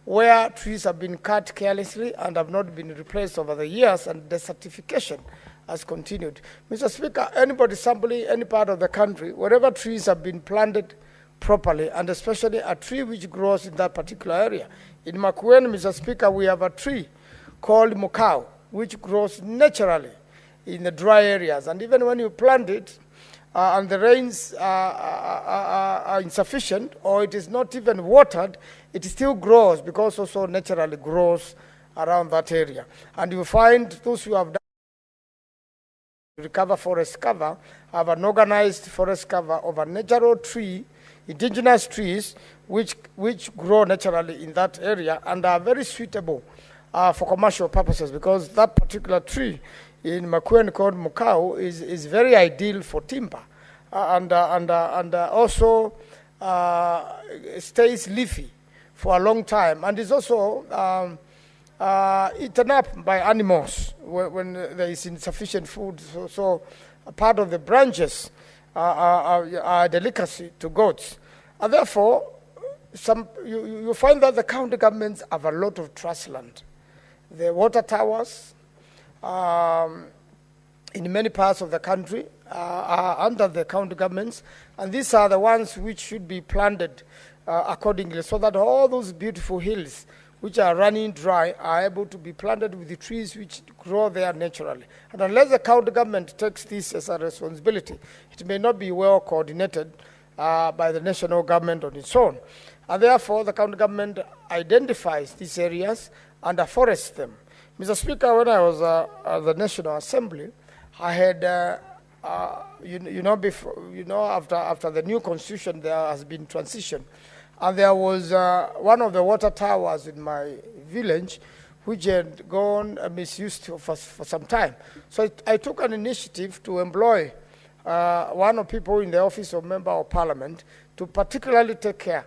where trees have been cut carelessly and have not been replaced over the years, and desertification has continued. Mr. Speaker, anybody sampling any part of the country, wherever trees have been planted properly, and especially a tree which grows in that particular area. In Makueni, Mr. Speaker, we have a tree called mukau, which grows naturally in the dry areas. And even when you plant it, and the rains are insufficient, or it is not even watered, it still grows because also naturally grows around that area. And you find those who have done recover forest cover have an organized forest cover of a natural tree, indigenous trees, which grow naturally in that area and are very suitable for commercial purposes, because that particular tree in Makueni called mukau is very ideal for timber, and also stays leafy for a long time, and is also eaten up by animals when there is insufficient food. So a part of the branches are a delicacy to goats. And therefore, you find that the county governments have a lot of trust land. The water towers in many parts of the country are under the county governments, and these are the ones which should be planted accordingly, so that all those beautiful hills which are running dry are able to be planted with the trees which grow there naturally. And unless the county government takes this as a responsibility, it may not be well coordinated by the national government on its own. And therefore, the county government identifies these areas and afforests them. Mr. Speaker, when I was at the National Assembly, I had, after the new constitution, there has been transition. And there was one of the water towers in my village which had gone misused for some time. So I took an initiative to employ one of people in the office of Member of Parliament to particularly take care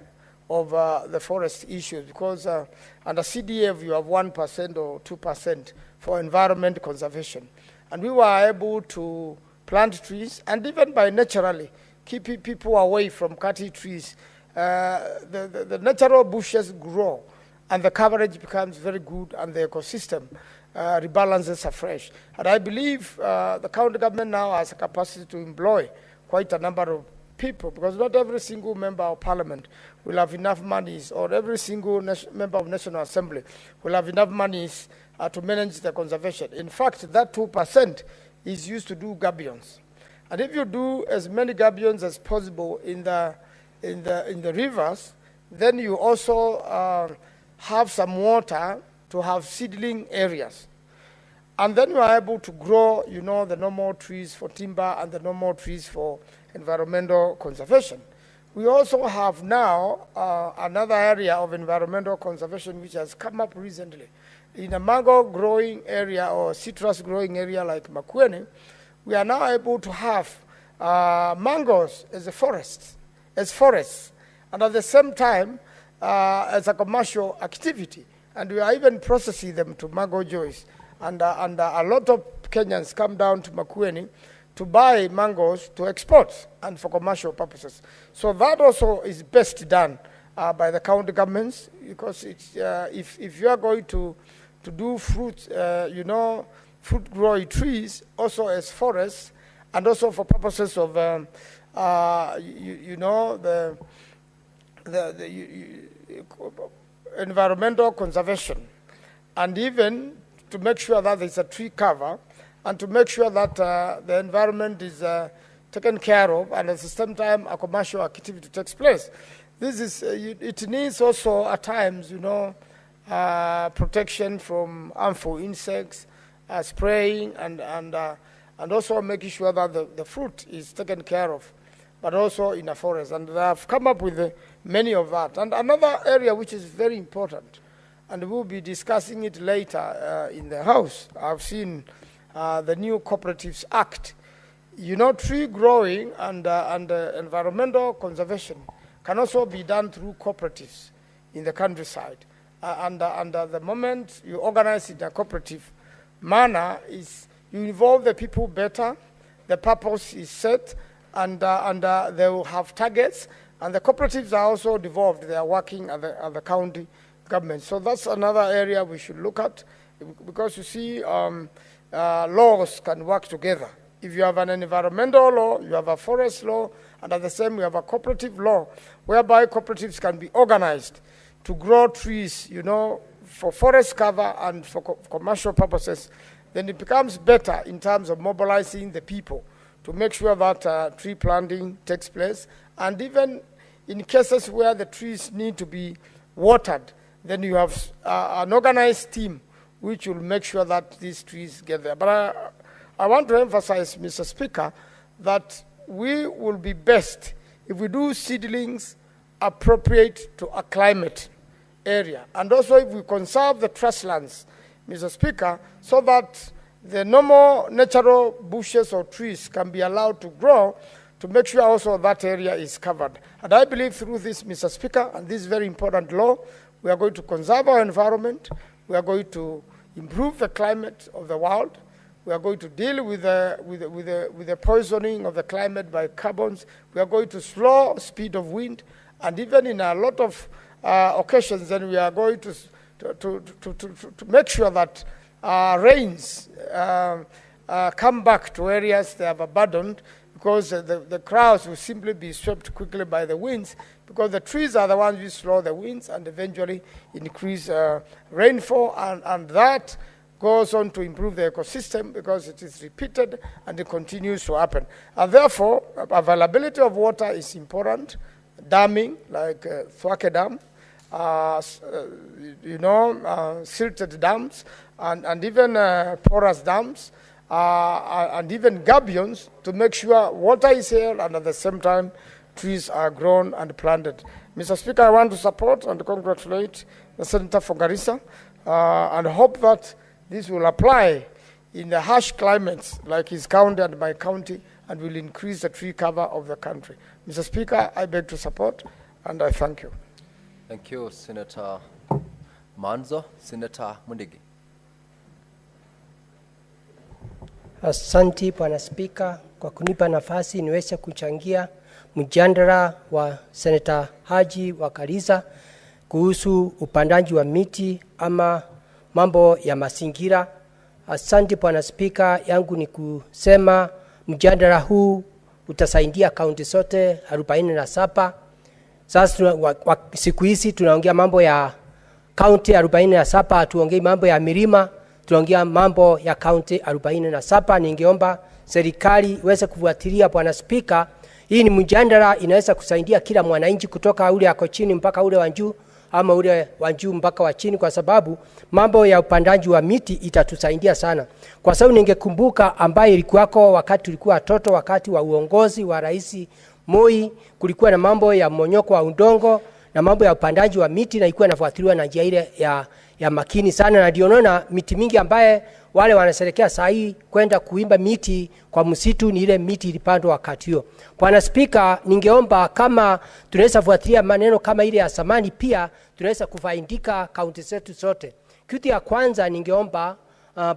of the forest issues, because under CDF you have 1% or 2% for environment conservation. And we were able to plant trees, and even by naturally keeping people away from cutting trees, the natural bushes grow, and the coverage becomes very good, and the ecosystem rebalances afresh. And I believe the county government now has a capacity to employ quite a number of people, because not every single member of parliament will have enough monies, or every single member of National Assembly will have enough monies to manage the conservation. In fact, that 2% is used to do gabions. And if you do as many gabions as possible in the rivers, then you also have some water to have seedling areas. And then you are able to grow, the normal trees for timber and the normal trees for environmental conservation. We also have now another area of environmental conservation which has come up recently. In a mango growing area or citrus growing area like Makueni, we are now able to have mangoes as forests, and at the same time as a commercial activity. And we are even processing them to mango juice. And a lot of Kenyans come down to Makueni to buy mangoes to export and for commercial purposes. So that also is best done by the county governments, because it's, if you are going to do fruit, fruit growing trees also as forests, and also for purposes of the environmental conservation, and even to make sure that there's a tree cover, and to make sure that the environment is taken care of, and at the same time a commercial activity takes place. This is, it needs also at times, protection from harmful insects, spraying, and also making sure that the fruit is taken care of, but also in a forest. And they have come up with many of that. And another area which is very important, and we'll be discussing it later in the House, I've seen the new Cooperatives Act. Tree growing and environmental conservation can also be done through cooperatives in the countryside. And the moment you organize in a cooperative manner, is you involve the people better, the purpose is set, and they will have targets, and the cooperatives are also devolved. They are working at the county government. So that's another area we should look at, because you see, laws can work together. If you have an environmental law, you have a forest law, and at the same, you have a cooperative law, whereby cooperatives can be organized to grow trees, for forest cover and for commercial purposes. Then it becomes better in terms of mobilizing the people to make sure that tree planting takes place. And even in cases where the trees need to be watered, then you have an organized team which will make sure that these trees get there. But I want to emphasize, Mr. Speaker, that we will be best if we do seedlings appropriate to a climate area. And also if we conserve the trustlands, Mr. Speaker, so that the normal natural bushes or trees can be allowed to grow, to make sure also that area is covered. And I believe through this, Mr. Speaker, and this very important law, we are going to conserve our environment, we are going to improve the climate of the world, we are going to deal with the poisoning of the climate by carbons, we are going to slow speed of wind, and even in a lot of occasions, then we are going to make sure that rains come back to areas they have abandoned, because the crowds will simply be swept quickly by the winds, because the trees are the ones who slow the winds and eventually increase rainfall, and that goes on to improve the ecosystem because it is repeated and it continues to happen. And therefore, availability of water is important. Damming, like Thwake Dam, silted dams, and even porous dams, and even gabions, to make sure water is here and at the same time trees are grown and planted. Mr. Speaker, I want to support and congratulate the Senator for Garissa and hope that this will apply in the harsh climates like his county and my county, and will increase the tree cover of the country. Mr. Speaker, I beg to support, and I thank you. Thank you, Senator Manzo. Senator Mundigi. Asante Bwana Spika kwa kunipa nafasi niweze kuchangia mjadala wa Senator Haji wa Garissa kuhusu upandaji wa miti ama mambo ya mazingira. Asante Bwana Spika, yangu ni kusema mjadala huu utasaidia kaunti zote 47. Sasa siku hizi tunaongea mambo ya kaunti 47, tuongee mambo ya milima, tunaongea mambo ya kaunti 47. Ningeomba serikali iweze kufuatilia Bwana Spika. Hii ni mjadala inaweza kusaidia kila mwananchi kutoka ule ako chini mpaka ule wa juu, ama ule wa juu mpaka wa chini, kwa sababu mambo ya upandaji wa miti itatusaidia sana. Kwa sababu ningekumbuka ambaye ilikuwako wakati tulikuwa watoto, wakati wa uongozi wa Rais Moi, kulikuwa na mambo ya mmonyoko wa udongo na mambo ya upandaji wa miti, na ilikuwa inafuatiliwa na njia ile ya makini sana, na ndio naona miti mingi ambaye wale wanaserekea saa hii kwenda kuimba miti kwa msitu ni ile miti ilipandwa wakati huo. Bwana Spika, ningeomba kama tunaweza fuatilia maneno kama ile ya zamani, pia tunaweza kufaidika kaunti zetu zote. Kitu ya kwanza ningeomba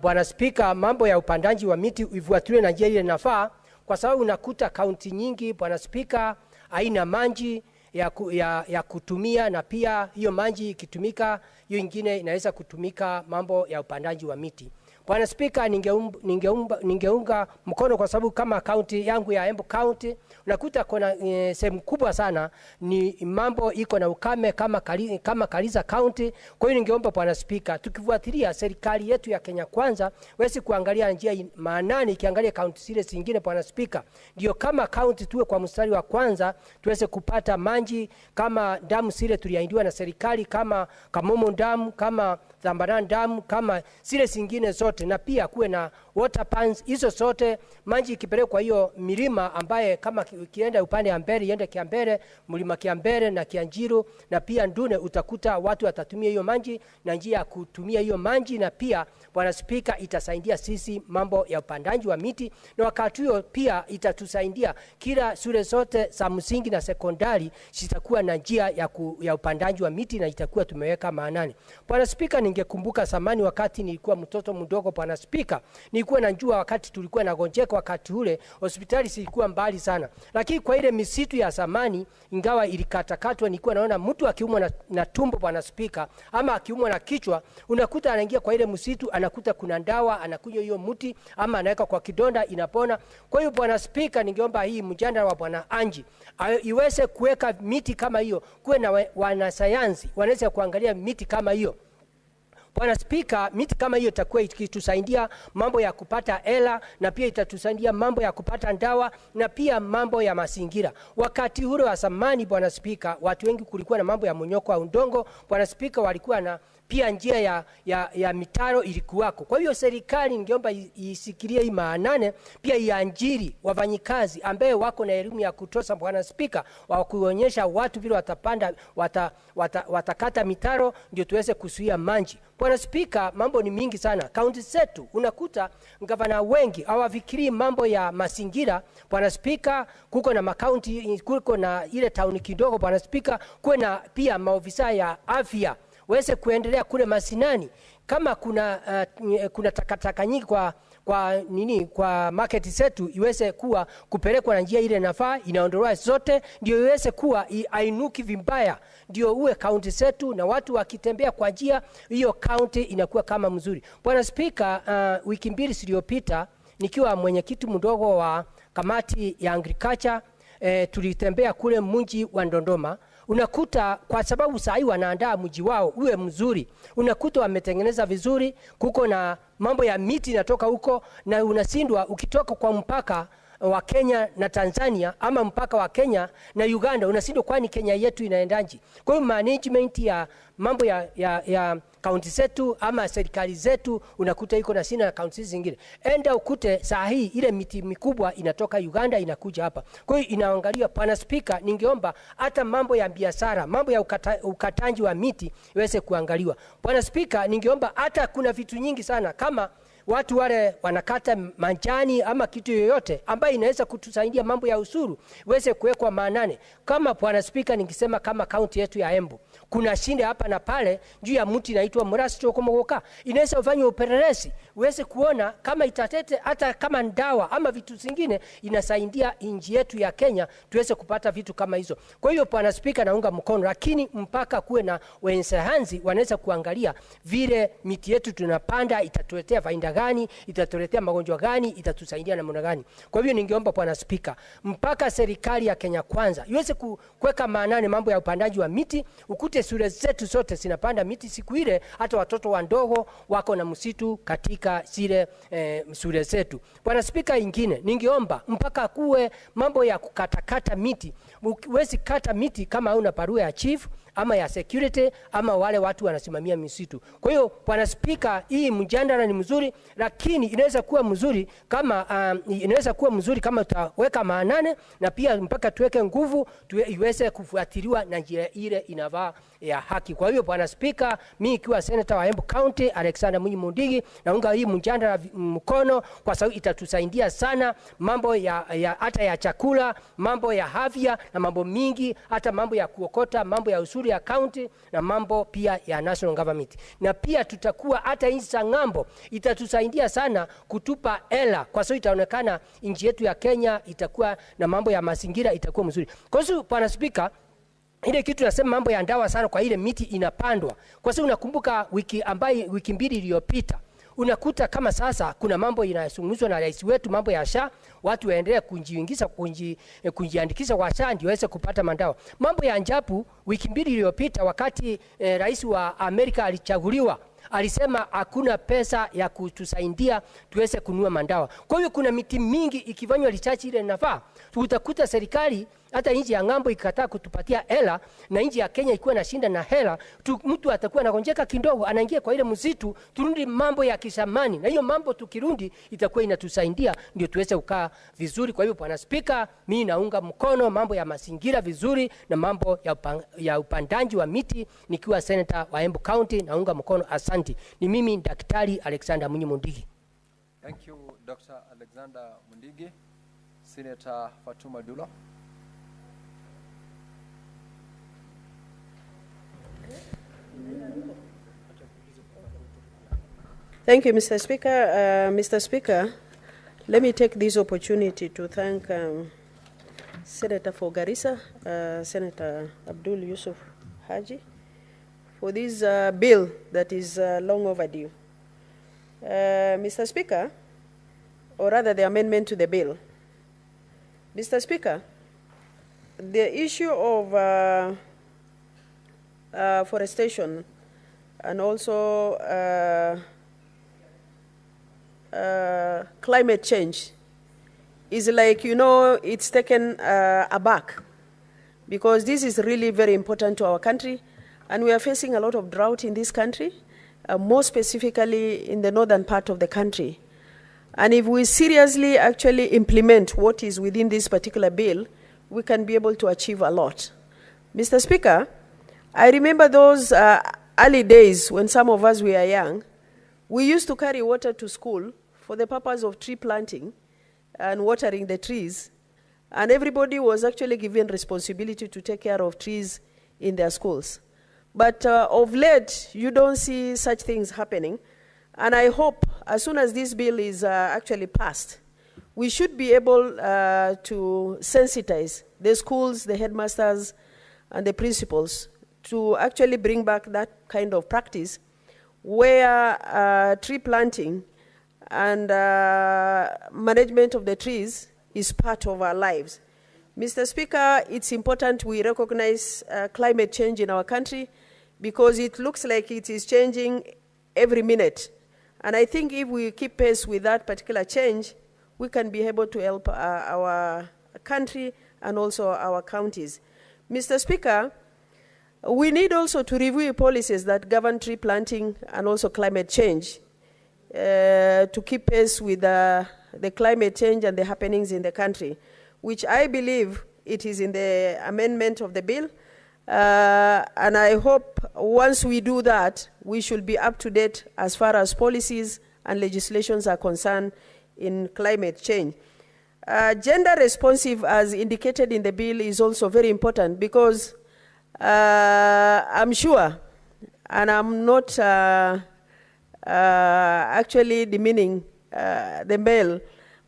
Bwana Spika, mambo ya upandaji wa miti ifuatiliwe na njia ile inafaa, kwa sababu unakuta kaunti nyingi Bwana Spika haina maji ya kutumia, na pia hiyo maji ikitumika, hiyo ingine inaweza kutumika mambo ya upandaji wa miti. Bwana Spika, ningeunga mkono, kwa sababu kama kaunti yangu ya Embu County unakuta kuna sehemu kubwa sana ni mambo iko na ukame kama Kariza County. Kwa hiyo ningeomba Bwana Spika, tukifuatilia serikali yetu ya Kenya Kwanza wezi kuangalia njia maanani, ikiangalia kaunti zile zingine Bwana Spika, ndio kama kaunti tuwe kwa mstari wa kwanza tuweze kupata maji, kama damu zile tuliahidiwa na serikali, kama Kamomo Dam, kama Zambaran Dam, kama zile zingine zote, na pia kuwe na water pans. Hizo zote maji ikipelekwa kwa hiyo milima ambaye kama kienda upande ya Mbere, iende Kiambere, mlima Kiambere na Kianjiru na pia Ndune, utakuta watu watatumia hiyo maji na njia ya kutumia hiyo maji. Na pia Bwana Spika, itasaidia sisi mambo ya upandaji wa miti, na wakati huo pia itatusaidia kila shule zote za msingi na sekondari zitakuwa na njia ya upandaji wa miti, na itakuwa tumeweka maanani. Bwana Spika, ningekumbuka zamani wakati nilikuwa mtoto mdogo Bwana Spika, nilikuwa najua wakati tulikuwa na gonjeka, wakati ule hospitali zilikuwa mbali sana, lakini kwa ile misitu ya zamani ingawa ilikatakatwa, nilikuwa naona mtu akiumwa na tumbo Bwana Spika, ama akiumwa na kichwa, unakuta anaingia kwa ile msitu, anakuta kuna dawa, anakunywa hiyo mti, ama anaweka kwa kidonda, inapona. Kwa hiyo Bwana Spika, ningeomba hii mjadala wa Bwana Anji iweze kuweka miti kama hiyo, kuwe na wanasayansi wanaweza kuangalia miti kama hiyo. Bwana Spika, miti kama hiyo itakuwa ikitusaidia mambo ya kupata hela, na pia itatusaidia mambo ya kupata dawa, na pia mambo ya mazingira. Wakati ule wa zamani Bwana Spika, watu wengi kulikuwa na mambo ya monyoko wa udongo Bwana Spika, walikuwa na pia njia ya mitaro ilikuwako. Kwa hiyo serikali ningeomba isikilie hii maanane, pia iajiri wafanyikazi ambaye wako na elimu ya kutosha Bwana Spika, wa kuonyesha watu vile watapanda watakata mitaro ndio tuweze kuzuia maji. Bwana Spika, mambo ni mingi sana. Kaunti zetu unakuta gavana wengi hawafikiri mambo ya mazingira Bwana Spika. Kuko na makaunti, kuko na ile town kidogo Bwana Spika, kuwe na pia maofisa ya afya weze kuendelea kule masinani. Kama kuna takataka nyingi kwa market zetu, iweze kuwa kupelekwa na njia ile nafaa, inaondolewa zote, ndio iweze kuwa ainuki vibaya, ndio uwe kaunti zetu na watu wakitembea kwa njia hiyo kaunti inakuwa kama mzuri. Bwana Spika, wiki mbili zilizopita nikiwa mwenyekiti mdogo wa kamati ya agriculture, tulitembea kule mji wa Dodoma. Unakuta kwa sababu saa hii wanaandaa mji wao uwe mzuri, unakuta wametengeneza vizuri, kuko na mambo ya miti inatoka huko, na unasindwa ukitoka kwa mpaka wa Kenya na Tanzania ama mpaka wa Kenya na Uganda, unasindwa kwani Kenya yetu inaendaje? Kwa hiyo management ya mambo ya kaunti zetu ama serikali zetu unakuta iko na sina na kaunti zingine. Enda ukute saa hii ile miti mikubwa inatoka Uganda inakuja hapa. Kwa hiyo inaangalia. Bwana Spika, ningeomba hata mambo ya biashara, mambo ya ukatanji wa miti iweze kuangaliwa. Bwana Spika, ningeomba hata kuna vitu nyingi sana kama watu wale wanakata majani ama kitu yoyote ambayo inaweza kutusaidia mambo ya usuru iweze kuwekwa maanane. Kama Bwana Spika, ningesema kama kaunti yetu ya Embu kuna shinde hapa na pale juu ya mti inaitwa murasito komogoka, inaweza ufanye upelelezi uweze kuona kama itatete hata kama ndawa ama vitu zingine inasaidia nchi yetu ya Kenya tuweze kupata vitu kama hizo. Kwa hiyo Bwana Spika, naunga mkono, lakini mpaka kuwe na wensahanzi wanaweza kuangalia vile miti yetu tunapanda itatuletea faida gani, itatuletea magonjwa gani, itatusaidia namna gani. Kwa hivyo ningeomba Bwana Spika, mpaka serikali ya Kenya Kwanza iweze kuweka maanani mambo ya upandaji wa miti. Ukute shule zetu zote zinapanda miti, siku ile hata watoto wandogo wako na msitu katika zile shule zetu. Bwana Spika, ingine ningeomba mpaka kuwe mambo ya kukatakata miti. Uwezi kata miti kama una barua ya chief ama ya security ama wale watu wanasimamia misitu. Kwa hiyo Bwana Spika, hii mjadala ni mzuri, lakini inaweza kuwa mzuri kama tutaweka maanane, na pia mpaka tuweke nguvu iweze kufuatiliwa na njia ile inavaa ya haki. Kwa hiyo Bwana Spika, mimi ikiwa senator wa Embu County Alexander Munyi Mundigi, naunga hii mjadala mkono kwa sababu itatusaidia sana mambo ya hata ya chakula, mambo ya afya na mambo mingi, hata mambo ya kuokota, mambo ya usuri ya county na mambo pia ya national government. Na pia tutakuwa hata nchi za ng'ambo itatusaidia sana kutupa hela kwa sababu itaonekana nchi yetu ya Kenya itakuwa na mambo ya mazingira itakuwa mzuri. Kwa hiyo Bwana Spika, ile kitu nasema mambo ya ndawa sana kwa ile miti inapandwa. Kwa sababu unakumbuka wiki mbili iliyopita unakuta kama sasa kuna mambo inayozungumzwa na rais wetu, mambo ya SHA, watu waendelee kujiandikisha kwa SHA ndio waweze kupata mandawa. Mambo ya ajabu, wiki mbili iliyopita wakati rais wa Amerika alichaguliwa, alisema hakuna pesa ya kutusaidia tuweze kununua mandawa. Kwa hiyo kuna miti mingi ikifanywa research ile inafaa, utakuta serikali hata nchi ya ng'ambo ikataa kutupatia hela na nchi ya Kenya ikiwa na shinda na hela, mtu atakuwa anagonjeka kidogo anaingia kwa ile msitu, turudi mambo ya kisamani, na hiyo mambo tukirundi itakuwa inatusaidia ndio tuweze kukaa vizuri. Kwa hiyo Bwana Spika, mimi naunga mkono mambo ya mazingira vizuri na mambo ya upandaji wa miti nikiwa senator wa Embu County, naunga mkono. Asante. Ni mimi Daktari Alexander Munyi Mundigi. Thank you Dr. Alexander Mundigi. Senator Fatuma Dula. Thank you, Mr. Speaker. Mr. Speaker, let me take this opportunity to thank Senator for Garissa, Senator Abdul Yusuf Haji, for this bill that is long overdue. Mr. Speaker, or rather the amendment to the bill. Mr. Speaker, the issue of forestation and also climate change is like, it's taken aback, because this is really very important to our country, and we are facing a lot of drought in this country, more specifically in the northern part of the country. And if we seriously actually implement what is within this particular bill, we can be able to achieve a lot. Mr. Speaker, I remember those early days when some of us were young. We used to carry water to school for the purpose of tree planting and watering the trees, and everybody was actually given responsibility to take care of trees in their schools. But of late, you don't see such things happening, and I hope as soon as this bill is actually passed, we should be able to sensitize the schools, the headmasters, and the principals to actually bring back that kind of practice where tree planting and management of the trees is part of our lives. Mr. Speaker, it's important we recognize climate change in our country, because it looks like it is changing every minute. And I think if we keep pace with that particular change, we can be able to help our country and also our counties. Mr. Speaker, we need also to review policies that govern tree planting and also climate change to keep pace with the climate change and the happenings in the country, which I believe it is in the amendment of the bill. And I hope once we do that, we should be up to date as far as policies and legislations are concerned in climate change. Gender responsive, as indicated in the bill, is also very important, because I'm sure, and I'm not actually demeaning the male,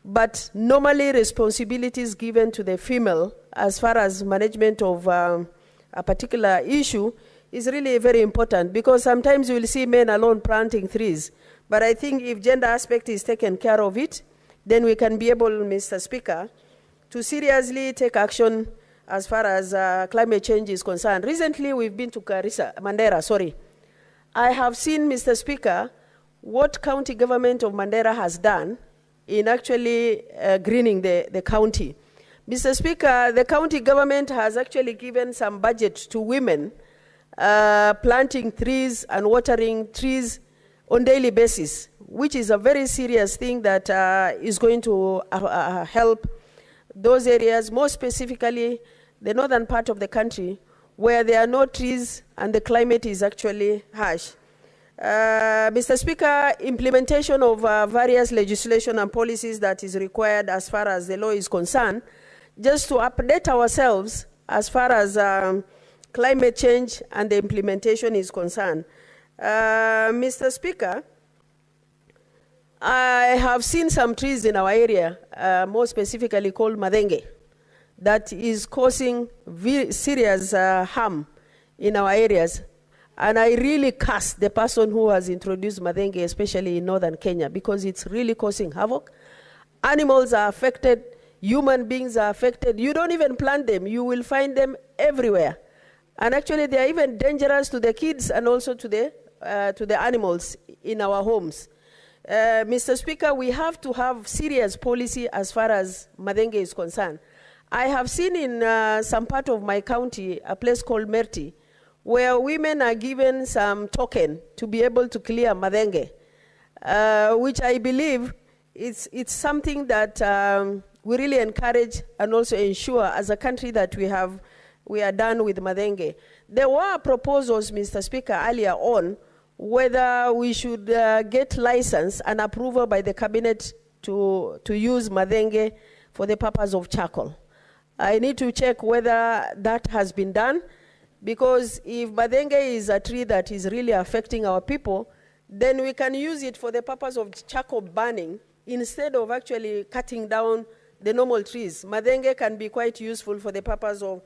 but normally responsibilities given to the female as far as management of a particular issue is really very important, because sometimes you will see men alone planting trees. But I think if gender aspect is taken care of it, then we can be able, Mr. Speaker, to seriously take action as far as climate change is concerned. Recently, we've been to Mandera. I have seen, Mr. Speaker, what county government of Mandera has done in actually greening the county. Mr. Speaker, the county government has actually given some budget to women planting trees and watering trees on daily basis, which is a very serious thing that is going to help those areas, more specifically the northern part of the country, where there are no trees and the climate is actually harsh. Mr. Speaker, implementation of various legislation and policies that is required as far as the law is concerned, just to update ourselves as far as climate change and the implementation is concerned. Mr. Speaker, I have seen some trees in our area, more specifically called madenge, that is causing serious harm in our areas. And I really curse the person who has introduced madenge, especially in northern Kenya, because it's really causing havoc. Animals are affected, human beings are affected. You don't even plant them, you will find them everywhere. And actually they are even dangerous to the kids and also to the animals in our homes. Mr. Speaker, we have to have serious policy as far as madenge is concerned. I have seen in some part of my county, a place called Merti, where women are given some token to be able to clear madenge, which I believe it's something that we really encourage and also ensure as a country that we are done with madenge. There were proposals, Mr. Speaker, earlier on, whether we should get license and approval by the cabinet to use madenge for the purpose of charcoal. I need to check whether that has been done, because if madenge is a tree that is really affecting our people, then we can use it for the purpose of charcoal burning instead of actually cutting down the normal trees. Madenge can be quite useful for the purpose of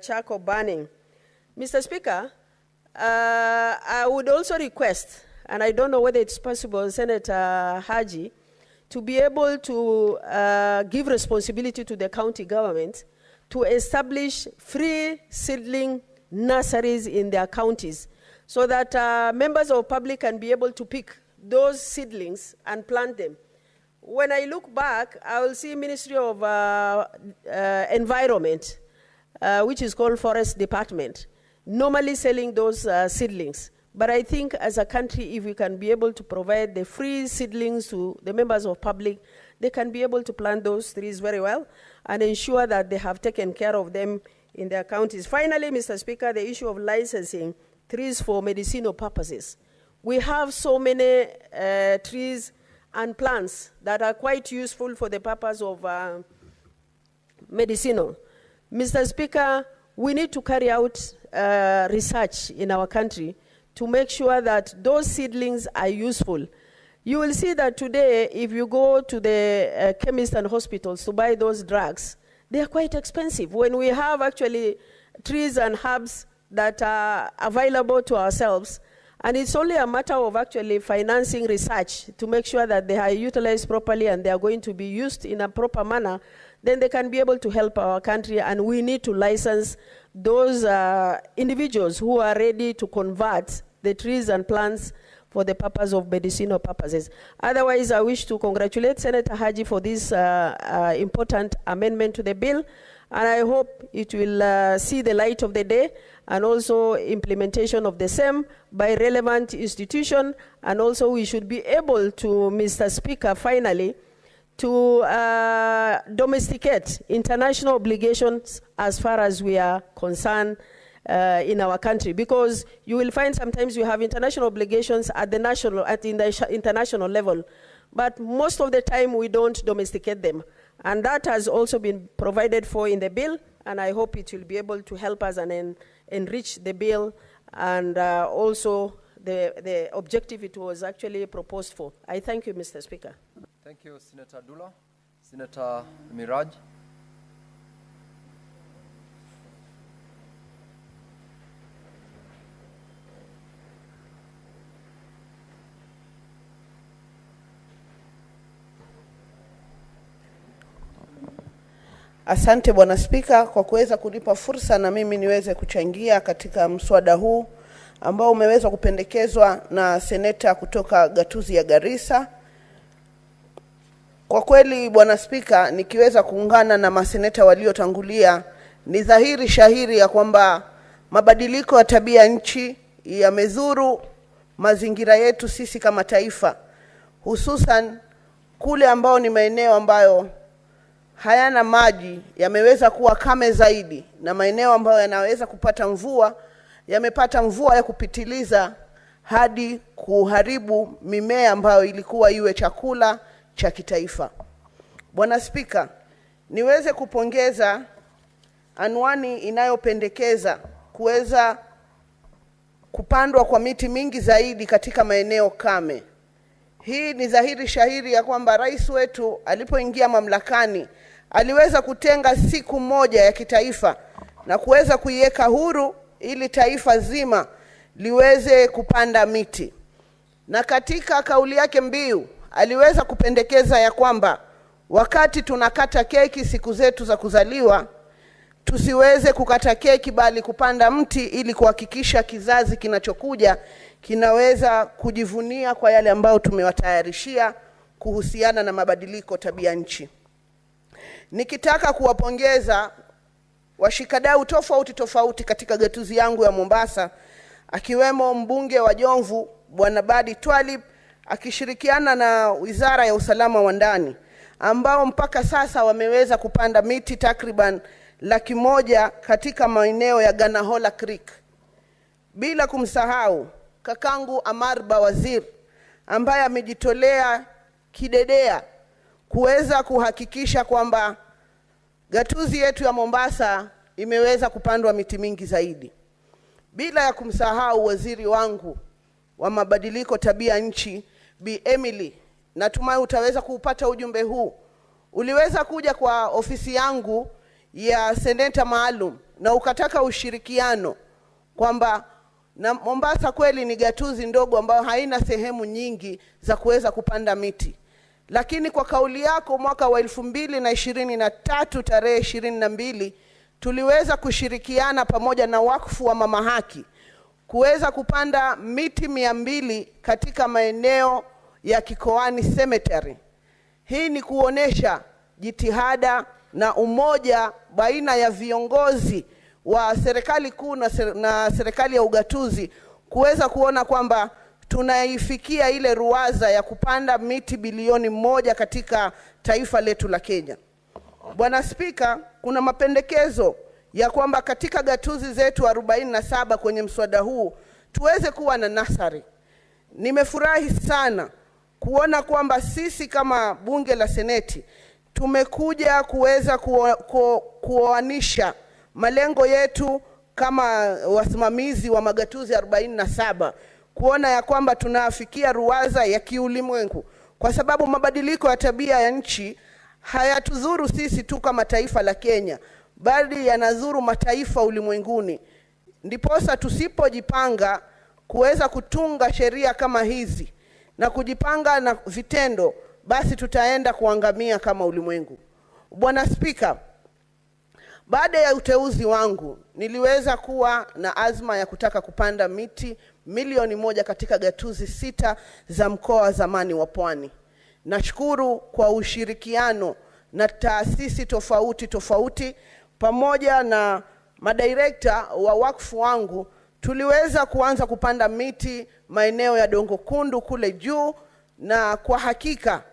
charcoal burning. Mr. Speaker, I would also request, and I don't know whether it's possible, Senator Haji, to be able to give responsibility to the county government to establish free seedling nurseries in their counties, so that members of public can be able to pick those seedlings and plant them. When I look back, I will see Ministry of Environment, which is called Forest Department, normally selling those seedlings. But I think as a country, if we can be able to provide the free seedlings to the members of public, they can be able to plant those trees very well and ensure that they have taken care of them in their counties. Finally, Mr. Speaker, the issue of licensing trees for medicinal purposes. We have so many trees and plants that are quite useful for the purpose of medicinal. Mr. Speaker, we need to carry out research in our country to make sure that those seedlings are useful. You will see that today, if you go to the chemists and hospitals to buy those drugs, they are quite expensive. When we have actually trees and herbs that are available to ourselves, and it's only a matter of actually financing research to make sure that they are utilized properly and they are going to be used in a proper manner, then they can be able to help our country, and we need to license those individuals who are ready to convert the trees and plants for the purpose of medicinal purposes. Otherwise, I wish to congratulate Senator Haji for this important amendment to the bill, and I hope it will see the light of the day, and also implementation of the same by relevant institution, and also we should be able to, Mr. Speaker, finally, to domesticate international obligations as far as we are concerned in our country, because you will find sometimes you have international obligations at the international level, but most of the time we don't domesticate them, and that has also been provided for in the bill, and I hope it will be able to help us and enrich the bill and also the objective it was actually proposed for. I thank you, Mr. Speaker. Thank you, Senator Dula. Senator Miraj. Asante Bwana Spika kwa kuweza kunipa fursa na mimi niweze kuchangia katika mswada huu ambao umeweza kupendekezwa na seneta kutoka gatuzi ya Garissa. Kwa kweli Bwana Spika, nikiweza kuungana na maseneta waliotangulia, ni dhahiri shahiri ya kwamba mabadiliko ya tabia nchi yamezuru mazingira yetu sisi kama taifa, hususan kule ambao ni maeneo ambayo hayana maji yameweza kuwa kame zaidi, na maeneo ambayo yanaweza kupata mvua yamepata mvua ya kupitiliza hadi kuharibu mimea ambayo ilikuwa iwe chakula cha kitaifa. Bwana Spika, niweze kupongeza anwani inayopendekeza kuweza kupandwa kwa miti mingi zaidi katika maeneo kame. Hii ni dhahiri shahiri ya kwamba rais wetu alipoingia mamlakani aliweza kutenga siku moja ya kitaifa na kuweza kuiweka huru ili taifa zima liweze kupanda miti. Na katika kauli yake mbiu aliweza kupendekeza ya kwamba wakati tunakata keki siku zetu za kuzaliwa, tusiweze kukata keki bali kupanda mti ili kuhakikisha kizazi kinachokuja kinaweza kujivunia kwa yale ambayo tumewatayarishia kuhusiana na mabadiliko tabia nchi. Nikitaka kuwapongeza washikadau tofauti tofauti katika gatuzi yangu ya Mombasa, akiwemo mbunge wa Jomvu Bwana Badi Twalib akishirikiana na Wizara ya Usalama wa Ndani, ambao mpaka sasa wameweza kupanda miti takriban 100,000 katika maeneo ya Ganahola Creek. Bila kumsahau kakangu Amarba Wazir ambaye amejitolea kidedea kuweza kuhakikisha kwamba gatuzi yetu ya Mombasa imeweza kupandwa miti mingi zaidi. Bila ya kumsahau waziri wangu wa mabadiliko tabia nchi Bi Emily, natumai utaweza kuupata ujumbe huu. Uliweza kuja kwa ofisi yangu ya seneta maalum na ukataka ushirikiano kwamba na Mombasa kweli ni gatuzi ndogo ambayo haina sehemu nyingi za kuweza kupanda miti. Lakini kwa kauli yako mwaka wa 2023 tarehe 22 tuliweza kushirikiana pamoja na wakfu wa Mama Haki kuweza kupanda miti 200 katika maeneo ya Kikoani Cemetery. Hii ni kuonesha jitihada na umoja baina ya viongozi wa serikali kuu na serikali ya ugatuzi kuweza kuona kwamba tunaifikia ile ruwaza ya kupanda miti bilioni 1 katika taifa letu la Kenya. Bwana Spika, kuna mapendekezo ya kwamba katika gatuzi zetu 47 kwenye mswada huu tuweze kuwa na nasari. Nimefurahi sana kuona kwamba sisi kama bunge la seneti tumekuja kuweza kuoanisha malengo yetu kama wasimamizi wa magatuzi 47, kuona ya kwamba tunafikia ruwaza ya kiulimwengu, kwa sababu mabadiliko ya tabia ya nchi hayatuzuru sisi tu kama taifa la Kenya, bali yanazuru mataifa ulimwenguni. Ndiposa tusipojipanga kuweza kutunga sheria kama hizi na kujipanga na vitendo, basi tutaenda kuangamia kama ulimwengu. Bwana Spika, baada ya uteuzi wangu niliweza kuwa na azma ya kutaka kupanda miti milioni 1 katika gatuzi 6 za mkoa wa zamani wa Pwani. Nashukuru kwa ushirikiano na taasisi tofauti tofauti pamoja na madirekta wa wakfu wangu, tuliweza kuanza kupanda miti maeneo ya Dongo Kundu kule juu, na kwa hakika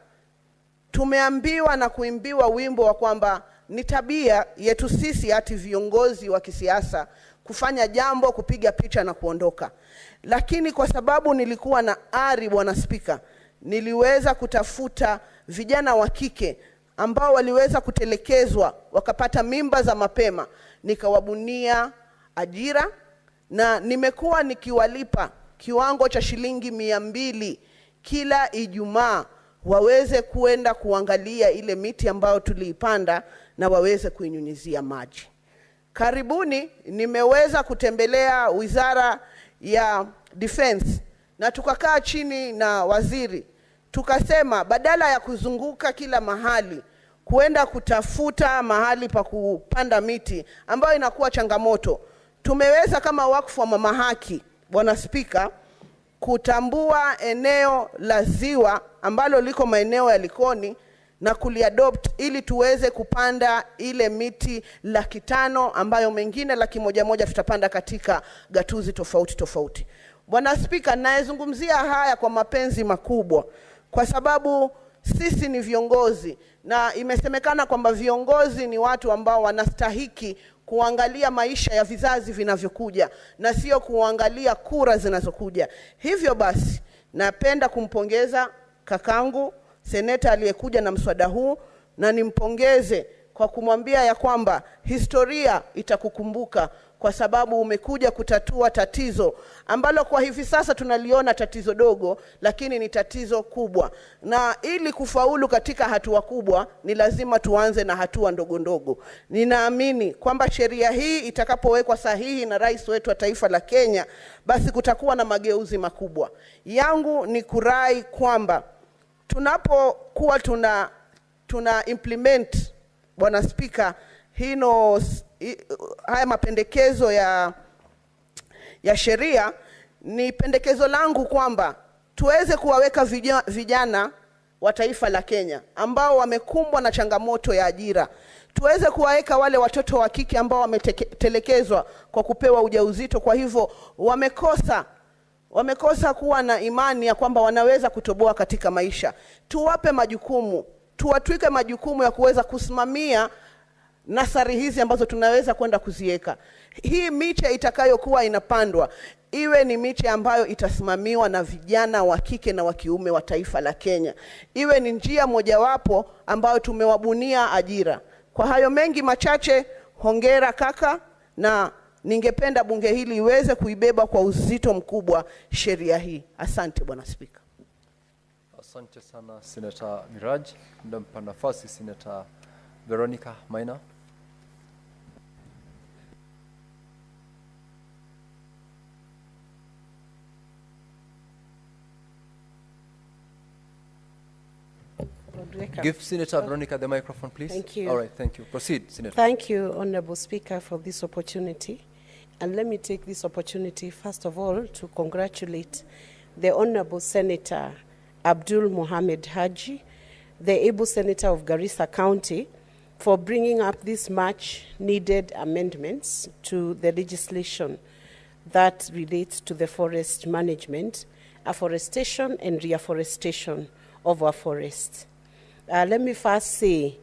tumeambiwa na kuimbiwa wimbo wa kwamba ni tabia yetu sisi hati viongozi wa kisiasa kufanya jambo, kupiga picha na kuondoka. Lakini kwa sababu nilikuwa na ari, Bwana Spika, niliweza kutafuta vijana wa kike ambao waliweza kutelekezwa wakapata mimba za mapema, nikawabunia ajira na nimekuwa nikiwalipa kiwango cha shilingi 200 kila Ijumaa waweze kuenda kuangalia ile miti ambayo tuliipanda na waweze kuinyunyizia maji. Karibuni nimeweza kutembelea Wizara ya Defense na tukakaa chini na waziri, tukasema badala ya kuzunguka kila mahali kuenda kutafuta mahali pa kupanda miti ambayo inakuwa changamoto, tumeweza kama wakfu wa Mama Haki, Bwana Spika, kutambua eneo la ziwa ambalo liko maeneo ya Likoni na kuliadopt ili tuweze kupanda ile miti 500 ambayo mengine 100 tutapanda katika gatuzi tofauti tofauti. Bwana Spika, naezungumzia haya kwa mapenzi makubwa kwa sababu sisi ni viongozi, na imesemekana kwamba viongozi ni watu ambao wanastahiki kuangalia maisha ya vizazi vinavyokuja na sio kuangalia kura zinazokuja. Hivyo basi, napenda kumpongeza kakangu seneta aliyekuja na mswada huu, na nimpongeze kwa kumwambia ya kwamba historia itakukumbuka kwa sababu umekuja kutatua tatizo ambalo kwa hivi sasa tunaliona tatizo dogo, lakini ni tatizo kubwa. Na ili kufaulu katika hatua kubwa ni lazima tuanze na hatua ndogo ndogo. Ninaamini kwamba sheria hii itakapowekwa sahihi na rais wetu wa taifa la Kenya, basi kutakuwa na mageuzi makubwa. Yangu ni kurai kwamba tunapokuwa tuna implement, Bwana Spika, haya mapendekezo ya sheria, ni pendekezo langu kwamba tuweze kuwaweka vijana wa taifa la Kenya ambao wamekumbwa na changamoto ya ajira. Tuweze kuwaweka wale watoto wa kike ambao wametelekezwa kwa kupewa ujauzito, kwa hivyo wamekosa kuwa na imani ya kwamba wanaweza kutoboa katika maisha. Tuwape majukumu, tuwatwike majukumu ya kuweza kusimamia nasari hizi ambazo tunaweza kwenda kuziweka. Hii miche itakayokuwa inapandwa iwe ni miche ambayo itasimamiwa na vijana wa kike na wa kiume wa taifa la Kenya. Iwe ni njia mojawapo ambayo tumewabunia ajira. Kwa hayo mengi machache, hongera kaka, na ningependa bunge hili iweze kuibeba kwa uzito mkubwa sheria hii. Asante Bwana Spika. Asante sana Senator Miraj. Ndampa nafasi Senator Veronica Maina. Give Senator Veronica the microphone, please. Thank you. All right, thank you. Proceed, Senator. Thank you, Honorable Speaker, for this opportunity. And let me take this opportunity, first of all, to congratulate the Honorable Senator Abdul Mohamed Haji, the able Senator of Garissa County, for bringing up these much-needed amendments to the legislation that relates to the forest management, afforestation and reforestation of our forests. Let me first say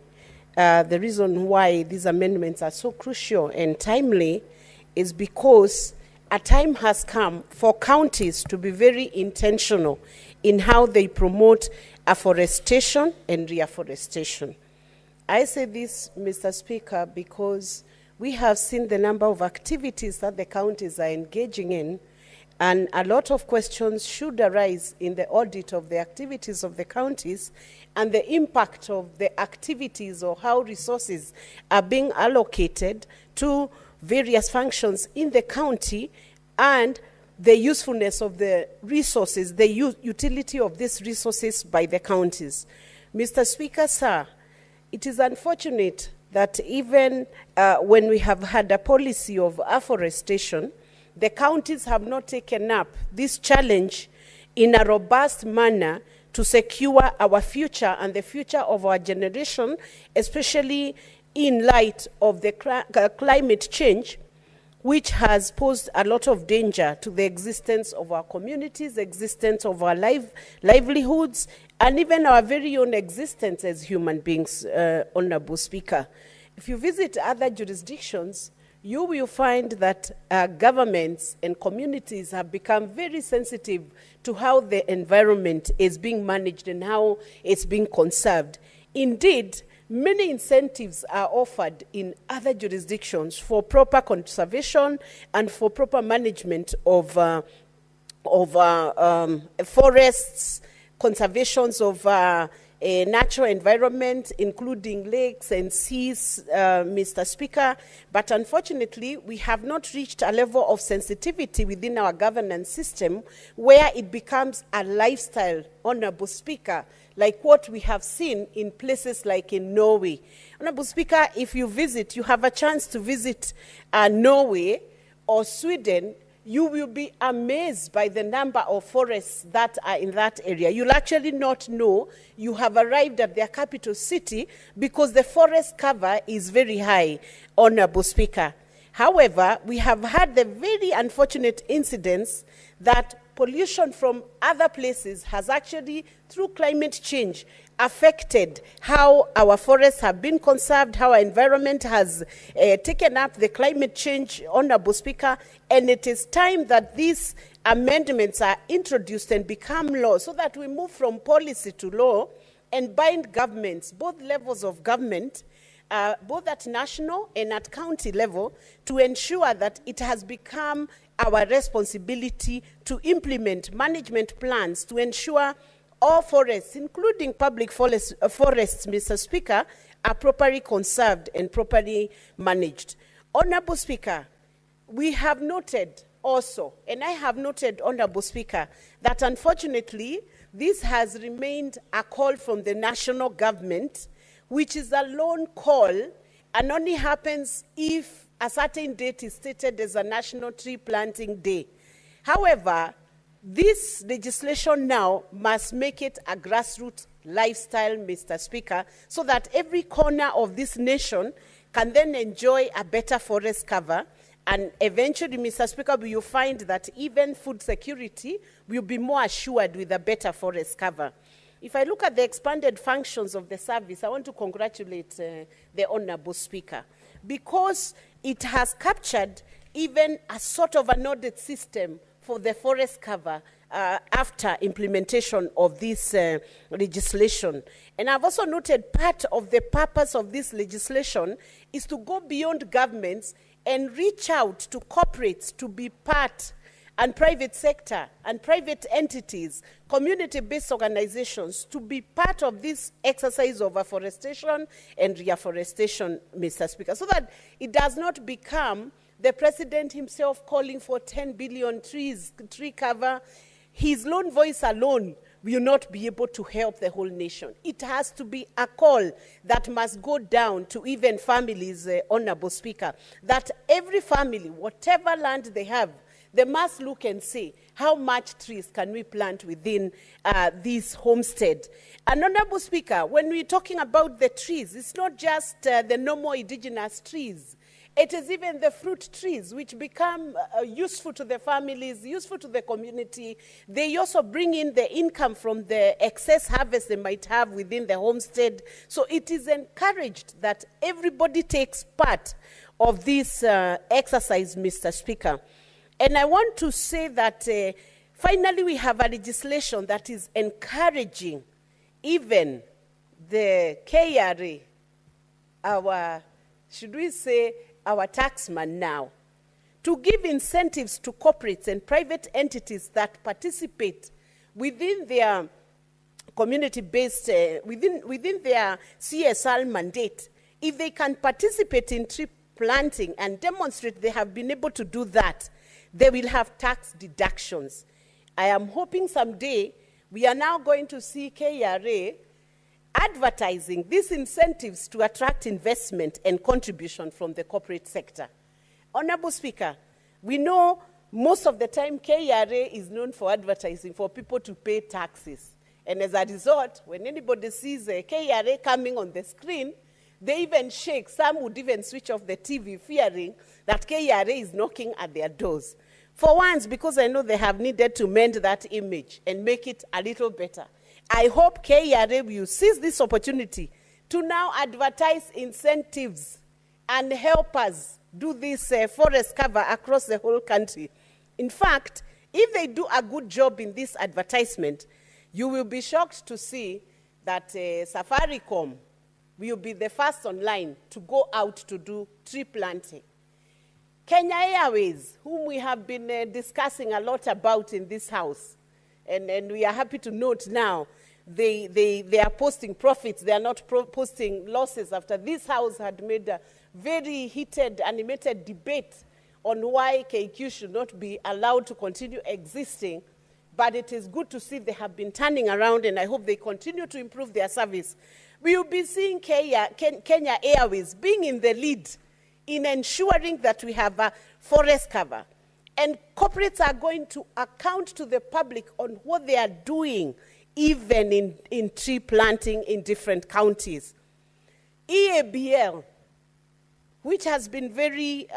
the reason why these amendments are so crucial and timely is because a time has come for counties to be very intentional in how they promote afforestation and reforestation. I say this, Mr. Speaker, because we have seen the number of activities that the counties are engaging in, and a lot of questions should arise in the audit of the activities of the counties and the impact of the activities or how resources are being allocated to various functions in the county, and the usefulness of the resources, the utility of these resources by the counties. Mr. Speaker, sir, it is unfortunate that even when we have had a policy of afforestation, the counties have not taken up this challenge in a robust manner to secure our future and the future of our generation, especially in light of the climate change, which has posed a lot of danger to the existence of our communities, existence of our livelihoods, and even our very own existence as human beings, Honorable Speaker. If you visit other jurisdictions, you will find that governments and communities have become very sensitive to how the environment is being managed and how it's being conserved. Indeed, many incentives are offered in other jurisdictions for proper conservation and for proper management of forests, conservations of a natural environment, including lakes and seas, Mr. Speaker. But unfortunately, we have not reached a level of sensitivity within our governance system where it becomes a lifestyle, Honorable Speaker, like what we have seen in places like in Norway. Honorable Speaker, if you visit, you have a chance to visit Norway or Sweden, you will be amazed by the number of forests that are in that area. You'll actually not know you have arrived at their capital city because the forest cover is very high, Honorable Speaker. However, we have had the very unfortunate incidents that pollution from other places has actually, through climate change, affected how our forests have been conserved, how our environment has taken up the climate change, Honorable Speaker, and it is time that these amendments are introduced and become law so that we move from policy to law and bind governments, both levels of government, both at national and at county level, to ensure that it has become our responsibility to implement management plans to ensure all forests, including public forests, Mr. Speaker, are properly conserved and properly managed. Honorable Speaker, we have noted also, and I have noted, Honorable Speaker, that unfortunately this has remained a call from the national government, which is a lone call and only happens if a certain date is stated as a National Tree Planting Day. However, this legislation now must make it a grassroots lifestyle, Mr. Speaker, so that every corner of this nation can then enjoy a better forest cover. And eventually, Mr. Speaker, we will find that even food security will be more assured with a better forest cover. If I look at the expanded functions of the service, I want to congratulate the Honorable Speaker, because it has captured even a sort of an audit system for the forest cover after implementation of this legislation. And I've also noted part of the purpose of this legislation is to go beyond governments and reach out to corporates to be part, and private sector and private entities, community-based organizations, to be part of this exercise of afforestation and reforestation, Mr. Speaker, so that it does not become the President himself calling for 10 billion tree cover. His lone voice alone will not be able to help the whole nation. It has to be a call that must go down to even families, Honorable Speaker, that every family, whatever land they have, they must look and see how much trees can we plant within this homestead. And Honorable Speaker, when we're talking about the trees, it's not just the normal indigenous trees. It is even the fruit trees, which become useful to the families, useful to the community. They also bring in the income from the excess harvest they might have within the homestead. So it is encouraged that everybody takes part of this exercise, Mr. Speaker. And I want to say that finally we have a legislation that is encouraging even the KRA, our, should we say, our taxman now, to give incentives to corporates and private entities that participate within their community-based, within their CSR mandate. If they can participate in tree planting and demonstrate they have been able to do that, they will have tax deductions. I am hoping someday we are now going to see KRA advertising these incentives to attract investment and contribution from the corporate sector. Honorable Speaker, we know most of the time KRA is known for advertising for people to pay taxes. And as a result, when anybody sees a KRA coming on the screen, they even shake. Some would even switch off the TV fearing that KRA is knocking at their doors. For once, because I know they have needed to mend that image and make it a little better, I hope KRA will seize this opportunity to now advertise incentives and help us do this forest cover across the whole country. In fact, if they do a good job in this advertisement, you will be shocked to see that Safaricom will be the first online to go out to do tree planting. Kenya Airways, whom we have been discussing a lot about in this house, and we are happy to note now, they are posting profits. They are not posting losses after this house had made a very heated, animated debate on why KQ should not be allowed to continue existing. But it is good to see they have been turning around, and I hope they continue to improve their service. We will be seeing Kenya Airways being in the lead in ensuring that we have a forest cover. And corporates are going to account to the public on what they are doing, even in tree planting in different counties. EABL, which has been very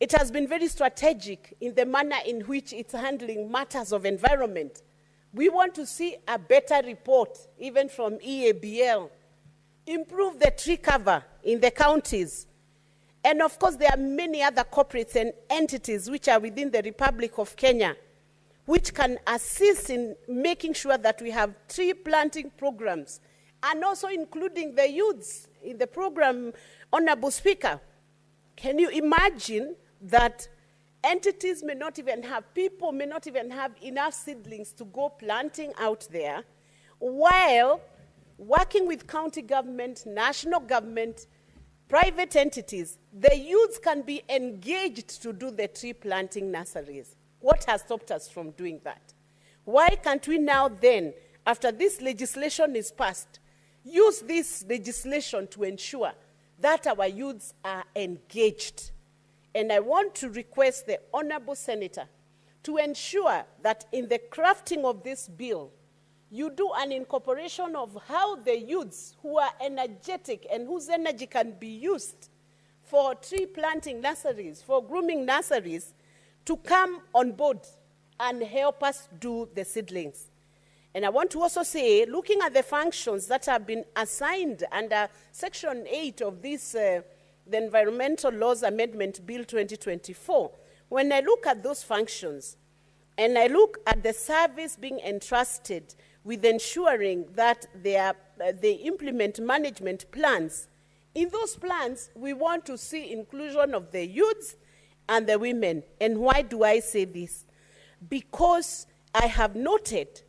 It has been very strategic in the manner in which it's handling matters of environment. We want to see a better report, even from EABL, improve the tree cover in the counties. And of course, there are many other corporates and entities which are within the Republic of Kenya, which can assist in making sure that we have tree planting programs, and also including the youths in the program, Honorable Speaker. Can you imagine that entities may not even have, people may not even have enough seedlings to go planting out there, while working with county government, national government, private entities, the youths can be engaged to do the tree planting nurseries. What has stopped us from doing that? Why can't we now then, after this legislation is passed, use this legislation to ensure that our youths are engaged? And I want to request the Honorable Senator to ensure that in the crafting of this bill, you do an incorporation of how the youths who are energetic and whose energy can be used for tree planting nurseries, for grooming nurseries, to come on board and help us do the seedlings. And I want to also say, looking at the functions that have been assigned under Section 8 of this, the Environmental Laws Amendment Bill 2024, when I look at those functions, and I look at the service being entrusted with ensuring that they implement management plans, in those plans, we want to see inclusion of the youths and the women. And why do I say this? Because I have noted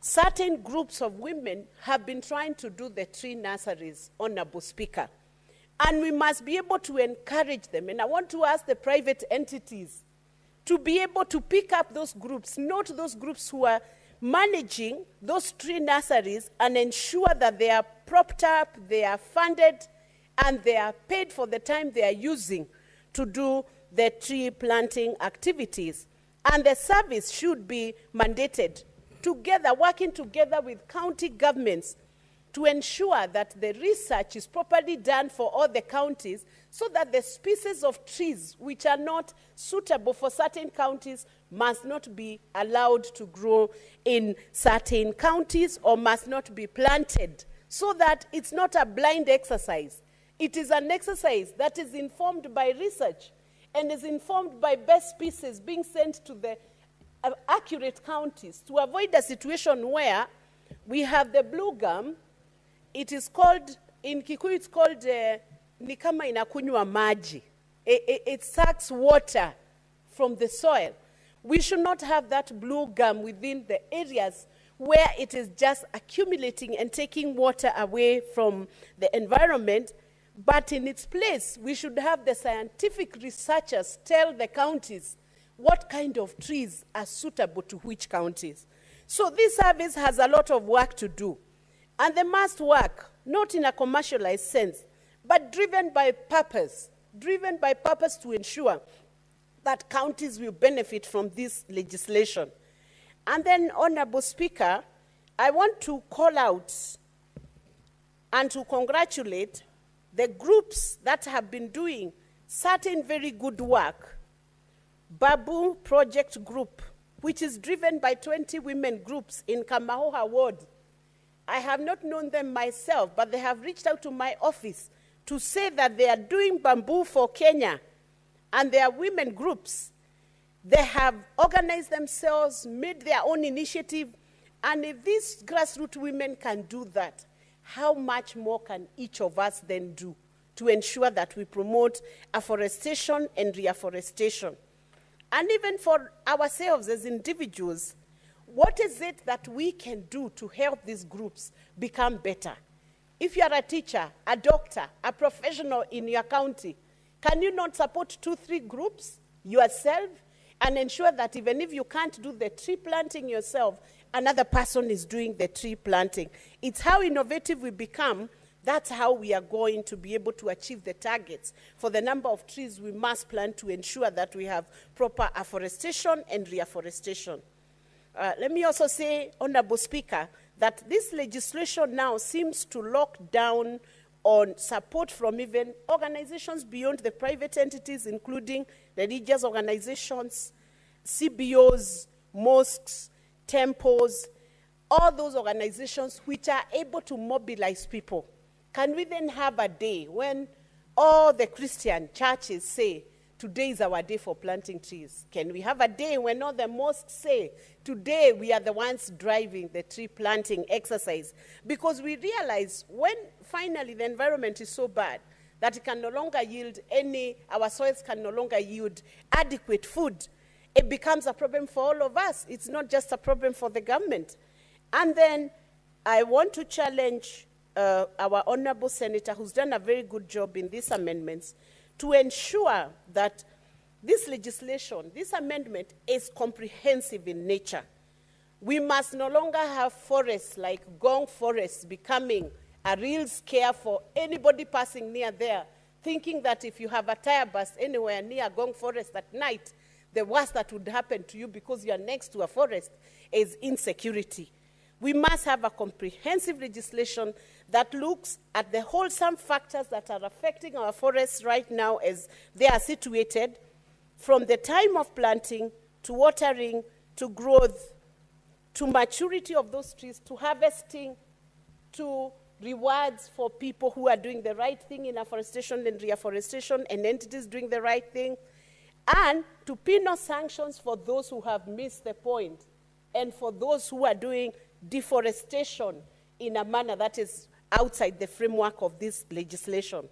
certain groups of women have been trying to do the tree nurseries, Honorable Speaker. And we must be able to encourage them. And I want to ask the private entities to be able to pick up those groups, not those groups who are managing those tree nurseries, and ensure that they are propped up, they are funded, and they are paid for the time they are using to do the tree planting activities. And the service should be mandated together, working together with county governments to ensure that the research is properly done for all the counties, so that the species of trees which are not suitable for certain counties must not be allowed to grow in certain counties or must not be planted, so that it's not a blind exercise. It is an exercise that is informed by research and is informed by best species being sent to the accurate counties, to avoid a situation where we have the blue gum. It is called, in Kikuyu, it's called ni kama inakunywa maji. It sucks water from the soil. We should not have that blue gum within the areas where it is just accumulating and taking water away from the environment. But in its place, we should have the scientific researchers tell the counties what kind of trees are suitable to which counties. So this service has a lot of work to do. And they must work, not in a commercialized sense, but driven by purpose to ensure that counties will benefit from this legislation. And then, Honorable Speaker, I want to call out and to congratulate the groups that have been doing certain very good work. Babu Project Group, which is driven by 20 women groups in Kamahoha Ward. I have not known them myself, but they have reached out to my office to say that they are doing bamboo for Kenya, and they are women groups. They have organized themselves, made their own initiative, and if these grassroots women can do that, how much more can each of us then do to ensure that we promote afforestation and reforestation? And even for ourselves as individuals, what is it that we can do to help these groups become better? If you are a teacher, a doctor, a professional in your county, can you not support 2-3 groups yourself and ensure that even if you can't do the tree planting yourself, another person is doing the tree planting? It's how innovative we become. That's how we are going to be able to achieve the targets for the number of trees we must plant to ensure that we have proper afforestation and reforestation. Let me also say, Honorable Speaker, that this legislation now seems to lock down on support from even organizations beyond the private entities, including religious organizations, CBOs, mosques, temples, all those organizations which are able to mobilize people. Can we then have a day when all the Christian churches say, today is our day for planting trees? Can we have a day when all the mosques say, today we are the ones driving the tree planting exercise? Because we realize when finally the environment is so bad that it can no longer yield our soils can no longer yield adequate food, it becomes a problem for all of us. It's not just a problem for the government. And then I want to challenge our honorable senator, who's done a very good job in these amendments, to ensure that this legislation, this amendment, is comprehensive in nature. We must no longer have forests like Gong Forest becoming a real scare for anybody passing near there, thinking that if you have a tire burst anywhere near Gong Forest at night, the worst that would happen to you because you are next to a forest is insecurity. We must have a comprehensive legislation that looks at the wholesome factors that are affecting our forests right now as they are situated, from the time of planting, to watering, to growth, to maturity of those trees, to harvesting, to rewards for people who are doing the right thing in afforestation and reforestation, and entities doing the right thing, and to penal sanctions for those who have missed the point, and for those who are doing deforestation in a manner that is outside the framework of this legislation.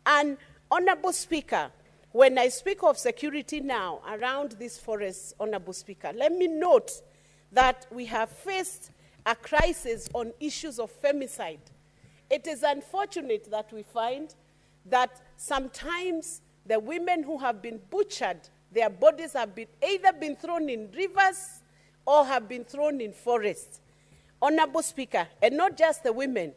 And, Honorable Speaker, when I speak of security now around these forests, Honorable Speaker, let me note that we have faced a crisis on issues of femicide. It is unfortunate that we find that sometimes the women who have been butchered, their bodies have either been thrown in rivers or have been thrown in forests. Honorable Speaker, and not just the women,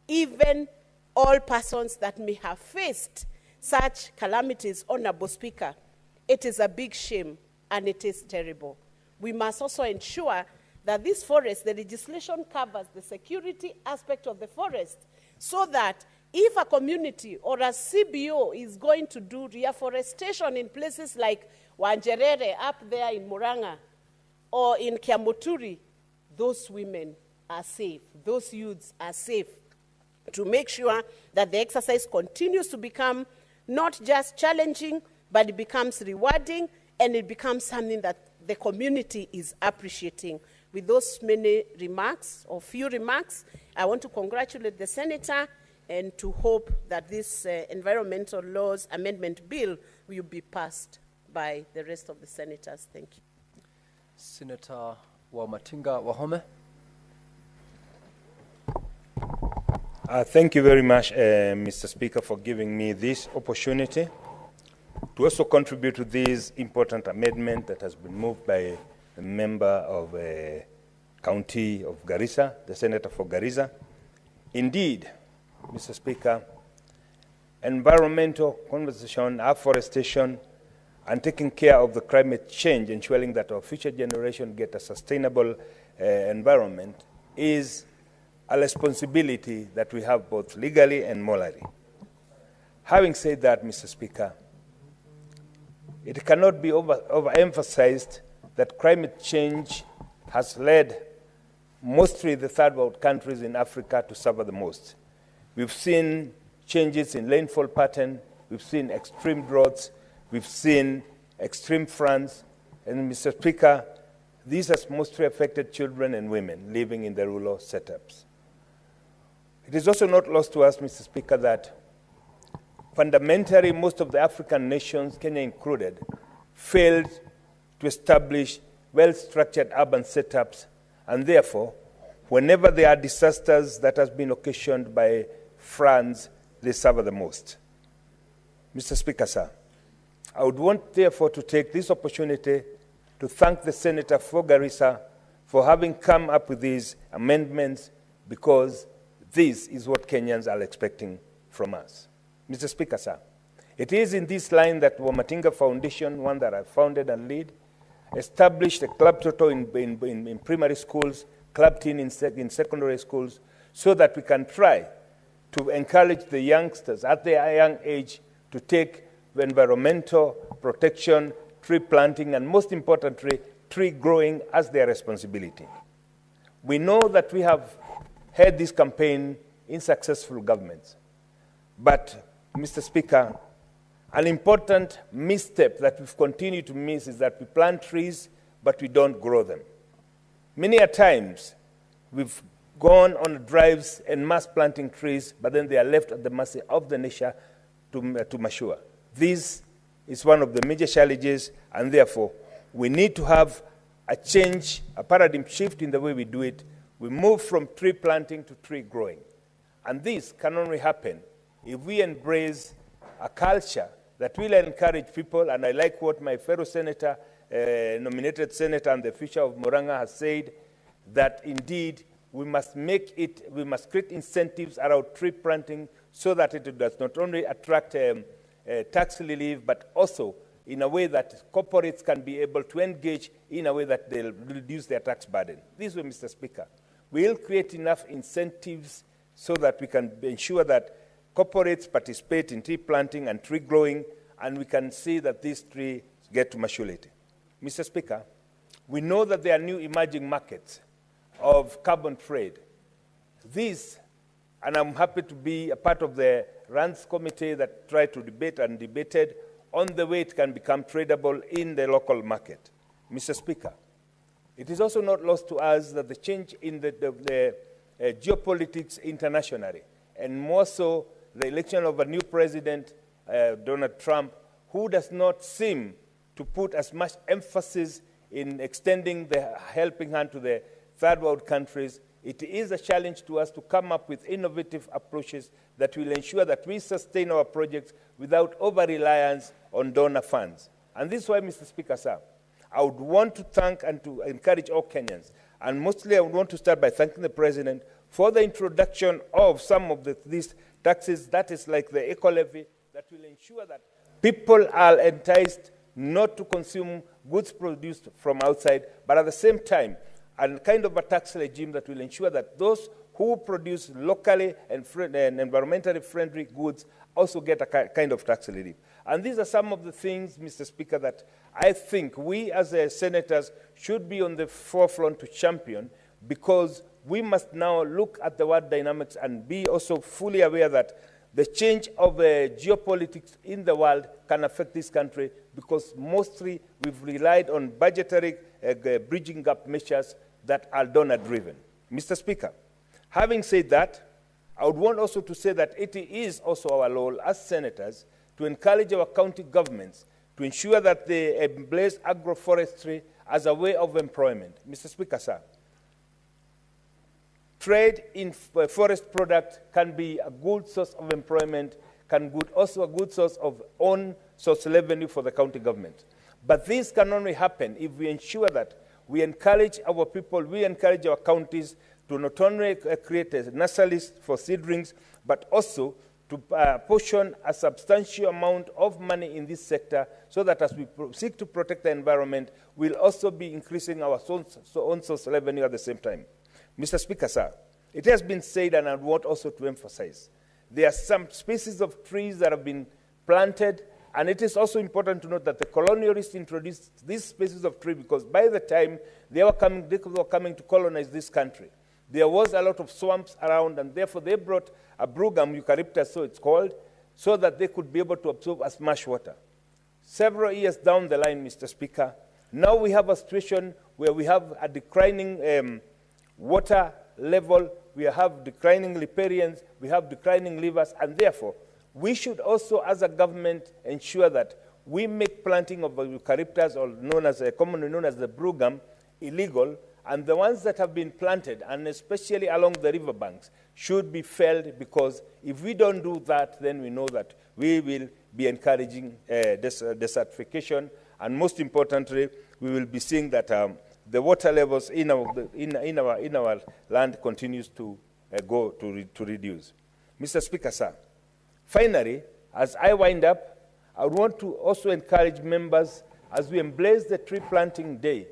even all persons that may have faced such calamities, Honorable Speaker, it is a big shame and it is terrible. We must also ensure that this forest, the legislation covers the security aspect of the forest, so that if a community or a CBO is going to do reforestation in places like Wanjerere up there in Muranga or in Kiamoturi, those women are safe, those youths are safe, to make sure that the exercise continues to become not just challenging, but it becomes rewarding and it becomes something that the community is appreciating. With those many remarks, or few remarks, I want to congratulate the Senator and to hope that this Environmental Laws Amendment Bill will be passed by the rest of the Senators. Thank you. Senator Wamatinga Wahome. Thank you very much, Mr. Speaker, for giving me this opportunity to also contribute to this important amendment that has been moved by a member of County of Garissa, the Senator for Garissa. Indeed, Mr. Speaker, environmental conservation, afforestation, and taking care of the climate change, ensuring that our future generation get a sustainable environment, is a responsibility that we have both legally and morally. Having said that, Mr. Speaker, it cannot be overemphasized that climate change has led mostly the third world countries in Africa to suffer the most. We've seen changes in rainfall pattern, we've seen extreme droughts, we've seen extreme floods, and Mr. Speaker, these has mostly affected children and women living in the rural setups. It is also not lost to us, Mr. Speaker, that fundamentally most of the African nations, Kenya included, failed to establish well-structured urban setups, and therefore, whenever there are disasters that has been occasioned by floods, they suffer the most. Mr. Speaker, sir, I would want, therefore, to take this opportunity to thank the Senator for Garissa for having come up with these amendments, because this is what Kenyans are expecting from us. Mr. Speaker, sir, it is in this line that Wamatinga Foundation, one that I founded and lead, established a club toto in primary schools, club teen in secondary schools, so that we can try to encourage the youngsters at their young age to take environmental protection, tree planting, and most importantly, tree growing as their responsibility. We know that we have had this campaign in successful governments. But, Mr. Speaker, an important misstep that we've continued to miss is that we plant trees, but we don't grow them. Many a times, we've gone on drives and mass planting trees, but then they are left at the mercy of the nature to mature. This is one of the major challenges, and therefore, we need to have a change, a paradigm shift in the way we do it. We move from tree planting to tree growing. And this can only happen if we embrace a culture that will encourage people, and I like what my fellow senator, nominated senator and the future of Murang'a has said, that indeed we must create incentives around tree planting so that it does not only attract tax relief, but also in a way that corporates can be able to engage in a way that they'll reduce their tax burden. This way, Mr. Speaker, we'll create enough incentives so that we can ensure that corporates participate in tree planting and tree growing, and we can see that these trees get to maturity. Mr. Speaker, we know that there are new emerging markets of carbon trade. This, and I'm happy to be a part of the RANS committee that tried to debate and debated on the way it can become tradable in the local market. Mr. Speaker, it is also not lost to us that the change in the geopolitics internationally, and more so the election of a new president, Donald Trump, who does not seem to put as much emphasis in extending the helping hand to the third world countries, it is a challenge to us to come up with innovative approaches that will ensure that we sustain our projects without over-reliance on donor funds. And this is why, Mr. Speaker, sir, I would want to thank and to encourage all Kenyans. And mostly I would want to start by thanking the President for the introduction of some of these taxes, that is like the eco-levy, that will ensure that people are enticed not to consume goods produced from outside, but at the same time, a kind of a tax regime that will ensure that those who produce locally and environmentally friendly goods also get a kind of tax relief. And these are some of the things, Mr. Speaker, that I think we as senators should be on the forefront to champion, because we must now look at the world dynamics and be also fully aware that the change of geopolitics in the world can affect this country, because mostly we've relied on budgetary bridging gap measures that are donor-driven. Mr. Speaker, having said that, I would want also to say that it is also our role as senators to encourage our county governments to ensure that they embrace agroforestry as a way of employment. Mr. Speaker, sir, trade in forest products can be a good source of employment, also a good source of own source revenue for the county government. But this can only happen if we ensure that we encourage our people, we encourage our counties to not only create a nurseries for seedlings, but also to portion a substantial amount of money in this sector, so that as we seek to protect the environment, we'll also be increasing our own source revenue at the same time. Mr. Speaker, sir, it has been said, and I want also to emphasize, there are some species of trees that have been planted, and it is also important to note that the colonialists introduced these species of tree because by the time they were coming to colonize this country, there was a lot of swamps around, and therefore they brought a brugam, eucalyptus, so it's called, so that they could be able to absorb as much water. Several years down the line, Mr. Speaker, now we have a situation where we have a declining water level, we have declining riparians, we have declining rivers, and therefore we should also, as a government, ensure that we make planting of eucalyptus, or commonly known as the brugam, illegal, and the ones that have been planted, and especially along the riverbanks, should be felled, because if we don't do that, then we know that we will be encouraging desertification, and most importantly, we will be seeing that the water levels in our land continues to reduce. Mr. Speaker, sir, finally, as I wind up, I want to also encourage members, as we embrace the tree planting day,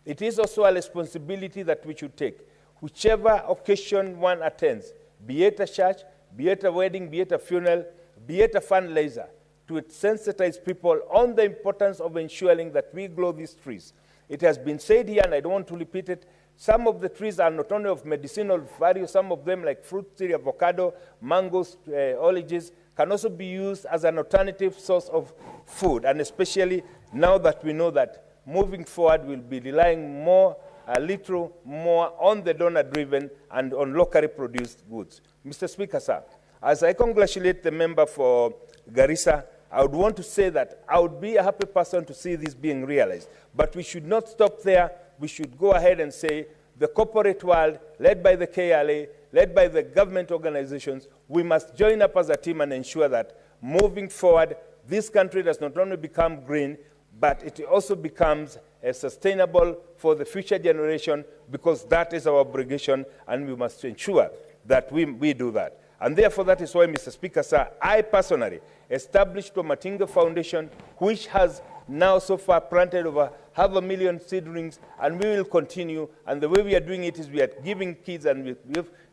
it is also a responsibility that we should take. Whichever occasion one attends, be it a church, be it a wedding, be it a funeral, be it a fundraiser, to sensitize people on the importance of ensuring that we grow these trees. It has been said here, and I don't want to repeat it, some of the trees are not only of medicinal value, some of them like fruit tree, avocado, mangoes, oranges, can also be used as an alternative source of food, and especially now that we know that moving forward we'll be relying a little more on the donor-driven and on locally produced goods. Mr. Speaker, sir, as I congratulate the member for Garissa, I would want to say that I would be a happy person to see this being realized. But we should not stop there. We should go ahead and say the corporate world, led by the KLA, led by the government organizations, we must join up as a team and ensure that moving forward, this country does not only become green, but it also becomes sustainable for the future generation, because that is our obligation, and we must ensure that we do that. And therefore, that is why, Mr. Speaker, sir, I personally established the Matinga Foundation, which has now so far planted over 500,000 seedlings, and we will continue. And the way we are doing it is we are giving kids, and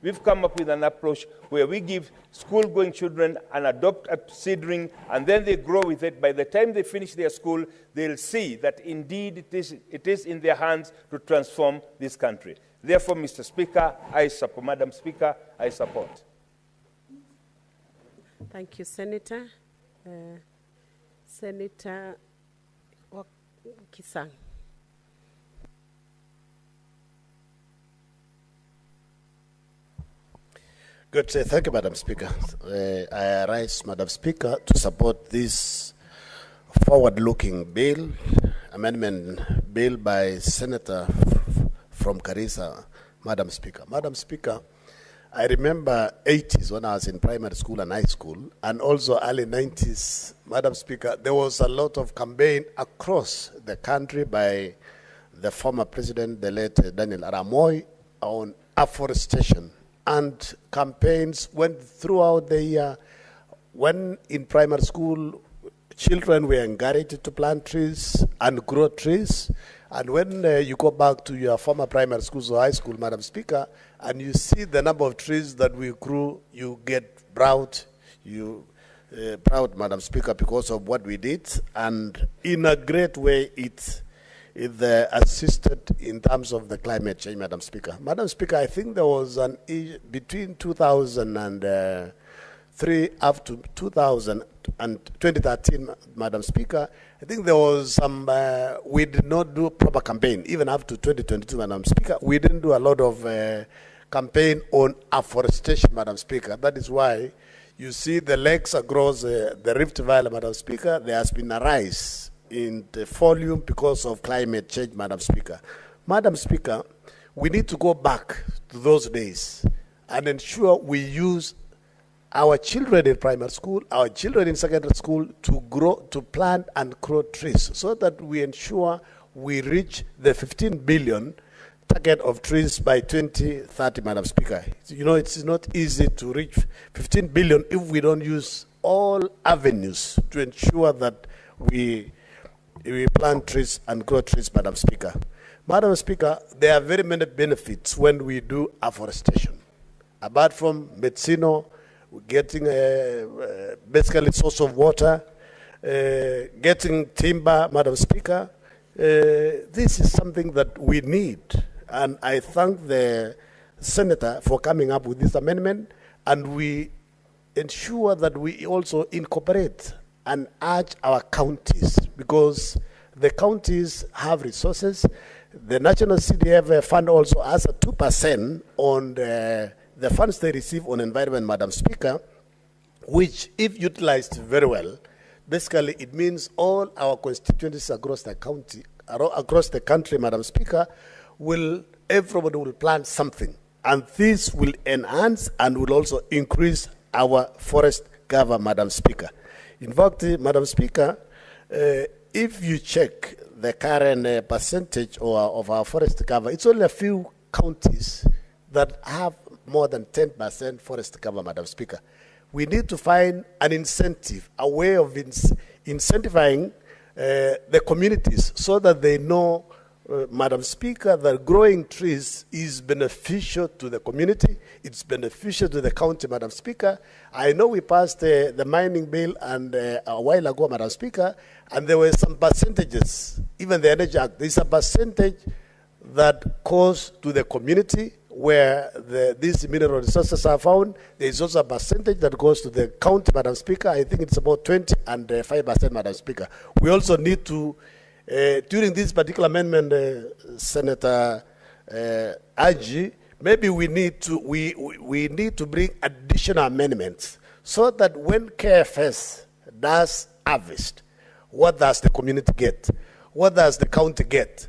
we've come up with an approach where we give school-going children an adopt a seedling, and then they grow with it. By the time they finish their school, they'll see that indeed it is in their hands to transform this country. Therefore, Mr. Speaker, Madam Speaker, I support. Thank you, Senator. Senator Kisang. Good. Thank you, Madam Speaker. I rise, Madam Speaker, to support this forward-looking bill, amendment bill by Senator from Garissa, Madam Speaker. Madam Speaker, I remember 80s when I was in primary school and high school, and also early 90s, Madam Speaker, there was a lot of campaign across the country by the former president, the late Daniel Arap Moi, on afforestation. And campaigns went throughout the year. When in primary school, children were encouraged to plant trees and grow trees. And when you go back to your former primary schools or high school, Madam Speaker, and you see the number of trees that we grew, you get proud. Proud, Madam Speaker, because of what we did. And in a great way, it assisted in terms of the climate change, Madam Speaker. Madam Speaker, I think there was between 2003 up to 2013, Madam Speaker, I think there was some, we did not do proper campaign, even up to 2022, Madam Speaker. We didn't do a lot of campaign on afforestation, Madam Speaker. That is why you see the lakes across the Rift Valley, Madam Speaker, there has been a rise in the volume because of climate change, Madam Speaker. Madam Speaker, we need to go back to those days and ensure we use our children in primary school, our children in secondary school to plant and grow trees so that we ensure we reach the 15 billion target of trees by 2030, Madam Speaker. You know, it's not easy to reach 15 billion if we don't use all avenues to ensure that we plant trees and grow trees, Madam Speaker. Madam Speaker, there are very many benefits when we do afforestation. Apart from medicinal, getting basically source of water, getting timber, Madam Speaker, this is something that we need. And I thank the Senator for coming up with this amendment, and we ensure that we also incorporate and urge our counties, because the counties have resources. The National CDF Fund also has a 2% on the funds they receive on environment, Madam Speaker, which, if utilized very well, basically it means all our constituencies across the country, Madam Speaker, everybody will plant something. And this will enhance and will also increase our forest cover, Madam Speaker. In fact, Madam Speaker, if you check the current percentage of our forest cover, it's only a few counties that have more than 10% forest cover, Madam Speaker. We need to find an incentive, a way of incentivizing the communities so that they know Madam Speaker, that growing trees is beneficial to the community. It's beneficial to the county, Madam Speaker. I know we passed the mining bill and a while ago, Madam Speaker, and there were some percentages, even the Energy Act, there's a percentage that goes to the community where these mineral resources are found. There is also a percentage that goes to the county, Madam Speaker. I think it's about 20 and 5%, Madam Speaker. We also need to, during this particular amendment, Senator Aji, maybe we need to bring additional amendments so that when KFS does harvest, what does the community get? What does the county get?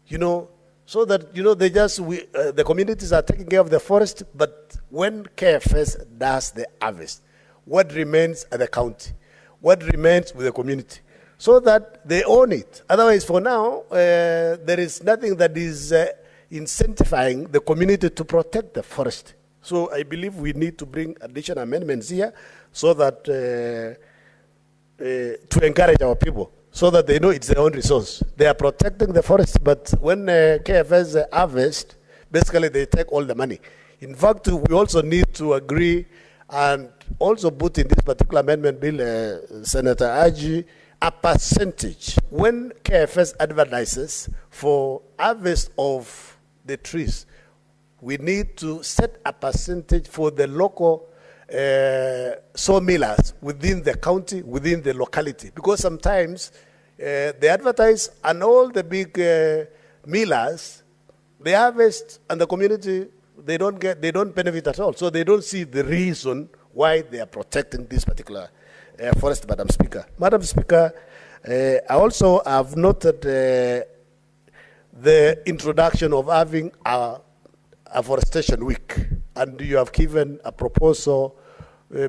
You know, so that, you know, the communities are taking care of the forest, but when KFS does the harvest, what remains at the county? What remains with the community? So that they own it. Otherwise, for now, there is nothing that is incentivizing the community to protect the forest. So I believe we need to bring additional amendments here so that to encourage our people, so that they know it's their own resource. They are protecting the forest, but when KFS harvest, basically they take all the money. In fact, we also need to agree and also put in this particular amendment bill, Senator Aji, a percentage. When KFS advertises for harvest of the trees, we need to set a percentage for the local sawmillers within the county, within the locality. Because sometimes they advertise and all the big millers, they harvest and the community, they don't benefit at all. So they don't see the reason why they are protecting this particular forest, Madam Speaker. Madam Speaker, I also have noted the introduction of having a afforestation week, and you have given a proposal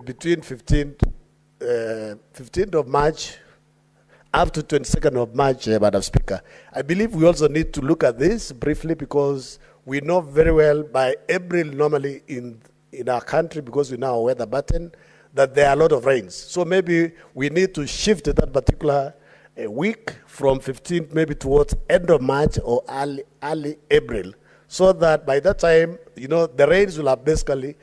between 15th of March up to 22nd of March, Madam Speaker. I believe we also need to look at this briefly because we know very well by April normally in our country, because we know our weather pattern, that there are a lot of rains. So maybe we need to shift that particular week from 15th maybe towards end of March or early April, so that by that time, you know, the rains will have basically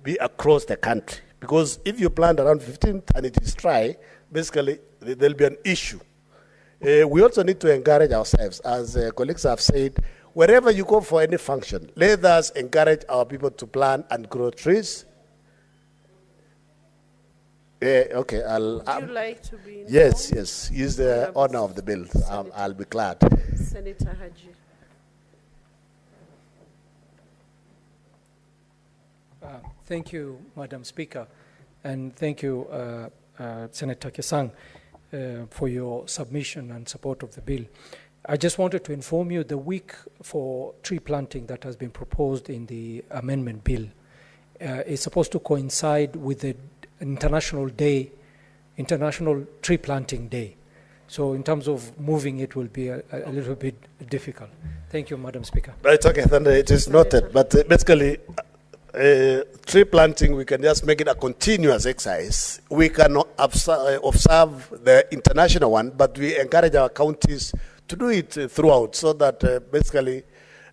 be across the country. Because if you plant around 15th and it is dry, basically there'll be an issue. We also need to encourage ourselves, as colleagues have said, wherever you go for any function, let us encourage our people to plant and grow trees. Okay, Would you like to be involved? Yes, he's the owner of the bill. I'll be glad. Senator Haji. Thank you, Madam Speaker, and thank you, Senator Kesang, for your submission and support of the bill. I just wanted to inform you the week for tree planting that has been proposed in the amendment bill is supposed to coincide with the International Tree Planting Day. So in terms of moving, it will be a little bit difficult. Thank you, Madam Speaker. Right, okay, then it is noted. But basically, tree planting, we can just make it a continuous exercise. We can observe the international one, but we encourage our counties to do it throughout, so that basically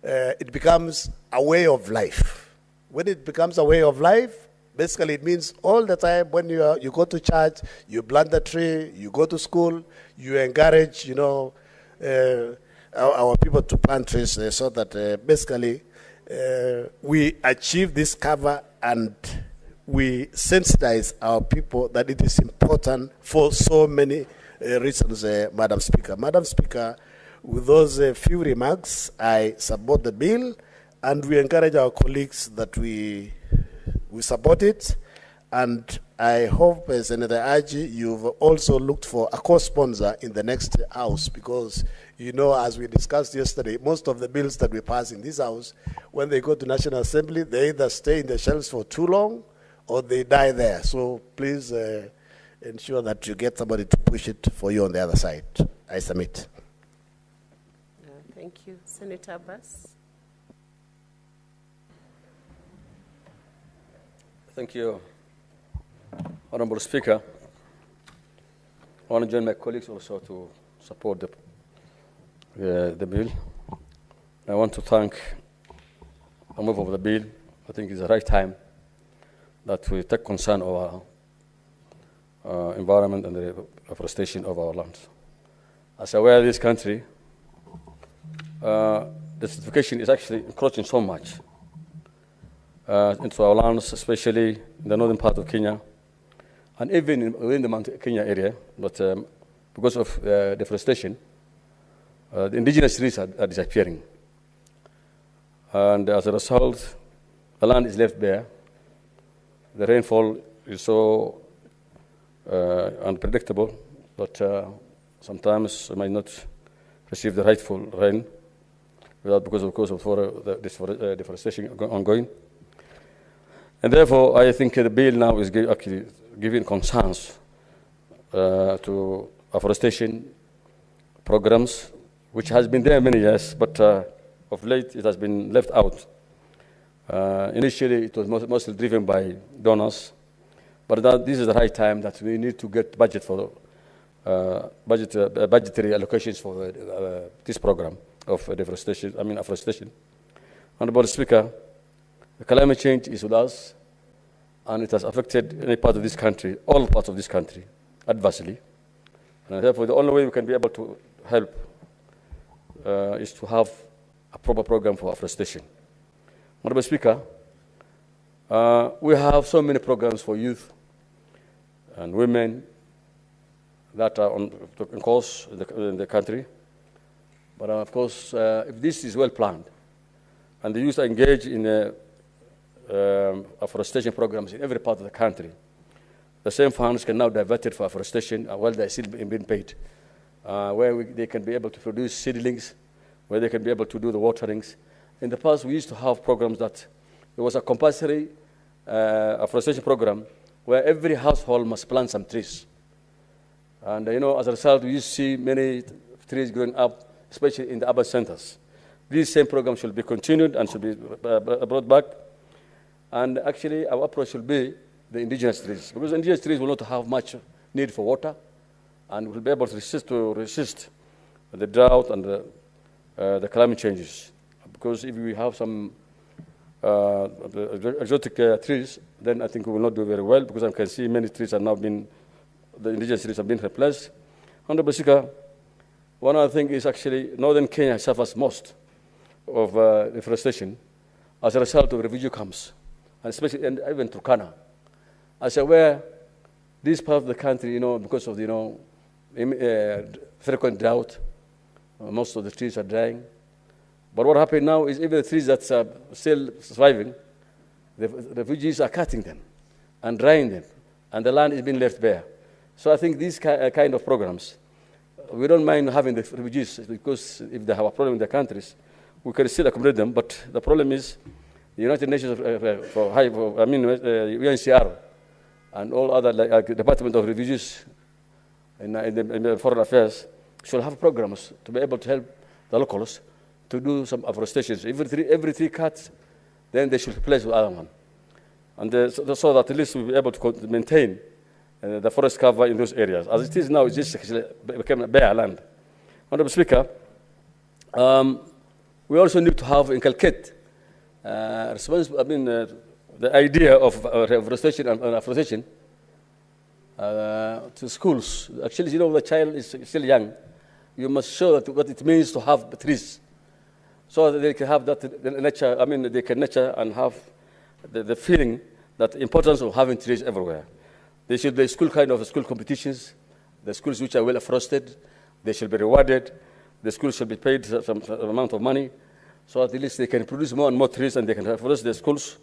it becomes a way of life. When it becomes a way of life, basically it means all the time when you go to church, you plant a tree, you go to school, you encourage, you know, our people to plant trees, so that basically we achieve this cover and we sensitize our people that it is important for so many reasons, Madam Speaker. Madam Speaker, with those few remarks, I support the bill, and we encourage our colleagues that we support it. And I hope, Senator Aji, you've also looked for a co-sponsor in the next house, because, you know, as we discussed yesterday, most of the bills that we pass in this house, when they go to National Assembly, they either stay in the shelves for too long or they die there. So please ensure that you get somebody to push it for you on the other side. I submit. Thank you. Senator Abbas. Thank you, Honorable Speaker. I want to join my colleagues also to support the bill. I want to thank the move of the bill. I think it's the right time that we take concern of our environment and the afforestation of our lands. As aware, this country, the certification is actually encroaching so much into our lands, especially in the northern part of Kenya, and even within the Mount Kenya area. But because of deforestation, the indigenous trees are disappearing. And as a result, the land is left bare. The rainfall is so unpredictable that sometimes we might not receive the rightful rain because of the deforestation ongoing. And therefore, I think the bill now is actually giving concerns to afforestation programs, which has been there many years, but of late it has been left out. Initially, it was mostly driven by donors, but this is the right time that we need to get budget for budgetary allocations for this program of deforestation. Afforestation. Honorable Speaker, the climate change is with us, and it has affected any part of this country, all parts of this country, adversely. And therefore, the only way we can be able to help is to have a proper program for afforestation. Honorable Speaker, we have so many programs for youth and women that are on course in the country. But of course, if this is well planned, and the youth are engaged in afforestation programs in every part of the country, the same funds can now divert it for afforestation while they're still being paid, where they can be able to produce seedlings, where they can be able to do the waterings. In the past, we used to have programs that there was a compulsory afforestation program where every household must plant some trees. And as a result, we used to see many trees growing up, especially in the urban centers. This same program should be continued and should be brought back. And actually, our approach should be the indigenous trees, because indigenous trees will not have much need for water, and will be able to resist the drought and the climate changes. Because if we have some exotic trees, then I think we will not do very well, because I can see many trees are now the indigenous trees have been replaced. Honorable Speaker, one other thing is actually northern Kenya suffers most of deforestation as a result of refugee camps, and especially even Turkana. As aware, this part of the country, because of frequent drought, most of the trees are dying. But what happened now is even the trees that are still surviving, the refugees are cutting them and drying them, and the land is being left bare. So I think these kind of programs, we don't mind having the refugees, because if they have a problem in their countries, we can still accommodate them. But the problem is the United Nations, UNHCR, and all other Department of Refugees in the Foreign Affairs should have programs to be able to help the locals to do some afforestation. Every three cuts, then they should replace with other one. And so that at least we'll be able to maintain the forest cover in those areas. As it is now, it just became a bare land. Honorable Speaker, we also need to inculcate the idea of reforestation and afforestation to schools. Actually, the child is still young. You must show that what it means to have trees, so that they can have that nature. They can nurture and have the feeling that the importance of having trees everywhere. There should be school competitions. The schools which are well afforested, they should be rewarded. The schools should be paid some amount of money, so at least they can produce more and more trees, and they can afforest their schools,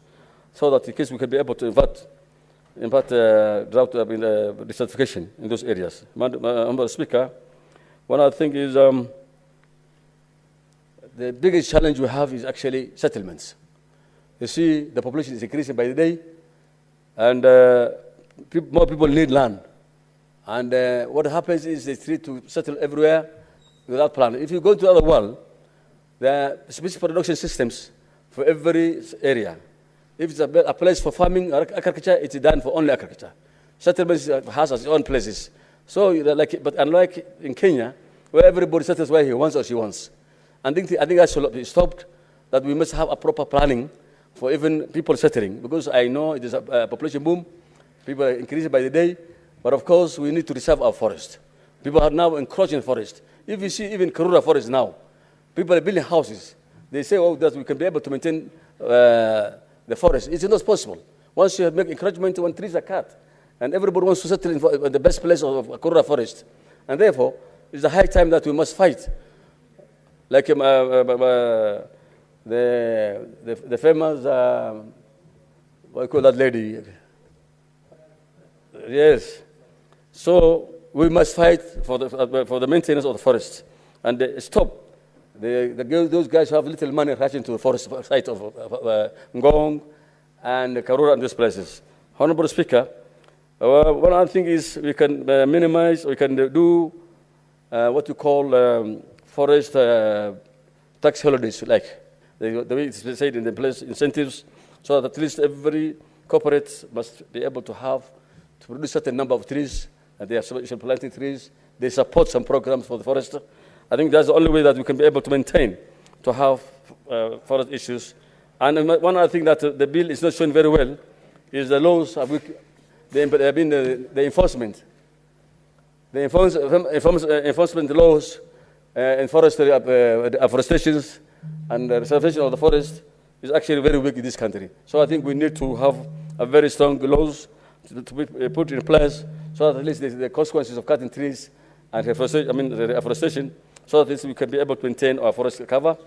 so that in case we can be able to drought desertification in those areas. Madam Speaker, one other thing is the biggest challenge we have is actually settlements. You see, the population is increasing by the day, and more people need land. And what happens is they try to settle everywhere without planning. If you go to the other world, there are specific production systems for every area. If it's a place for farming or agriculture, it's done for only agriculture. Settlements has its own places. So, but unlike in Kenya, where everybody settles where he wants or she wants. And I think that should be stopped, that we must have a proper planning for even people settling, because I know it is a population boom, people are increasing by the day, but of course we need to reserve our forest. People are now encroaching forest. If you see even Karura forest now, people are building houses. They say, oh, that we can be able to maintain the forest. It's not possible. Once you make encroachment, when trees are cut, and everybody wants to settle in the best place of Karura forest. And therefore, it's a high time that we must fight. Like the famous, what do you call that lady? Yes. So we must fight for the maintenance of the forest. And stop those guys who have little money rushing to the forest site of Ngong and Karura and these places. Honorable Speaker, one other thing is we can minimize, we can do what you call forest tax holidays, like the way it's said in the place incentives, so that at least every corporate must be able to produce a certain number of trees, and they are planting trees. They support some programs for the forest. I think that's the only way that we can be able to maintain, to have forest issues. And one other thing that the bill is not showing very well is the laws, the enforcement. The enforcement laws in forestry, afforestations, and the reservation of the forest is actually very weak in this country. So I think we need to have a very strong laws to be put in place, so that at least the consequences of cutting trees and afforestation, so that we can be able to maintain our forest cover.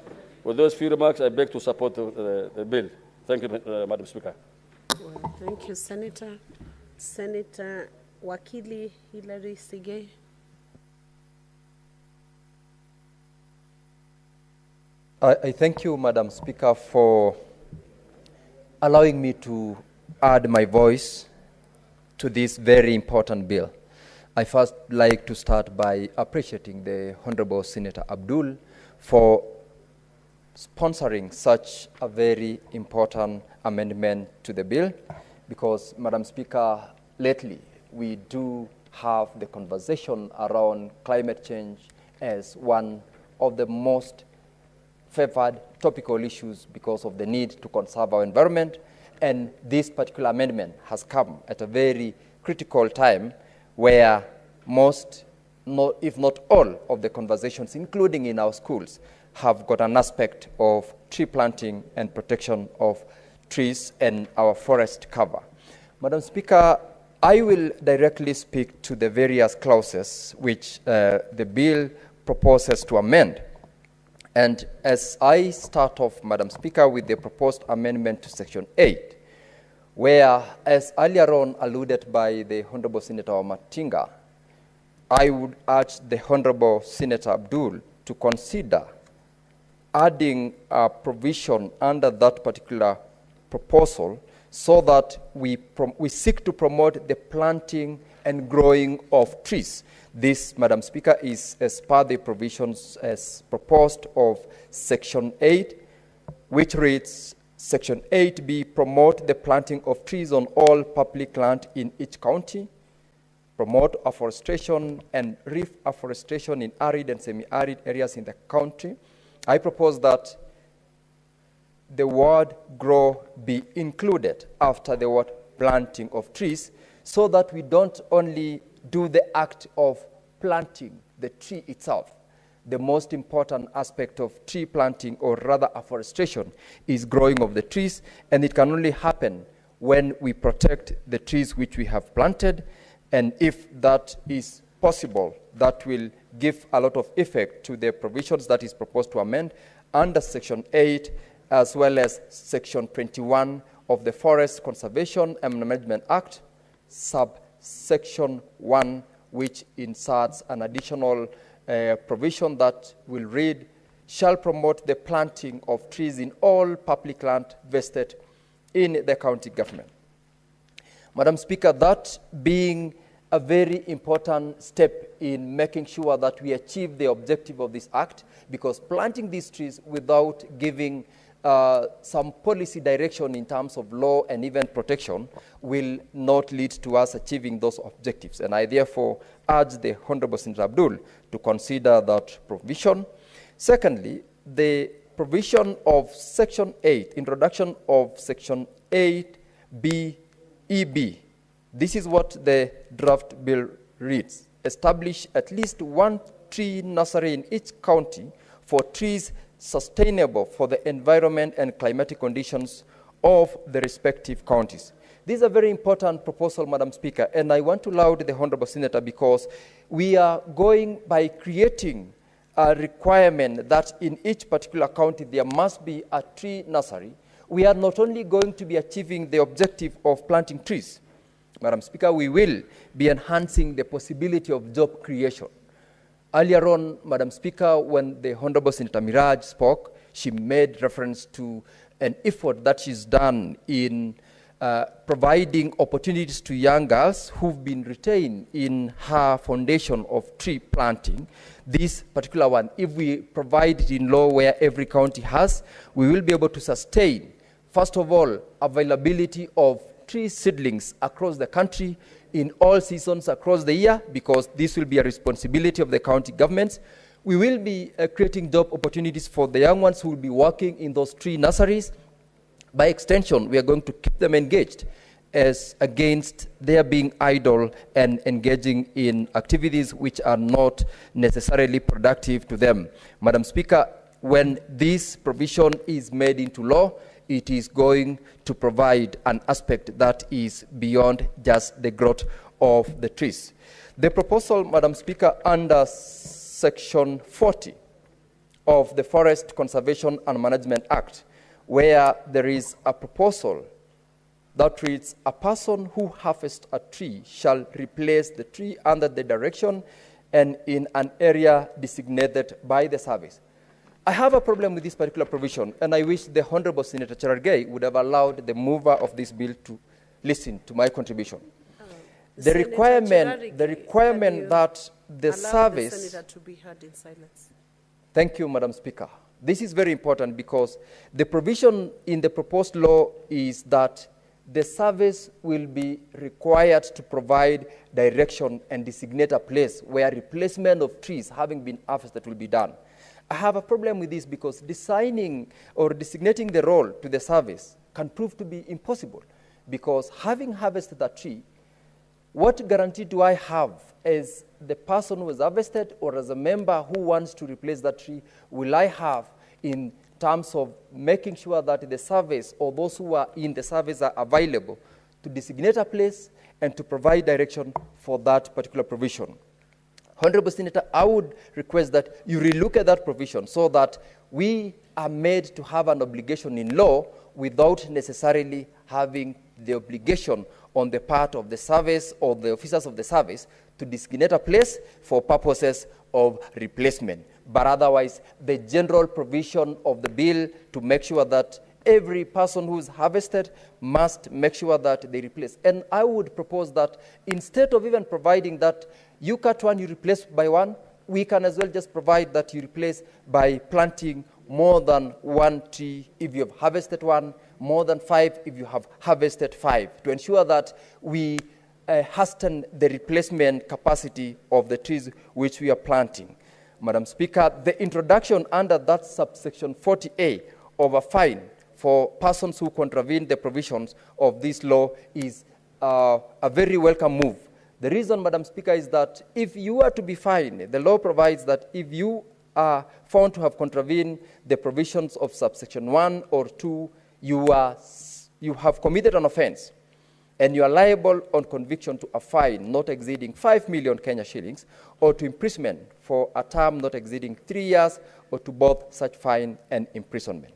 With those few remarks, I beg to support the bill. Thank you, Madam Speaker. Well, thank you, Senator. Senator Wakili Hilary Sige. I thank you, Madam Speaker, for allowing me to add my voice to this very important bill. I first like to start by appreciating the Honorable Senator Abdul for sponsoring such a very important amendment to the bill, because, Madam Speaker, lately we do have the conversation around climate change as one of the most favored topical issues because of the need to conserve our environment, and this particular amendment has come at a very critical time where most, if not all, of the conversations, including in our schools, have got an aspect of tree planting and protection of trees and our forest cover. Madam Speaker, I will directly speak to the various clauses which the bill proposes to amend. And as I start off, Madam Speaker, with the proposed amendment to Section 8, where, as earlier on alluded by the Honorable Senator Matinga, I would urge the Honorable Senator Abdul to consider adding a provision under that particular proposal so that we seek to promote the planting and growing of trees. This, Madam Speaker, is as per the provisions as proposed of Section 8, which reads, Section 8B, promote the planting of trees on all public land in each county, promote afforestation and reef afforestation in arid and semi-arid areas in the country. I propose that the word grow be included after the word planting of trees, so that we don't only do the act of planting the tree itself. The most important aspect of tree planting, or rather afforestation, is growing of the trees, and it can only happen when we protect the trees which we have planted, and if that is possible, that will give a lot of effect to the provisions that is proposed to amend under Section 8, as well as Section 21 of the Forest Conservation and Management Act, subsection 1, which inserts an additional provision that will read, shall promote the planting of trees in all public land vested in the county government. Madam Speaker, that being a very important step in making sure that we achieve the objective of this act, because planting these trees without giving some policy direction in terms of law and even protection will not lead to us achieving those objectives. And I therefore urge the Honorable Senator Abdul to consider that provision. Secondly, the provision of Section 8, introduction of Section 8B-EB. This is what the draft bill reads. Establish at least one tree nursery in each county for trees sustainable for the environment and climatic conditions of the respective counties. This is a very important proposal, Madam Speaker, and I want to laud the Honorable Senator because we are going by creating a requirement that in each particular county there must be a tree nursery. We are not only going to be achieving the objective of planting trees, Madam Speaker, we will be enhancing the possibility of job creation. Earlier on, Madam Speaker, when the Honorable Senator Miraj spoke, she made reference to an effort that she's done in providing opportunities to young girls who've been retained in her foundation of tree planting. This particular one, if we provide it in law where every county has, we will be able to sustain, first of all, availability of tree seedlings across the country in all seasons across the year, because this will be a responsibility of the county governments. We will be creating job opportunities for the young ones who will be working in those tree nurseries. By extension, we are going to keep them engaged as against their being idle and engaging in activities which are not necessarily productive to them. Madam Speaker, when this provision is made into law, it is going to provide an aspect that is beyond just the growth of the trees. The proposal, Madam Speaker, under Section 40 of the Forest Conservation and Management Act, where there is a proposal that reads, a person who harvests a tree shall replace the tree under the direction and in an area designated by the service. I have a problem with this particular provision, and I wish the Honorable Senator Cherargei would have allowed the mover of this bill to listen to my contribution. The requirement that the service... The Senator to be heard in silence. Thank you, Madam Speaker. This is very important because the provision in the proposed law is that the service will be required to provide direction and designate a place where replacement of trees having been harvested will be done. I have a problem with this because designing or designating the role to the service can prove to be impossible, because having harvested a tree, what guarantee do I have as the person who has harvested or as a member who wants to replace that tree will I have in terms of making sure that the service or those who are in the service are available to designate a place and to provide direction for that particular provision? Honorable Senator, I would request that you relook at that provision so that we are made to have an obligation in law without necessarily having the obligation on the part of the service or the officers of the service to designate a place for purposes of replacement. But otherwise, the general provision of the bill to make sure that every person who's harvested must make sure that they replace. And I would propose that instead of even providing that you cut one, you replace by one, we can as well just provide that you replace by planting more than one tree if you have harvested one, more than 5 if you have harvested 5, to ensure that we hasten the replacement capacity of the trees which we are planting. Madam Speaker, the introduction under that subsection 40A of a fine for persons who contravene the provisions of this law is a very welcome move. The reason, Madam Speaker, is that if you are to be fined, the law provides that if you are found to have contravened the provisions of subsection 1 or 2, you have committed an offense, and you are liable on conviction to a fine not exceeding 5 million Kenya shillings or to imprisonment for a term not exceeding 3 years or to both such fine and imprisonment.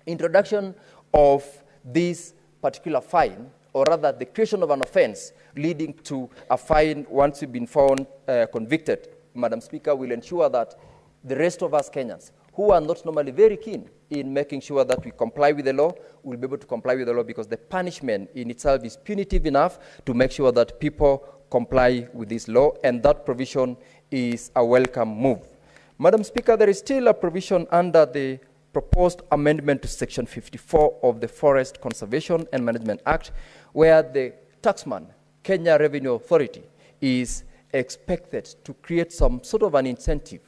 Introduction of this particular fine, or rather the creation of an offense leading to a fine once you've been found convicted, Madam Speaker, will ensure that the rest of us Kenyans, who are not normally very keen in making sure that we comply with the law, will be able to comply with the law because the punishment in itself is punitive enough to make sure that people comply with this law, and that provision is a welcome move. Madam Speaker, there is still a provision under the proposed amendment to Section 54 of the Forest Conservation and Management Act, where the taxman, Kenya Revenue Authority, is expected to create some sort of an incentive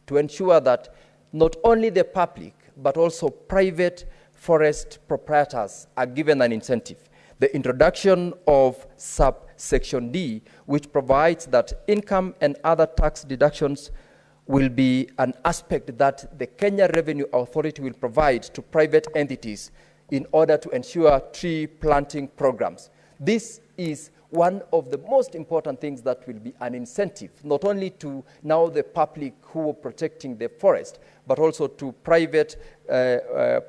to ensure that not only the public, but also private forest proprietors are given an incentive. The introduction of subsection D, which provides that income and other tax deductions will be an aspect that the Kenya Revenue Authority will provide to private entities in order to ensure tree planting programs. This is one of the most important things that will be an incentive, not only to now the public who are protecting the forest, but also to private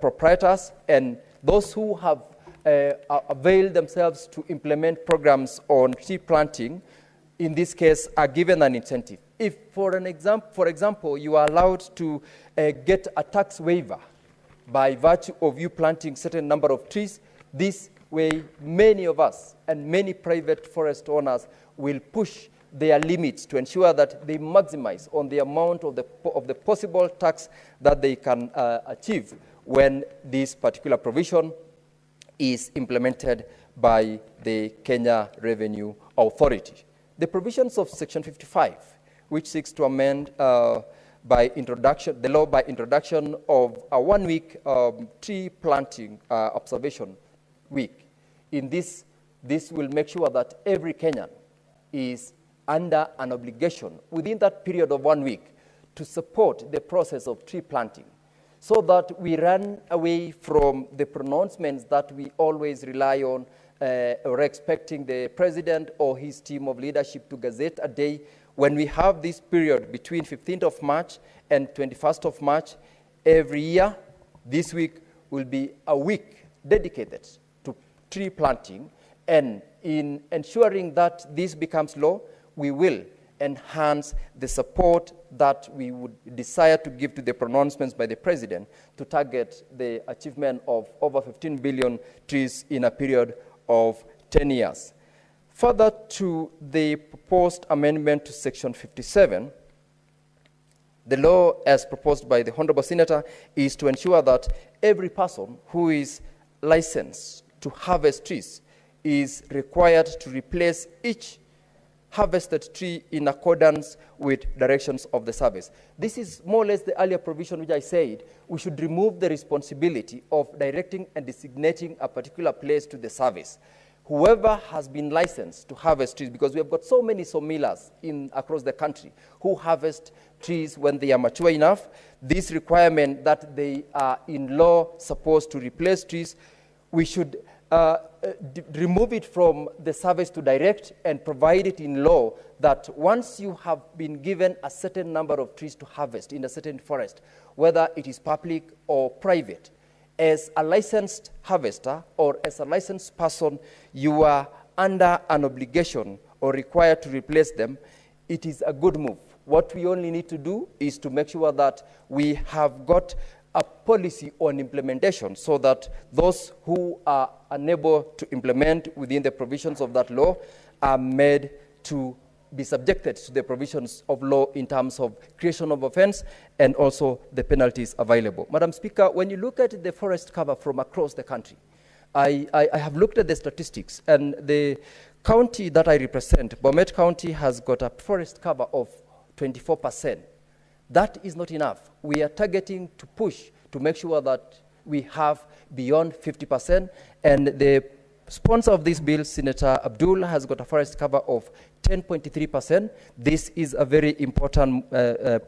proprietors and those who have availed themselves to implement programs on tree planting, in this case, are given an incentive. If, for example, you are allowed to get a tax waiver by virtue of you planting certain number of trees, this way many of us and many private forest owners will push their limits to ensure that they maximize on the amount of the possible tax that they can achieve when this particular provision is implemented by the Kenya Revenue Authority. The provisions of Section 55, which seeks to amend the law by introduction of a 1-week tree planting observation week. In this will make sure that every Kenyan is under an obligation within that period of 1 week to support the process of tree planting, so that we run away from the pronouncements that we always rely on or expecting the president or his team of leadership to gazette a day. When we have this period between 15th of March and 21st of March every year, this week will be a week dedicated to tree planting, and in ensuring that this becomes law, we will enhance the support that we would desire to give to the pronouncements by the president to target the achievement of over 15 billion trees in a period of 10 years. Further to the proposed amendment to Section 57, the law as proposed by the Honorable Senator is to ensure that every person who is licensed to harvest trees is required to replace each harvested tree in accordance with directions of the service. This is more or less the earlier provision which I said we should remove the responsibility of directing and designating a particular place to the service. Whoever has been licensed to harvest trees, because we have got so many sawmillers across the country who harvest trees when they are mature enough, this requirement that they are in law supposed to replace trees, we should remove it from the service to direct and provide it in law that once you have been given a certain number of trees to harvest in a certain forest, whether it is public or private, as a licensed harvester or as a licensed person, you are under an obligation or required to replace them. It is a good move. What we only need to do is to make sure that we have got a policy on implementation so that those who are unable to implement within the provisions of that law are made to be subjected to the provisions of law in terms of creation of offense and also the penalties available. Madam Speaker, when you look at the forest cover from across the country, I have looked at the statistics, and the county that I represent, Bomet County, has got a forest cover of 24%. That is not enough. We are targeting to push to make sure that we have beyond 50%, and the sponsor of this bill, Senator Abdul, has got a forest cover of 10.3%. This is a very important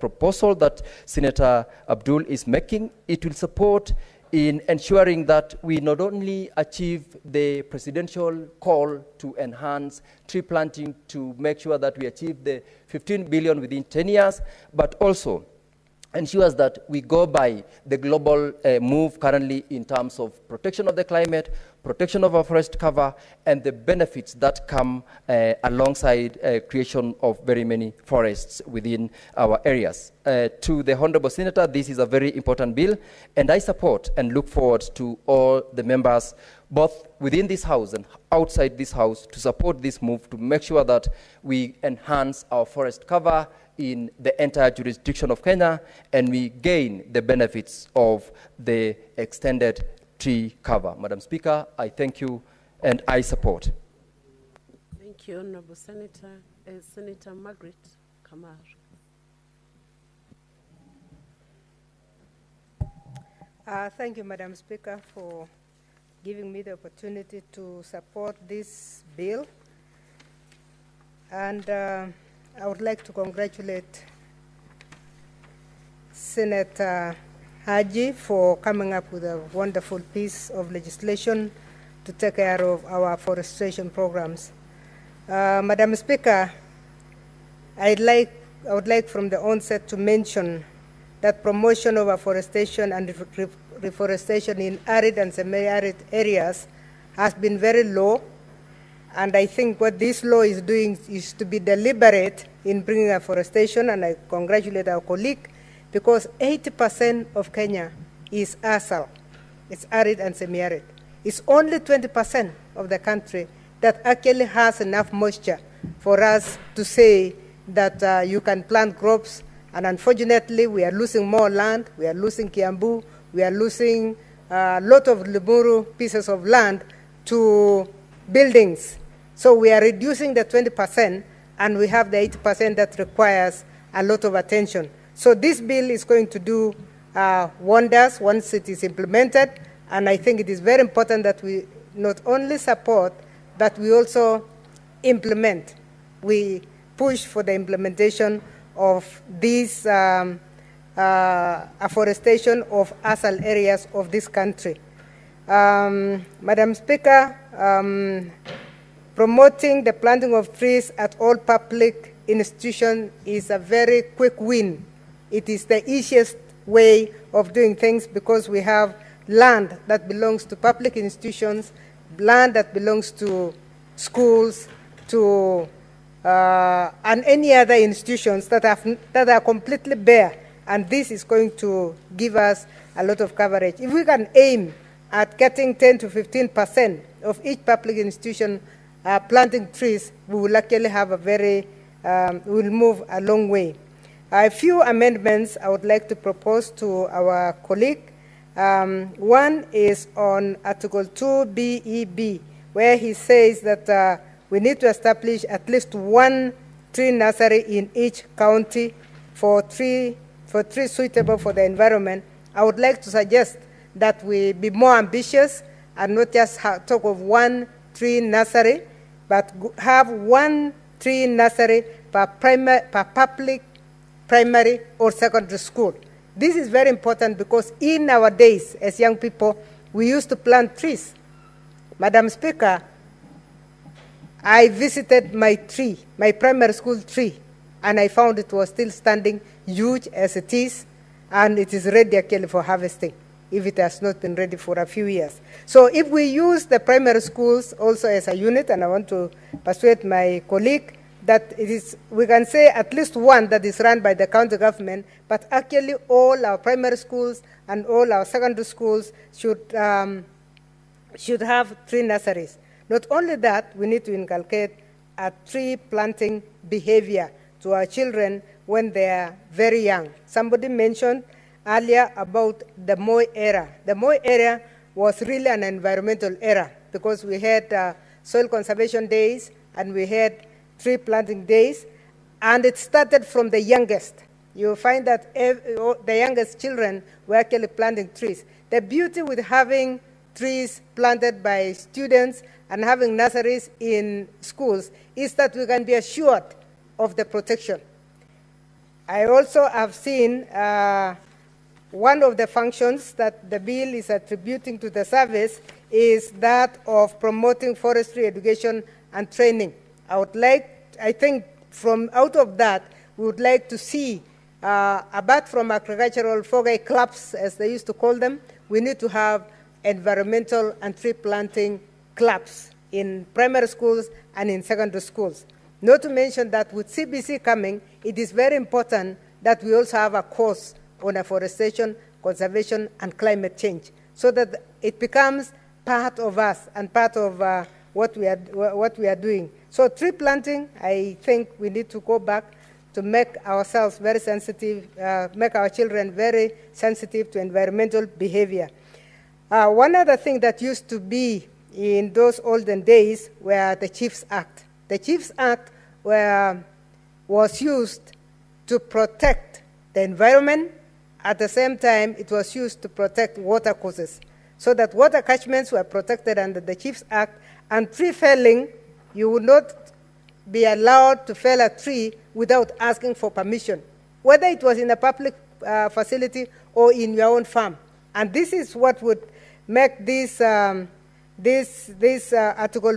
proposal that Senator Abdul is making. It will support in ensuring that we not only achieve the presidential call to enhance tree planting to make sure that we achieve the 15 billion within 10 years, but also ensures that we go by the global move currently in terms of protection of the climate, protection of our forest cover, and the benefits that come alongside creation of very many forests within our areas. To the Honorable Senator, this is a very important bill, and I support and look forward to all the members, both within this House and outside this House, to support this move to make sure that we enhance our forest cover in the entire jurisdiction of Kenya, and we gain the benefits of the extended tree cover. Madam Speaker, I thank you and I support. Thank you, Honorable Senator. Senator Margaret Kamar. Thank you, Madam Speaker, for giving me the opportunity to support this bill. And I would like to congratulate Senator Haji for coming up with a wonderful piece of legislation to take care of our forestation programs. Madam Speaker, I would like from the onset to mention that promotion of afforestation and reforestation in arid and semi-arid areas has been very low. And I think what this law is doing is to be deliberate in bringing afforestation, and I congratulate our colleague, because 80% of Kenya is ASAL. It's arid and semi-arid. It's only 20% of the country that actually has enough moisture for us to say that you can plant crops. And unfortunately, we are losing more land. We are losing Kiambu. We are losing a lot of Limuru pieces of land to buildings. So we are reducing the 20%, and we have the 80% that requires a lot of attention. So this bill is going to do wonders once it is implemented, and I think it is very important that we not only support, but we also implement. We push for the implementation of this afforestation of ASAL areas of this country. Madam Speaker, promoting the planting of trees at all public institutions is a very quick win. It is the easiest way of doing things because we have land that belongs to public institutions, land that belongs to schools, to and any other institutions that are completely bare, and this is going to give us a lot of coverage. If we can aim at getting 10 to 15% of each public institution planting trees, we will actually have a very, we'll move a long way. A few amendments I would like to propose to our colleague. One is on Article 2BEB, where he says that we need to establish at least one tree nursery in each county for trees suitable for the environment. I would like to suggest that we be more ambitious and not just talk of one tree nursery, but have one tree nursery per public primary or secondary school. This is very important because in our days as young people, we used to plant trees. Madam Speaker, I visited my tree, my primary school tree, and I found it was still standing huge as it is, and it is ready actually for harvesting, if it has not been ready for a few years. So if we use the primary schools also as a unit, and I want to persuade my colleague that it is, we can say at least one that is run by the county government, but actually all our primary schools and all our secondary schools should have tree nurseries. Not only that, we need to inculcate a tree planting behavior to our children when they are very young. Somebody mentioned earlier about the Moi era. The Moi era was really an environmental era because we had soil conservation days and we had tree planting days, and it started from the youngest. You find that the youngest children were actually planting trees. The beauty with having trees planted by students and having nurseries in schools is that we can be assured of the protection. I also have seen one of the functions that the bill is attributing to the service is that of promoting forestry education and training. I think from out of that, we would like to see, apart from agricultural fogai clubs, as they used to call them, we need to have environmental and tree planting clubs in primary schools and in secondary schools. Not to mention that with CBC coming, it is very important that we also have a course on afforestation, conservation, and climate change, so that it becomes part of us and part of what we are doing. So tree planting, I think we need to go back to make ourselves very sensitive, make our children very sensitive to environmental behavior. One other thing that used to be in those olden days were the Chiefs Act. The Chiefs Act was used to protect the environment. At the same time, it was used to protect water courses, so that water catchments were protected under the Chiefs Act, and tree felling, you would not be allowed to fell a tree without asking for permission, whether it was in a public facility or in your own farm. And this is what would make this Article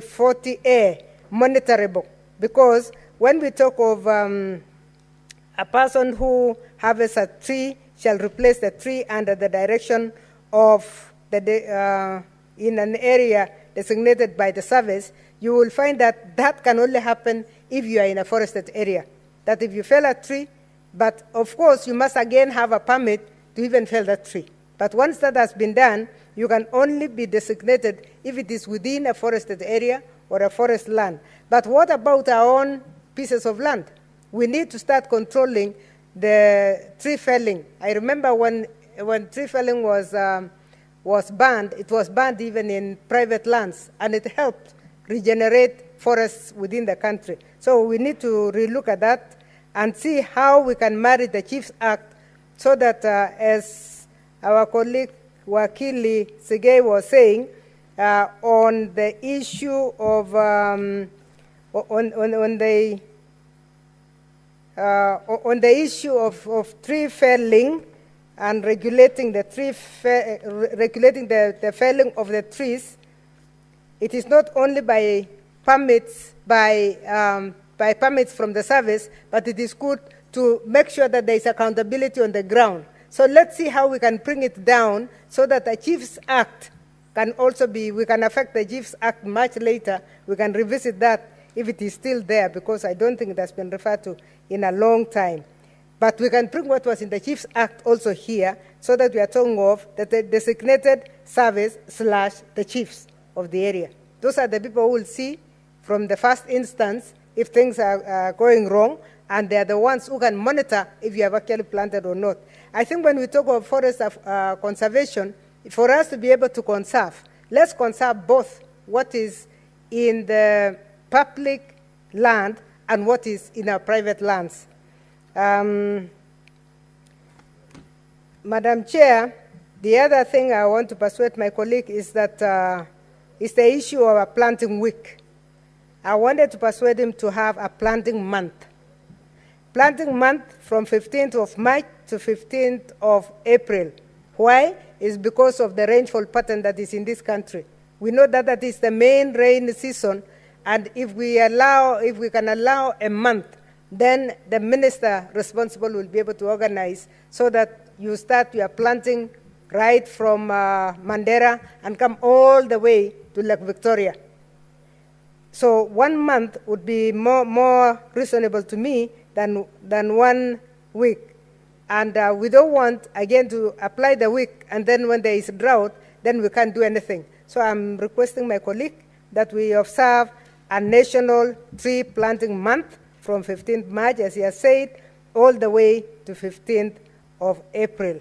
40A monitorable, because when we talk of a person who harvests a tree shall replace the tree under the direction of in an area designated by the service, you will find that that can only happen if you are in a forested area. That if you fell a tree, but of course you must again have a permit to even fell that tree. But once that has been done, you can only be designated if it is within a forested area or a forest land. But what about our own pieces of land? We need to start controlling the tree felling. I remember when tree felling was banned, it was banned even in private lands, and it helped regenerate forests within the country. So we need to relook at that and see how we can marry the Chiefs Act so that, as our colleague Wakili Sigei was saying, on the issue of on the issue of tree felling and regulating the the felling of the trees, it is not only by permits permits from the service, but it is good to make sure that there is accountability on the ground. So let's see how we can bring it down so that the Chiefs Act can also be, we can affect the Chiefs Act much later. We can revisit that if it is still there, because I don't think it has been referred to in a long time. But we can bring what was in the Chiefs Act also here, so that we are talking of the designated service / the chiefs of the area. Those are the people who will see from the first instance if things are going wrong, and they are the ones who can monitor if you have actually planted or not. I think when we talk of forest conservation, for us to be able to conserve, let's conserve both what is in the public land and what is in our private lands. Madam Chair, the other thing I want to persuade my colleague is that is the issue of a planting week. I wanted to persuade him to have a planting month. Planting month from 15th of March to 15th of April. Why? It's because of the rainfall pattern that is in this country. We know that that is the main rain season, and if we can allow a month, then the minister responsible will be able to organize so that you start your planting right from Mandera and come all the way to Lake Victoria. So 1 month would be more reasonable to me than 1 week. And we don't want, again, to apply the week, and then when there is a drought, then we can't do anything. So I'm requesting my colleague that we observe a national tree planting month from 15th March, as he has said, all the way to 15th of April.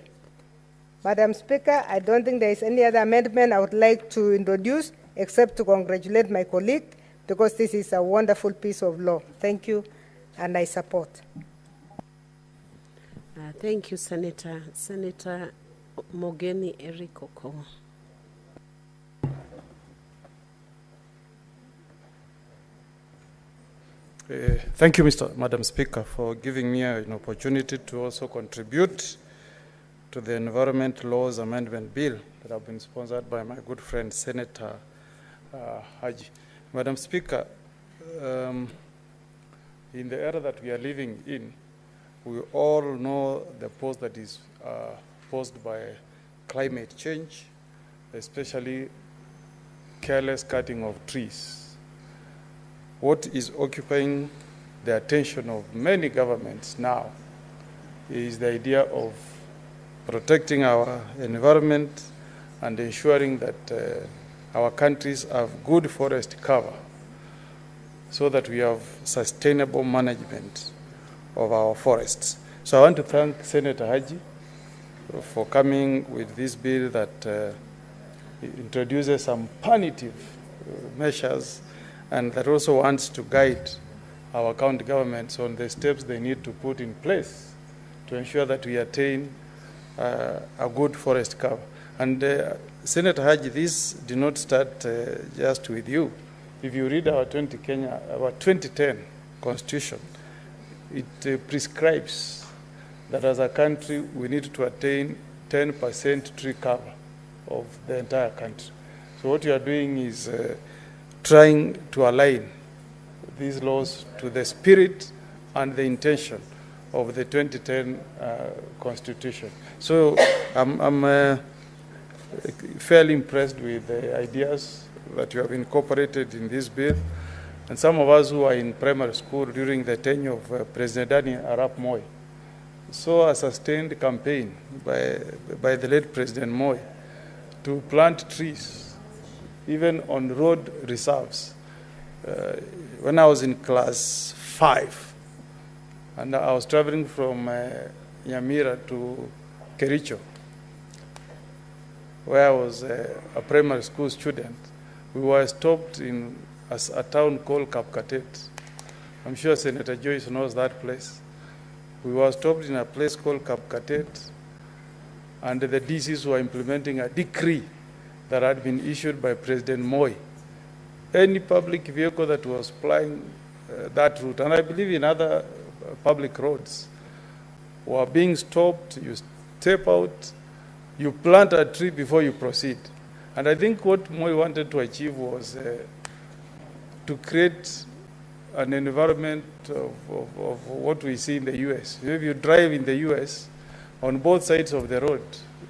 Madam Speaker, I don't think there is any other amendment I would like to introduce except to congratulate my colleague, because this is a wonderful piece of law. Thank you, and I support. Thank you, Senator. Senator Mogeni Eric Okowa. Thank you, Madam Speaker, for giving me an opportunity to also contribute to the Environment Laws Amendment Bill that have been sponsored by my good friend, Senator Haji. Madam Speaker, in the era that we are living in, we all know the pose that is posed by climate change especially careless cutting of trees. What is occupying the attention of many governments now is the idea of protecting our environment and ensuring that our countries have good forest cover so that we have sustainable management of our forests. So I want to thank Senator Haji for coming with this bill that introduces some punitive measures and that also wants to guide our county governments on the steps they need to put in place to ensure that we attain a good forest cover. And Senator Haji, this did not start just with you. If you read our 2010 Constitution, it prescribes that as a country we need to attain 10% tree cover of the entire country. So what you are doing is trying to align these laws to the spirit and the intention of the 2010 Constitution. So I'm fairly impressed with the ideas that you have incorporated in this bill. And some of us who are in primary school during the tenure of President Daniel Arap Moi saw a sustained campaign by the late President Moi to plant trees, even on road reserves. When I was in class 5, and I was traveling from Nyamira to Kericho, where I was a primary school student, we were stopped in a town called Kapkatet. I'm sure Senator Joyce knows that place. We were stopped in a place called Kapkatet, and the DCs were implementing a decree that had been issued by President Moi. Any public vehicle that was plying that route, and I believe in other public roads, were being stopped. You step out, you plant a tree before you proceed. And I think what Moi wanted to achieve was to create an environment of what we see in the US. If you drive in the US, on both sides of the road,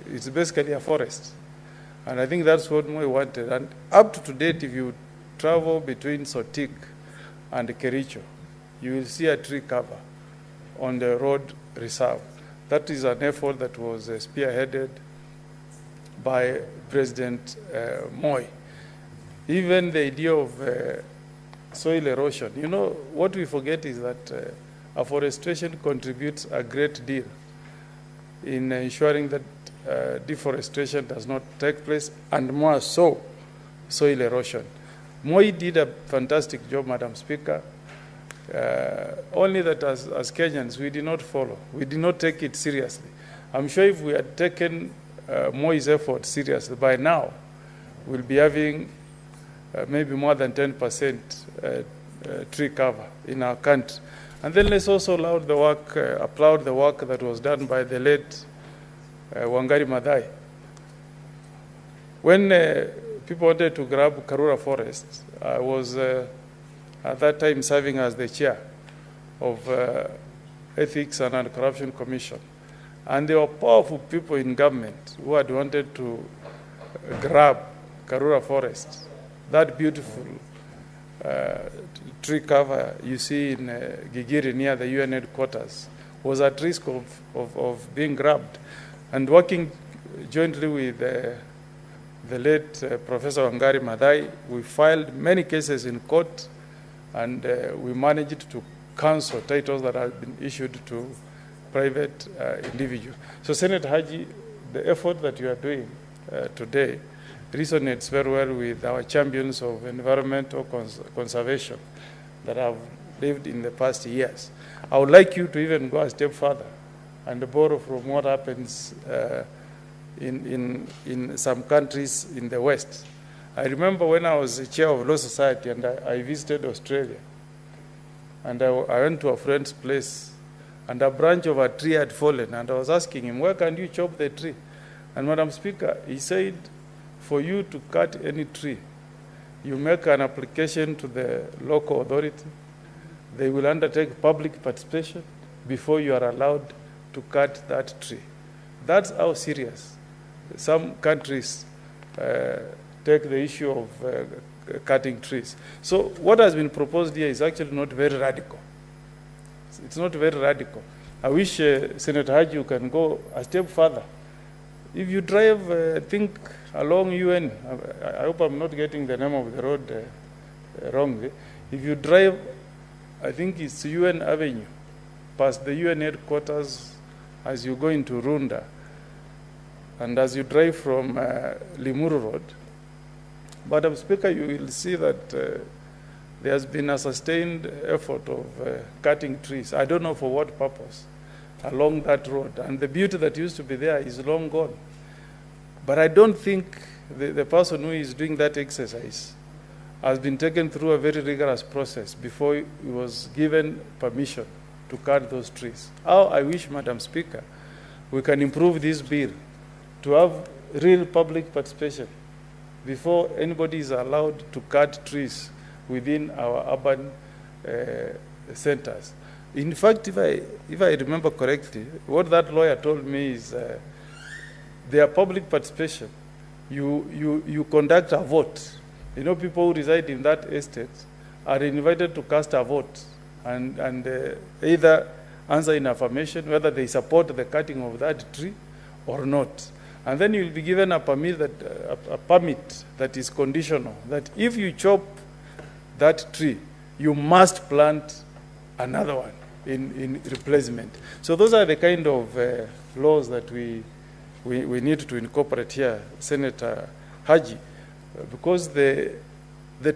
it's basically a forest. And I think that's what Moi wanted. And up to date, if you travel between Sotik and Kericho, you will see a tree cover on the road reserve. That is an effort that was spearheaded by President Moi. Even the idea of soil erosion. You know, what we forget is that afforestation contributes a great deal in ensuring that deforestation does not take place, and more so, soil erosion. Moi did a fantastic job, Madam Speaker, only that as Kenyans, we did not follow. We did not take it seriously. I'm sure if we had taken Moi's effort seriously, by now, we'll be having maybe more than 10% tree cover in our country. And then let's also applaud the work that was done by the late Wangari Maathai. When people wanted to grab Karura Forest, I was at that time serving as the chair of Ethics and Anti-Corruption Commission. And there were powerful people in government who had wanted to grab Karura Forest, that beautiful tree cover you see in Gigiri near the UN headquarters, was at risk of being grabbed. And working jointly with the late Professor Wangari Maathai, we filed many cases in court, and we managed to cancel titles that had been issued to private individuals. So, Senator Haji, the effort that you are doing today resonates very well with our champions of environmental conservation that have lived in the past years. I would like you to even go a step further and borrow from what happens in some countries in the West. I remember when I was the chair of Law Society and I visited Australia, and I went to a friend's place, and a branch of a tree had fallen, and I was asking him, where can you chop the tree? And Madam Speaker, he said, for you to cut any tree, you make an application to the local authority. They will undertake public participation before you are allowed to cut that tree. That's how serious some countries take the issue of cutting trees. So what has been proposed here is actually not very radical. It's not very radical. I wish Senator Haji can go a step further. If you drive, I think, along UN, I hope I'm not getting the name of the road wrong. If you drive, I think it's UN Avenue, past the UN headquarters as you go into Runda, and as you drive from Limuru Road, Madam Speaker, you will see that there has been a sustained effort of cutting trees. I don't know for what purpose along that road. And the beauty that used to be there is long gone. But I don't think the person who is doing that exercise has been taken through a very rigorous process before he was given permission to cut those trees. How I wish, Madam Speaker, we can improve this bill to have real public participation before anybody is allowed to cut trees within our urban centers. In fact, if I remember correctly, what that lawyer told me is their public participation, you conduct a vote. You know, people who reside in that estate are invited to cast a vote and either answer in affirmation whether they support the cutting of that tree or not. And then you'll be given a permit that is conditional, that if you chop that tree, you must plant another one in replacement. So those are the kind of laws that we need to incorporate here, Senator Haji, because the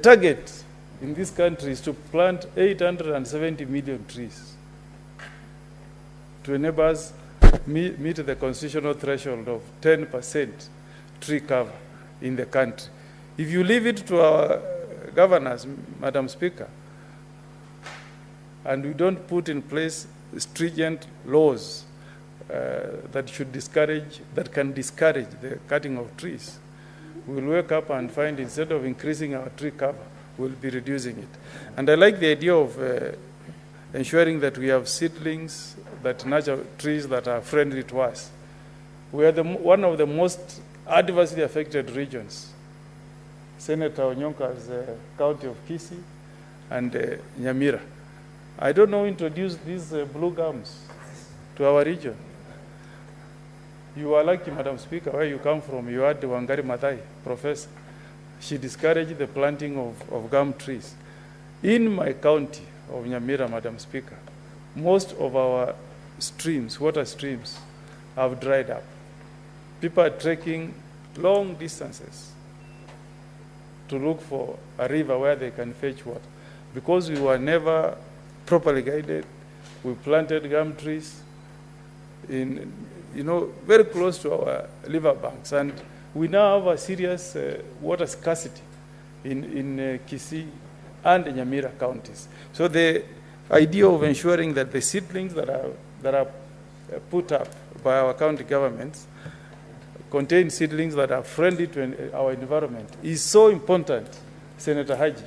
target in this country is to plant 870 million trees to enable us meet the constitutional threshold of 10% tree cover in the country. If you leave it to our governors, Madam Speaker, and we don't put in place stringent laws that can discourage the cutting of trees, we'll wake up and find instead of increasing our tree cover, we'll be reducing it. And I like the idea of ensuring that we have seedlings, that nurture trees that are friendly to us. We are one of the most adversely affected regions. Senator Onyonka's county of Kisii and Nyamira. I don't know who introduced these blue gums to our region. You are lucky, Madam Speaker, where you come from. You had Wangari Maathai, professor. She discouraged the planting of gum trees. In my county of Nyamira, Madam Speaker, most of our streams, water streams, have dried up. People are trekking long distances to look for a river where they can fetch water. Because we were never properly guided, we planted gum trees very close to our river banks. And we now have a serious water scarcity in Kisii and Nyamira counties. So the idea of ensuring that the seedlings that are put up by our county governments contain seedlings that are friendly to our environment is so important, Senator Haji.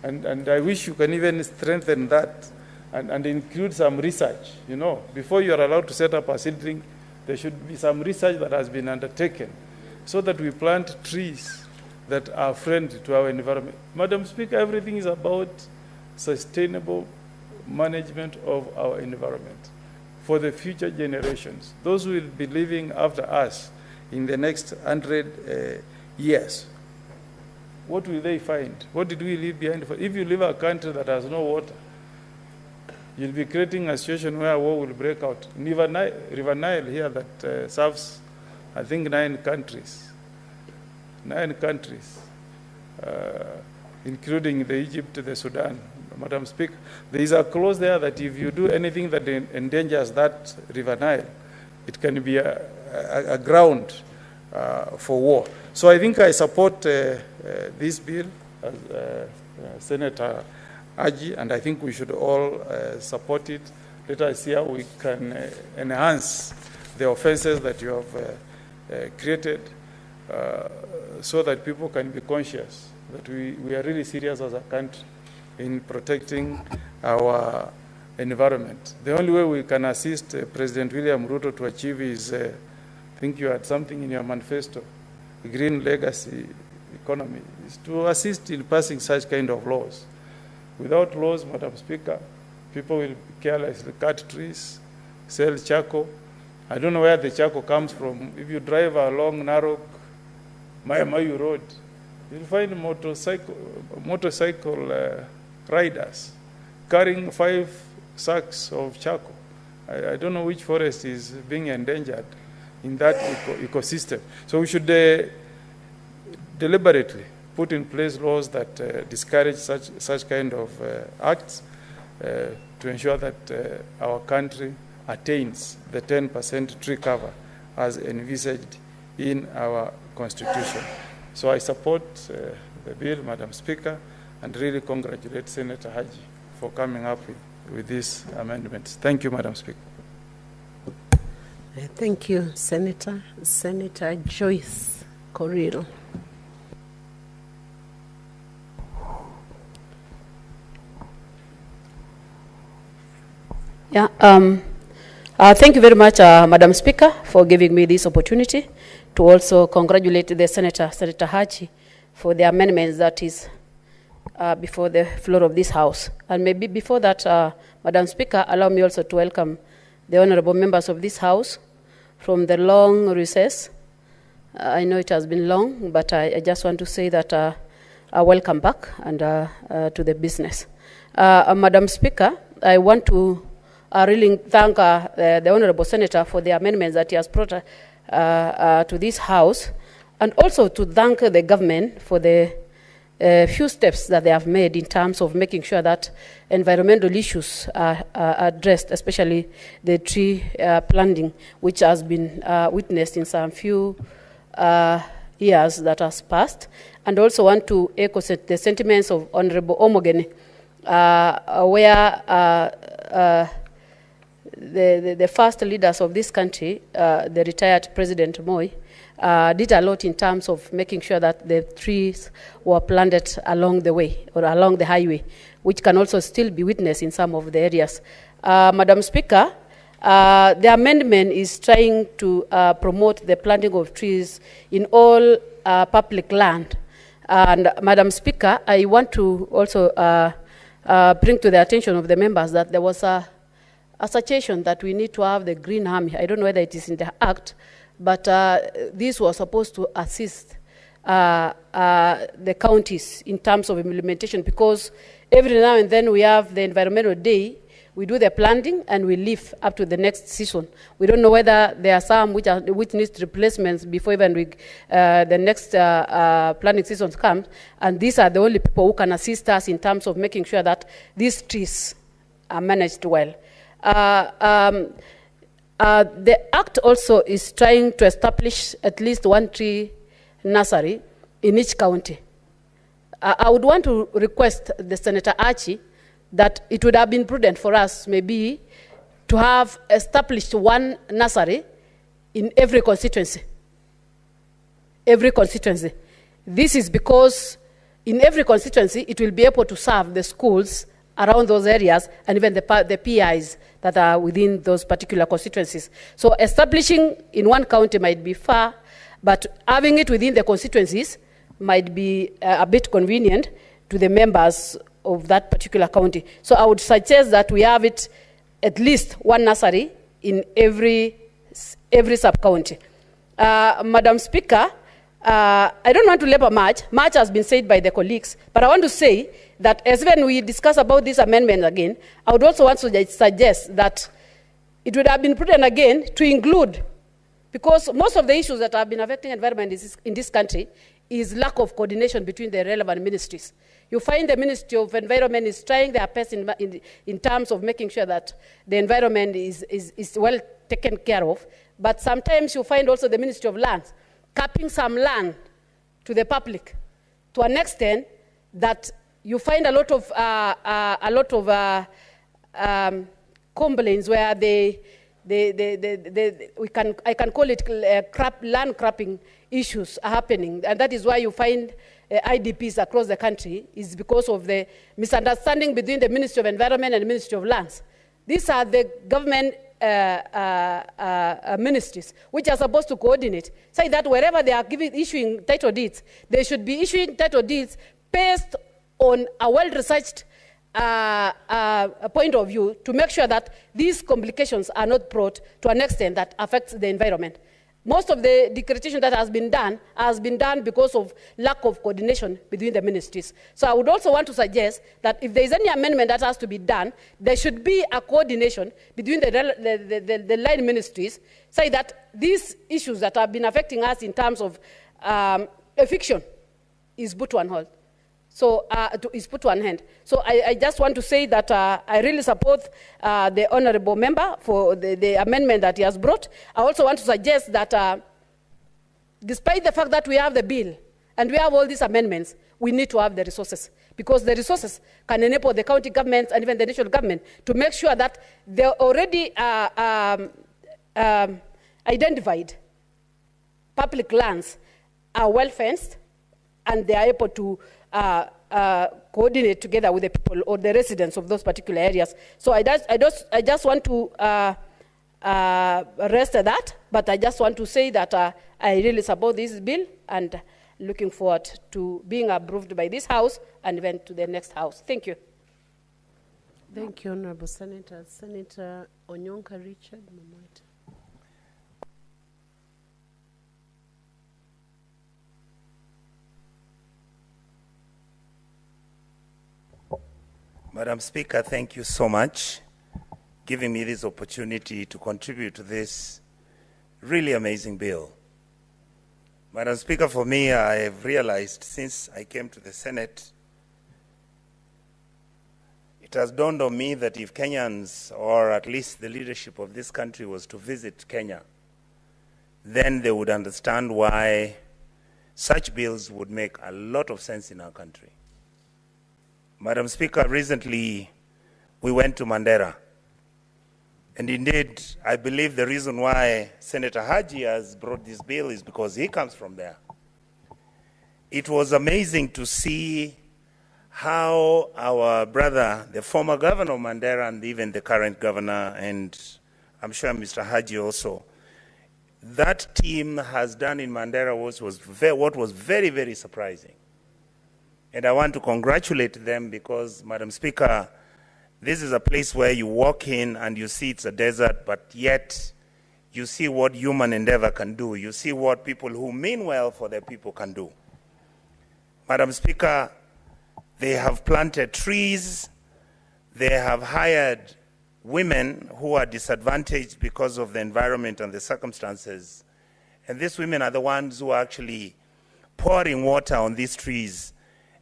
And I wish you can even strengthen that and include some research. You know, before you are allowed to set up a seedling, there should be some research that has been undertaken so that we plant trees that are friendly to our environment. Madam Speaker, everything is about sustainable management of our environment for the future generations, those who will be living after us in the next 100 years. What will they find? What did we leave behind? If you leave a country that has no water, you'll be creating a situation where war will break out. River Nile here that serves, I think, 9 countries. 9 countries, including the Egypt, the Sudan. Madam Speaker, there is a clause there that if you do anything that endangers that River Nile, it can be a ground for war. So I think I support this bill, Senator Haji, and I think we should all support it. Let us see how we can enhance the offenses that you have created so that people can be conscious that we are really serious as a country in protecting our environment. The only way we can assist President William Ruto to achieve is, I think you had something in your manifesto, green legacy economy is to assist in passing such kind of laws. Without laws, Madam Speaker, people will carelessly cut trees, sell charcoal. I don't know where the charcoal comes from. If you drive along Narok, Mayu Road, you'll find motorcycle riders carrying 5 sacks of charcoal. I don't know which forest is being endangered in that ecosystem. So we should deliberately put in place laws that discourage such kind of acts to ensure that our country attains the 10% tree cover as envisaged in our Constitution. So I support the bill, Madam Speaker, and really congratulate Senator Haji for coming up with these amendments. Thank you, Madam Speaker. Thank you, Senator. Senator Joyce Corriel. Yeah, thank you very much, Madam Speaker, for giving me this opportunity to also congratulate the Senator Haji, for the amendments that is before the floor of this House. And maybe before that, Madam Speaker, allow me also to welcome the honorable members of this House from the long recess. I know it has been long, but I just want to say that welcome back and to the business. Madam Speaker, I want to really thank the Honorable Senator for the amendments that he has brought to this House, and also to thank the government for the few steps that they have made in terms of making sure that environmental issues are addressed, especially the tree planting, which has been witnessed in some few years that has passed. And also want to echo the sentiments of Honorable Omogeni, where the first leaders of this country, the retired President Moi, did a lot in terms of making sure that the trees were planted along the way or along the highway, which can also still be witnessed in some of the areas. Madam Speaker, the amendment is trying to promote the planting of trees in all public land. And Madam Speaker, I want to also bring to the attention of the members that there was a suggestion that we need to have the Green Army. I don't know whether it is in the Act, but this was supposed to assist the counties in terms of implementation, because every now and then we have the Environmental Day, we do the planting, and we leave up to the next season. We don't know whether there are some which needs replacements before even the next planting season comes, and these are the only people who can assist us in terms of making sure that these trees are managed well. The Act also is trying to establish at least one tree nursery in each county. I would want to request the Senator Archie that it would have been prudent for us maybe to have established one nursery in every constituency. Every constituency. This is because in every constituency it will be able to serve the schools around those areas and even the PIs that are within those particular constituencies. So establishing in one county might be far, but having it within the constituencies might be a bit convenient to the members of that particular county. So I would suggest that we have it at least one nursery in every sub-county. Madam Speaker, I don't want to labor much. Much has been said by the colleagues, but I want to say that as when we discuss about this amendment again, I would also want to suggest that it would have been prudent again to include, because most of the issues that have been affecting environment in this country is lack of coordination between the relevant ministries. You find the Ministry of Environment is trying their best in terms of making sure that the environment is well taken care of, but sometimes you find also the Ministry of Lands capping some land to the public to an extent that you find a lot of complaints where I can call it land crapping issues are happening, and that is why you find IDPs across the country is because of the misunderstanding between the Ministry of Environment and the Ministry of Lands. These are the government ministries which are supposed to coordinate, say that wherever they are issuing title deeds, they should be issuing title deeds based on a well-researched point of view to make sure that these complications are not brought to an extent that affects the environment. Most of the declaration that has been done because of lack of coordination between the ministries. So I would also want to suggest that if there is any amendment that has to be done, there should be a coordination between the line ministries, say that these issues that have been affecting us in terms of eviction is put to an halt. So is put to an end. So I just want to say that I really support the honourable member for the amendment that he has brought. I also want to suggest that despite the fact that we have the bill and we have all these amendments, we need to have the resources, because the resources can enable the county governments and even the national government to make sure that they already identified public lands are well fenced and they are able to coordinate together with the people or the residents of those particular areas. So I just want to rest at that, but I just want to say that I really support this bill and looking forward to being approved by this House and even to the next House. Thank you. Thank you, Honorable Senator. Senator Onyonka Richard Mamoita. Madam Speaker, thank you so much giving me this opportunity to contribute to this really amazing bill. Madam Speaker, for me, I have realized since I came to the Senate, it has dawned on me that if Kenyans, or at least the leadership of this country, was to visit Kenya, then they would understand why such bills would make a lot of sense in our country. Madam Speaker, recently we went to Mandera. And indeed, I believe the reason why Senator Haji has brought this bill is because he comes from there. It was amazing to see how our brother, the former governor of Mandera, and even the current governor, and I'm sure Mr. Haji also, that team has done in Mandera what was very, very surprising. And I want to congratulate them because, Madam Speaker, this is a place where you walk in and you see it's a desert, but yet you see what human endeavor can do. You see what people who mean well for their people can do. Madam Speaker, they have planted trees. They have hired women who are disadvantaged because of the environment and the circumstances. And these women are the ones who are actually pouring water on these trees.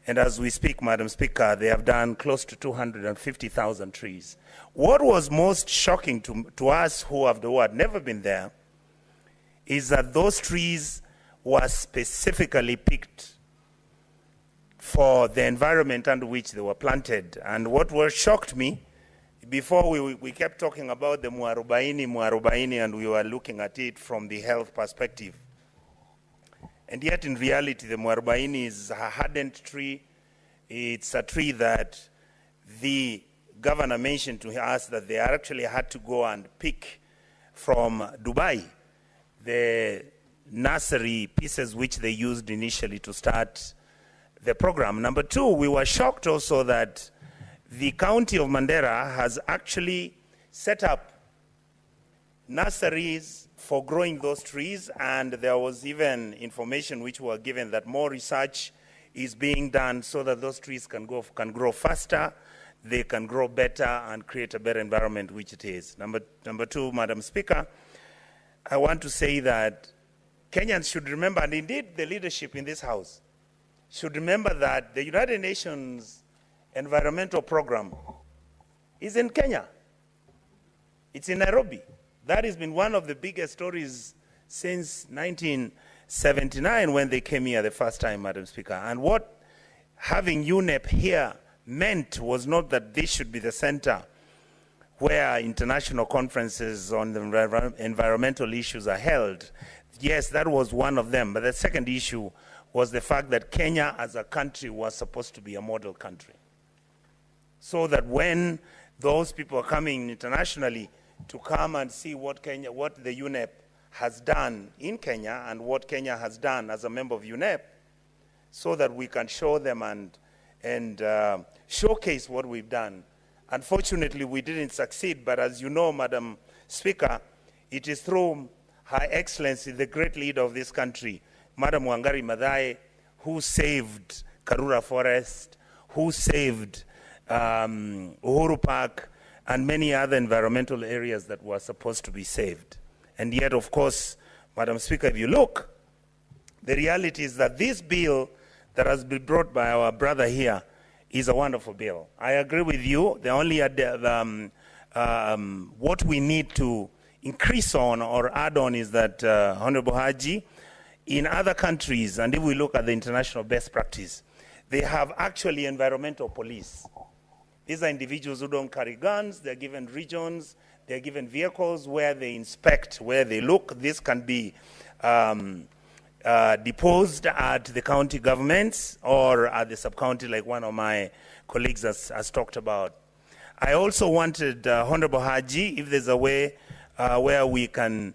And as we speak, Madam Speaker, they have done close to 250,000 trees. What was most shocking to us who had never been there is that those trees were specifically picked for the environment under which they were planted. And what shocked me, before we kept talking about the muarubaini, and we were looking at it from the health perspective. And yet, in reality, the muarubaini is a hardened tree. It's a tree that the governor mentioned to us that they actually had to go and pick from Dubai the nursery pieces which they used initially to start the program. Number two, we were shocked also that the county of Mandera has actually set up nurseries for growing those trees, and there was even information which were given that more research is being done so that those trees can grow faster, they can grow better and create a better environment, which it is. Number two, Madam Speaker, I want to say that Kenyans should remember, and indeed the leadership in this House should remember, that the United Nations environmental program is in Kenya. It's in Nairobi. That has been one of the biggest stories since 1979 when they came here the first time, Madam Speaker. And what having UNEP here meant was not that this should be the center where international conferences on the environmental issues are held. Yes, that was one of them. But the second issue was the fact that Kenya as a country was supposed to be a model country. So that when those people are coming internationally, to come and see what the UNEP has done in Kenya and what Kenya has done as a member of UNEP, so that we can show them and showcase what we've done. Unfortunately, we didn't succeed, but as you know, Madam Speaker, it is through Her Excellency, the great leader of this country, Madam Wangari Maathai, who saved Karura Forest, who saved Uhuru Park, and many other environmental areas that were supposed to be saved. And yet, of course, Madam Speaker, if you look, the reality is that this bill that has been brought by our brother here is a wonderful bill. I agree with you. The only what we need to increase on or add on is that, Honorable Haji, in other countries, and if we look at the international best practice, they have actually environmental police. These are individuals who don't carry guns. They're given regions. They're given vehicles where they inspect, where they look. This can be deposed at the county governments or at the sub-county, like one of my colleagues has talked about. I also wanted, Honorable Haji, if there's a way where we can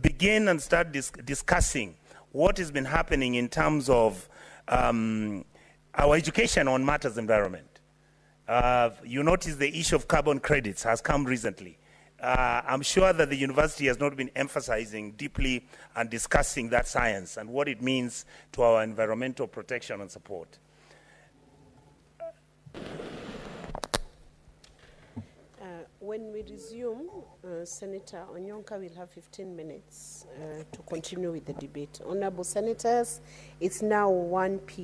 begin and start discussing what has been happening in terms of our education on matters environment. You notice the issue of carbon credits has come recently. I'm sure that the university has not been emphasizing deeply and discussing that science and what it means to our environmental protection and support. When we resume, Senator Onyonka will have 15 minutes to continue with the debate. Honorable Senators, it's now 1 p.m.